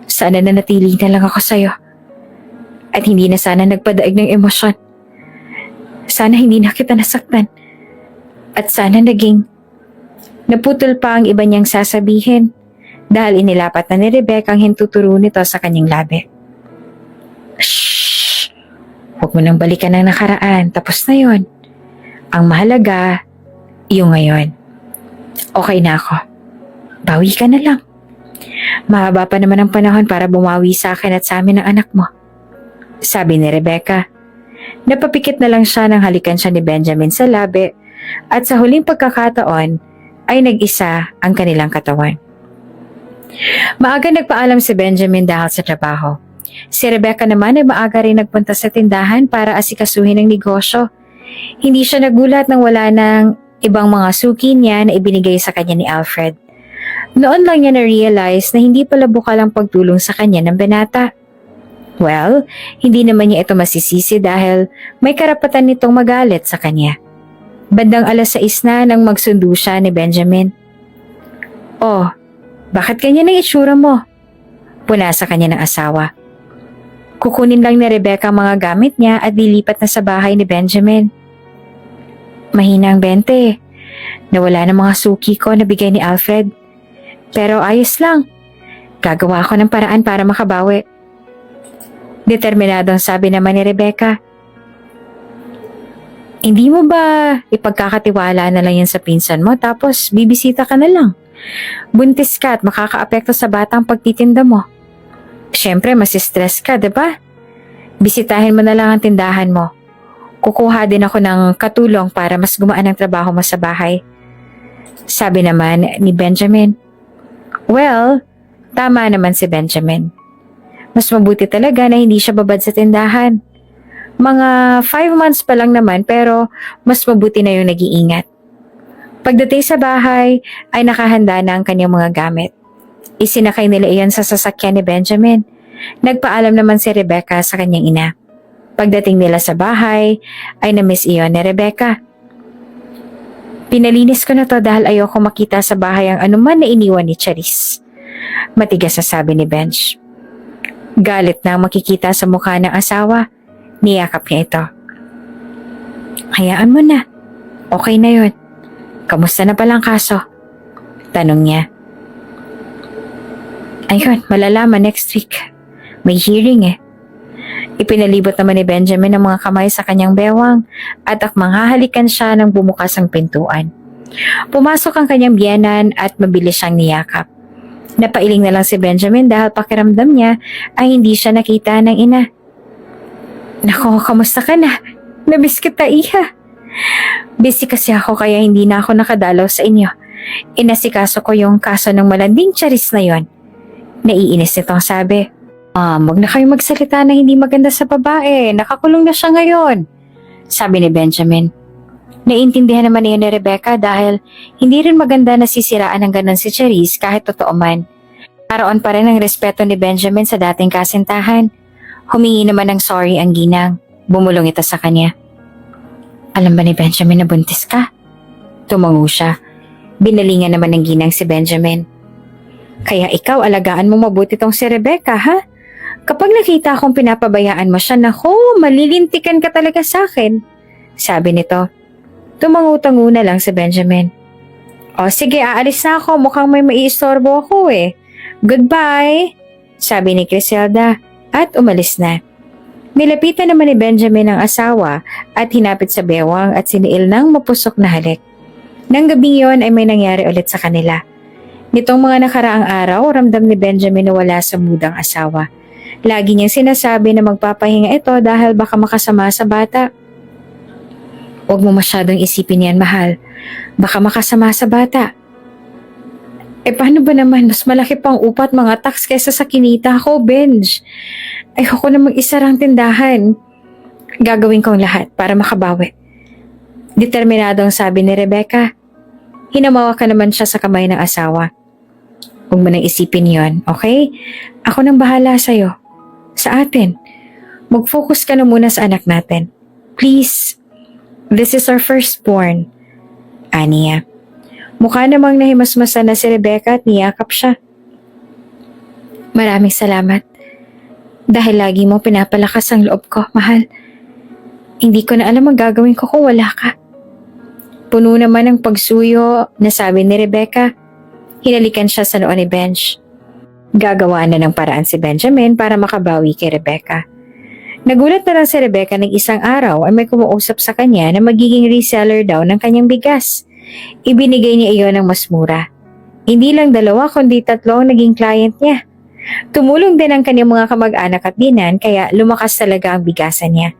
Sana nanatili na lang ako sa'yo. At hindi na sana nagpadaig ng emosyon. Sana hindi na kita nasaktan. At sana naging naputol pa ang iba niyang sasabihin dahil inilapat na ni Rebecca ang hintuturo nito sa kanyang labi. Shhh! Huwag mo nang balikan ang nakaraan. Tapos na yon. Ang mahalaga, yung ngayon. Okay na ako. Bawi ka na lang. Mahaba pa naman ang panahon para bumawi sa akin at sa amin ng anak mo. Sabi ni Rebecca. Napapikit na lang siya nang halikan siya ni Benjamin sa labi at sa huling pagkakataon ay nag-isa ang kanilang katawan. Maaga nagpaalam si Benjamin dahil sa trabaho. Si Rebecca naman ay maaga rin nagpunta sa tindahan para asikasuhin ang negosyo. Hindi siya nagulat nang wala ng ibang mga suki niya na ibinigay sa kanya ni Alfred. Noon lang niya na-realize na hindi pala bukal ang pagtulong sa kanya ng binata. Well, hindi naman niya ito masisisi dahil may karapatan nitong magalit sa kanya. Bandang 6:00 na nang magsundo siya ni Benjamin. Oh, bakit ganyan ang itsura mo? Puna sa kanya ng asawa. Kukunin lang ni Rebecca ang mga gamit niya at lilipat na sa bahay ni Benjamin. Mahina ang 20. Nawala ng mga suki ko na bigay ni Alfred. Pero ayos lang. Gagawa ako ng paraan para makabawi. Determinadong sabi naman ni Rebecca. Hindi mo ba ipagkakatiwala na lang yan sa pinsan mo tapos bibisita ka na lang? Buntis ka at makakaapekto sa batang pagtitinda mo. Siyempre, masistress ka, diba? Bisitahin mo na lang ang tindahan mo. Kukuha din ako ng katulong para mas gumaan ang trabaho mo sa bahay. Sabi naman ni Benjamin. Well, tama naman si Benjamin. Mas mabuti talaga na hindi siya babad sa tindahan. Mga 5 months pa lang naman pero mas mabuti na yung nag-iingat. Pagdating sa bahay ay nakahanda na ang kanyang mga gamit. Isinakay nila iyon sa sasakyan ni Benjamin. Nagpaalam naman si Rebecca sa kanyang ina. Pagdating nila sa bahay ay na-miss iyon ni Rebecca. Pinalinis ko na to dahil ayoko makita sa bahay ang anuman na iniwan ni Charis. Matigas na sabi ni Bench. Galit na makikita sa mukha ng asawa. Niyakap niya ito. Hayaan mo na. Okay na yun. Kamusta na palang kaso? Tanong niya. Ayun, malalaman next week. May hearing eh. Ipinalibot naman ni Benjamin ang mga kamay sa kanyang bewang at akmang hahalikan siya nang bumukas ang pintuan. Pumasok ang kanyang biyenan at mabilis siyang niyakap. Napailing na lang si Benjamin dahil pakiramdam niya ay hindi siya nakita ng ina. Nako, kamusta ka na? Namiss kita, iha. Busy kasi ako kaya hindi na ako nakadalaw sa inyo. Inasikaso ko yung kaso ng malanding Charis na yon. Naiinis nitong sabi. Wag na kayo magsalita na hindi maganda sa babae. Nakakulong na siya ngayon. Sabi ni Benjamin. Naiintindihan naman niya ni Rebecca dahil hindi rin maganda na sisiraan ng ganon si Charis kahit totoo man. Naroon pa rin ang respeto ni Benjamin sa dating kasintahan. Humingi naman ng sorry ang ginang. Bumulong ito sa kanya. Alam ba ni Benjamin na buntis ka? Tumango siya. Binalingan naman ng ginang si Benjamin. Kaya ikaw alagaan mo mabuti tong si Rebecca, ha? Kapag nakita akong pinapabayaan mo siya, naku, malilintikan ka talaga sa akin. Sabi nito. Tumangu-tangu na lang si Benjamin. O sige, aalis na ako. Mukhang may maiistorbo ako eh. Goodbye, sabi ni Criselda at umalis na. Nilapitan naman ni Benjamin ang asawa at hinapit sa bewang at siniil ng mapusok na halik. Nang gabing yon ay may nangyari ulit sa kanila. Nitong mga nakaraang araw, ramdam ni Benjamin na wala sa mood ang asawa. Lagi niyang sinasabi na magpapahinga ito dahil baka makasama sa bata. Huwag mo masyadong isipin yan, mahal. Baka makasama sa bata. Paano ba naman? Mas malaki pang upat mga tax kaysa sa kinita ko, Benj. Ayoko namang isarang tindahan. Gagawin ko ang lahat para makabawi. Determinadong sabi ni Rebecca. Hinamawa ka naman siya sa kamay ng asawa. Huwag mo nang isipin yon, okay? Ako nang bahala sa'yo. Sa atin. Mag-focus ka na muna sa anak natin. Please. This is our firstborn. Aniya. Mukha namang nahimasmasan na si Rebecca at niyakap siya. Maraming salamat. Dahil lagi mo pinapalakas ang loob ko, mahal. Hindi ko na alam ang gagawin ko kung wala ka. Puno naman ng pagsuyo na sabi ni Rebecca. Hinalikan siya sa noo ni Benj. Gagawaan na ng paraan si Benjamin para makabawi kay Rebecca. Nagulat na lang si Rebecca ng isang araw ay may kumuusap sa kanya na magiging reseller daw ng kanyang bigas. Ibinigay niya iyon ng mas mura. Hindi lang 2 kundi 3 ang naging client niya. Tumulong din ang kanyang mga kamag-anak at binan kaya lumakas talaga ang bigasan niya.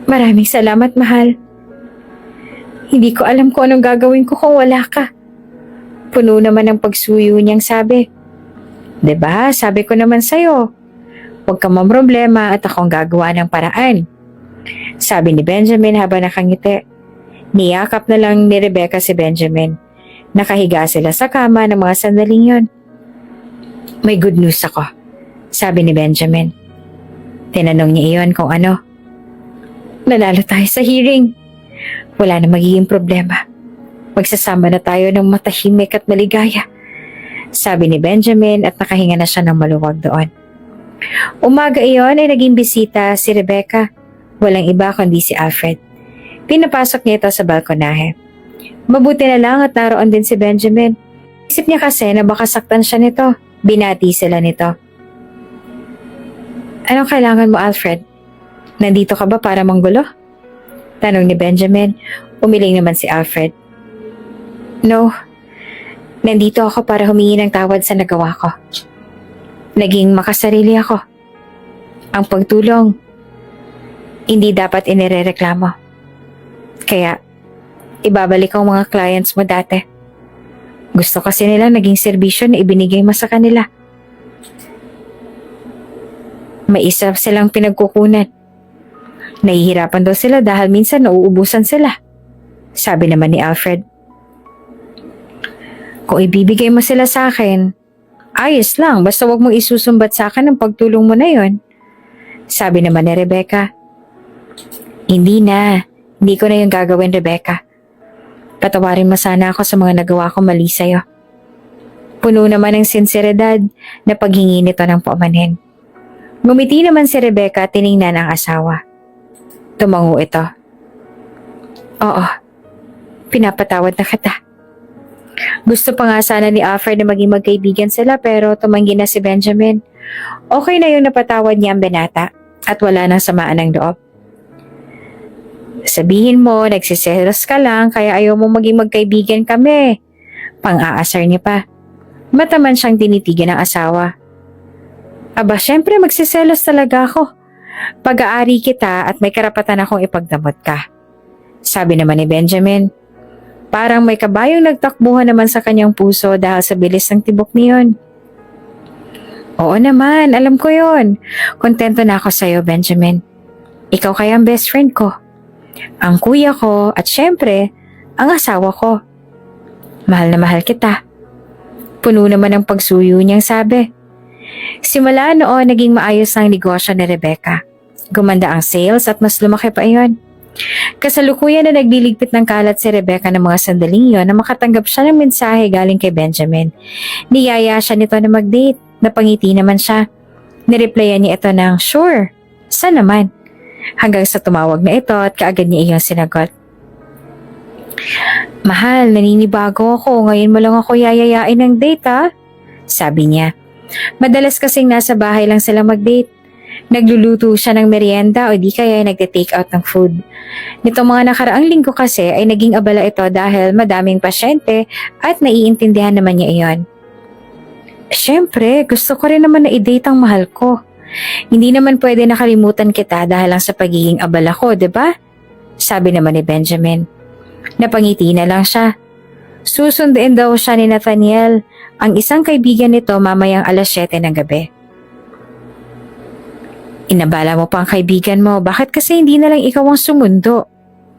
Maraming salamat, mahal. Hindi ko alam kung anong gagawin ko kung wala ka. Puno naman ng pagsuyo niyang sabi. Diba, sabi ko naman sa'yo. Huwag ka mamroblema at akong gagawa ng paraan. Sabi ni Benjamin habang nakangiti. Niyakap na lang ni Rebecca si Benjamin. Nakahiga sila sa kama ng mga sandaling yon. May good news ako, sabi ni Benjamin. Tinanong niya iyon kung ano. Nanalo tayo sa hearing. Wala na magiging problema. Magsasama na tayo ng matahimik at maligaya. Sabi ni Benjamin at nakahinga na siya ng maluwag doon. Umaga iyon ay naging bisita si Rebecca. Walang iba kundi si Alfred. Pinapasok niya ito sa balkonahe. Mabuti na lang at naroon din si Benjamin. Isip niya kasi na baka saktan siya nito. Binati sila nito. Anong kailangan mo, Alfred? Nandito ka ba para manggulo? Tanong ni Benjamin. Umiling naman si Alfred. No. Nandito ako para humingi ng tawad sa nagawa ko. Naging makasarili ako. Ang pagtulong, hindi dapat inirereklamo. Kaya, ibabalik ang mga clients mo dati. Gusto kasi nila naging serbisyo na ibinigay mo sa kanila. May isa silang pinagkukunan. Nahihirapan daw sila dahil minsan nauubusan sila. Sabi naman ni Alfred. Kung ibibigay mo sila sa akin, ayos lang, basta wag mong isusumbat sa akin ang pagtulong mo na yon. Sabi naman ni Rebecca. Hindi na. Hindi ko na yung gagawin, Rebecca. Patawarin mo sana ako sa mga nagawa ko mali sa'yo. Puno naman ng sinseridad na paghingi nito ng paumanhin. Ngumiti naman si Rebecca at tiningnan ang asawa. Tumango ito. Oo, pinapatawad na kita. Gusto pa nga sana ni Alfred na maging magkaibigan sila pero tumanggi na si Benjamin. Okay na yung napatawad niya ang binata at wala nang samaan ng loob. Sabihin mo, nagsiselos ka lang kaya ayaw mo maging magkaibigan kami. Pang-aasar niya pa. Mataman siyang tinitigan ng asawa. Aba, syempre magsiselos talaga ako. Pag-aari kita at may karapatan akong ipagdamot ka. Sabi naman ni Benjamin. Parang may kabayong nagtakbuhan naman sa kanyang puso dahil sa bilis ng tibok niyon. Oo naman, alam ko yon. Kontento na ako sa'yo, Benjamin. Ikaw kaya ang best friend ko. Ang kuya ko at syempre, ang asawa ko. Mahal na mahal kita. Puno naman ng pagsuyo niyang sabi. Simula noon, naging maayos ang negosyo ni Rebecca. Gumanda ang sales at mas lumaki pa iyon. Kasalukuyan na nagliligpit ng kalat si Rebecca ng mga sandaling yon na makatanggap siya ng mensahe galing kay Benjamin. Niyaya siya nito na mag-date. Napangiti naman siya. Nireplyan niya ito ng, sure, saan naman? Hanggang sa tumawag na ito at kaagad niya iyong sinagot. Mahal, naninibago ako. Ngayon mo lang ako yayayain ng date ha? Sabi niya. Madalas kasing nasa bahay lang sila mag-date. Nagluluto siya ng merienda o di kaya nagte-take out ng food. Nitong mga nakaraang linggo kasi ay naging abala ito dahil madaming pasyente at naiintindihan naman niya iyon. Siyempre, gusto ko rin naman na i-date ang mahal ko. Hindi naman pwede nakalimutan kita dahil lang sa pagiging abala ko, 'di ba? Sabi naman ni Benjamin. Napangiti na lang siya. Susunduin daw siya ni Nathaniel, ang isang kaibigan nito mamayang 7:00 ng gabi. Inabala mo pa ang kaibigan mo, bakit kasi hindi na lang ikaw ang sumundo?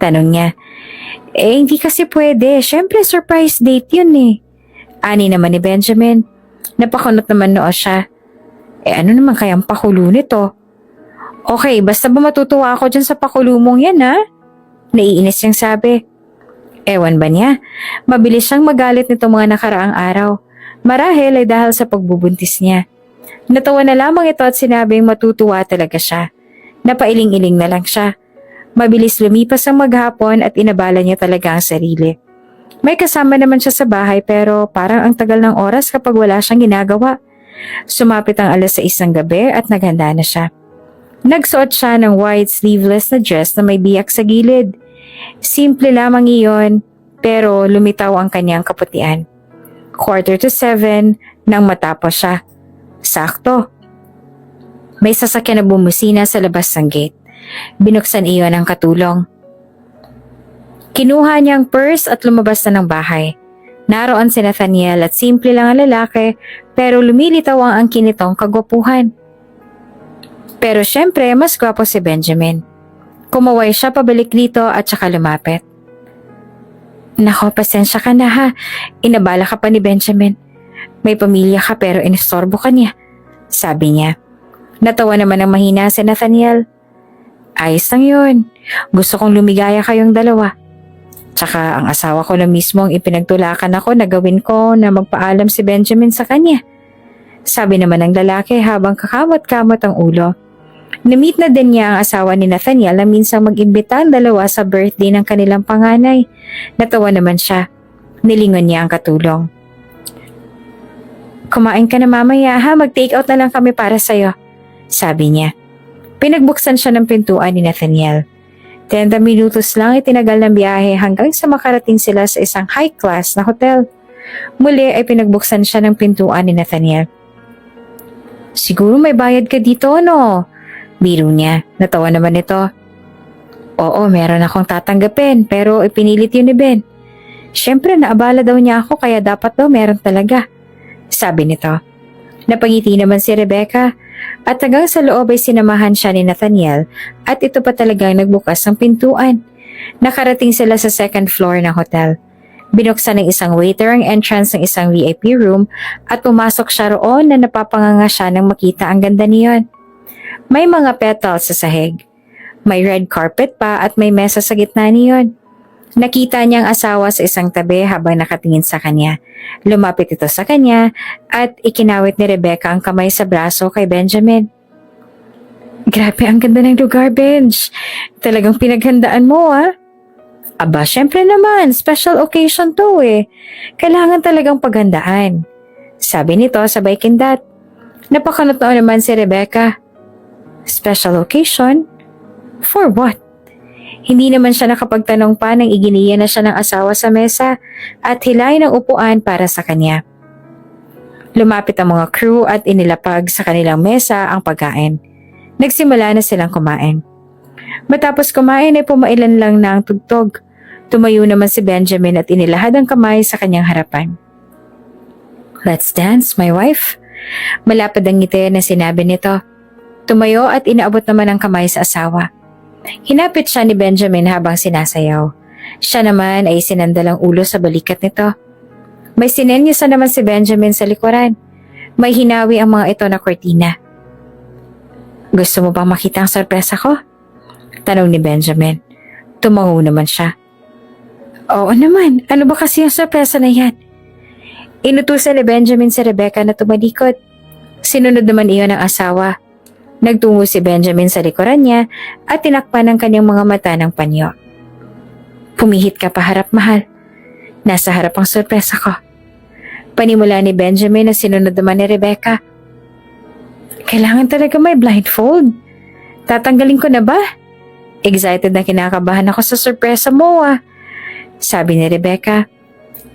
Tanong niya. Hindi kasi pwede, syempre surprise date yun eh. Ani naman ni Benjamin. Napakunot naman noo siya. Ano naman kayang pakulo nito? Okay, basta ba matutuwa ako dyan sa pakulo mong yan ha? Naiinis siyang sabi. Ewan ba niya? Mabilis siyang magalit nito mga nakaraang araw. Marahil ay dahil sa pagbubuntis niya. Natawa na lamang ito at sinabing matutuwa talaga siya. Napailing-iling na lang siya. Mabilis lumipas ang maghapon at inabala niya talaga ang sarili. May kasama naman siya sa bahay pero parang ang tagal ng oras kapag wala siyang ginagawa. Sumapit ang 6:00 ng gabi at naghanda na siya. Nagsuot siya ng white sleeveless na dress na may biyak sa gilid. Simple lamang iyon pero lumitaw ang kanyang kaputian. 6:45 nang matapos siya. Sakto. May sasakyan na bumusina sa labas ng gate. Binuksan iyon ng katulong. Kinuha niyang purse at lumabas na ng bahay. Naroon si Nathaniel at simple lang ang lalaki pero lumilitaw ang angkin nitong kagwapuhan. Pero syempre mas gwapo si Benjamin. Kumaway siya pabalik dito at saka lumapit. Nako, pasensya ka na ha. Inabala ka pa ni Benjamin. May pamilya ka pero inistorbo ka niya. Sabi niya. Natawa naman ang mahina si Nathaniel. Ayos lang yun. Gusto kong lumigaya kayong dalawa. Tsaka ang asawa ko na mismo ang ipinagtulakan ako na gawin ko na magpaalam si Benjamin sa kanya. Sabi naman ng lalaki habang kakamot-kamot ang ulo. Namit na din niya ang asawa ni Nathaniel na minsang mag-imbita ang dalawa sa birthday ng kanilang panganay. Natawa naman siya. Nilingon niya ang katulong. Kumain ka na mamaya ha, mag-take out na lang kami para sa'yo. Sabi niya. Pinagbuksan siya ng pintuan ni Nathaniel. 30 minutos lang itinagal ng biyahe hanggang sa makarating sila sa isang high-class na hotel. Muli ay pinagbuksan siya ng pintuan ni Nathaniel. Siguro may bayad ka dito, no? Biro niya. Natawa naman ito. Oo, meron akong tatanggapin pero ipinilit yun ni Ben. Siyempre naabala daw niya ako kaya dapat daw meron talaga. Sabi nito. Napangiti naman si Rebecca at hanggang sa loob ay sinamahan siya ni Nathaniel at ito pa talagang nagbukas ng pintuan. Nakarating sila sa second floor ng hotel. Binuksan ng isang waiter ang entrance ng isang VIP room at pumasok siya roon na napapanganga siya nang makita ang ganda niyon. May mga petals sa sahig. May red carpet pa at may mesa sa gitna niyon. Nakita niya ang asawa sa isang tabi habang nakatingin sa kanya. Lumapit ito sa kanya at ikinawit ni Rebecca ang kamay sa braso kay Benjamin. Grabe, ang ganda ng lugar, Benj. Talagang pinaghandaan mo, ah. Aba, syempre naman, special occasion to eh. Kailangan talagang paghandaan. Sabi nito sabay kindat. Napakanotoo naman si Rebecca. Special occasion? For what? Hindi naman siya nakapagtanong pa nang iginiya na siya ng asawa sa mesa at hilahin ang upuan para sa kanya. Lumapit ang mga crew at inilapag sa kanilang mesa ang pagkain. Nagsimula na silang kumain. Matapos kumain ay pumailan lang na ang tugtog. Tumayo naman si Benjamin at inilahad ang kamay sa kanyang harapan. Let's dance, my wife. Malapad ang ngiti na sinabi nito. Tumayo at inaabot naman ang kamay sa asawa. Hinapit siya ni Benjamin habang sinasayaw. Siya naman ay sinandal ang ulo sa balikat nito. May sinenyosan naman si Benjamin sa likuran. May hinawi ang mga ito na kortina. Gusto mo bang makita ang sorpresa ko? Tanong ni Benjamin. Tumango naman siya. Oo naman, ano ba kasi ang sorpresa na yan? Inutusan ni Benjamin si Rebecca na tumalikod. Sinunod naman iyon ng asawa. Nagtungo si Benjamin sa likuran niya at tinakpan ang kanyang mga mata ng panyo. Pumihit ka pa harap, mahal. Nasa harap ang sorpresa ko. Panimula ni Benjamin na sinunod naman ni Rebecca. Kailangan talaga may blindfold. Tatanggalin ko na ba? Excited na kinakabahan ako sa sorpresa mo ah. Sabi ni Rebecca.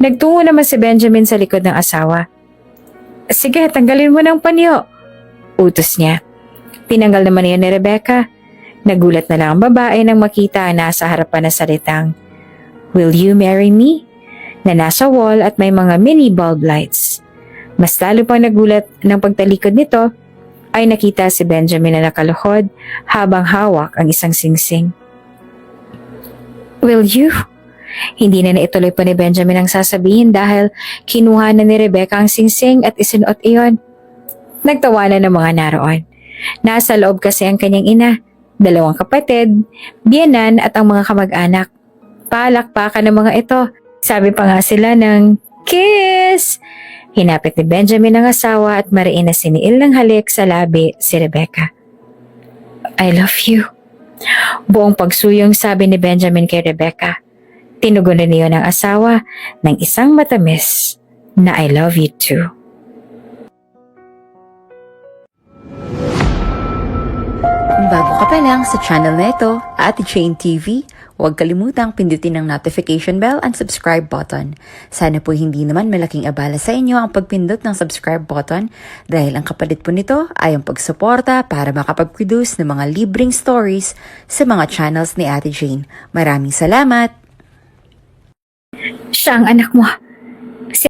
Nagtungo naman si Benjamin sa likod ng asawa. Sige, tanggalin mo ng panyo. Utos niya. Tinanggal naman niya ni Rebecca. Nagulat na lang ang babae nang makita ang nasa harapan na salitang, "Will you marry me?" na nasa wall at may mga mini bulb lights. Mas lalo pang nagulat ng pagtalikod nito ay nakita si Benjamin na nakaluhod habang hawak ang isang singsing. "Will you?" Hindi na naituloy pa ni Benjamin ang sasabihin dahil kinuha na ni Rebecca ang singsing at isinuot iyon. Nagtawanan ng mga naroon. Nasa loob kasi ang kanyang ina, 2 kapatid, biyenan at ang mga kamag-anak. Palakpakan ng mga ito. Sabi pa nga sila ng kiss! Hinapit ni Benjamin ang asawa at mariin na siniil ng halik sa labi si Rebecca. "I love you." Buong pagsuyong sabi ni Benjamin kay Rebecca. Tinugunan niyo ng asawa ng isang matamis na "I love you too." Kung bago ka pa lang sa channel na ito, Ate Jane TV, huwag kalimutang pindutin ang notification bell and subscribe button. Sana po hindi naman malaking abala sa inyo ang pagpindot ng subscribe button dahil ang kapalit po nito ay ang pagsuporta para makapag-produce ng mga libreng stories sa mga channels ni Ate Jane. Maraming salamat! Siya ang anak mo.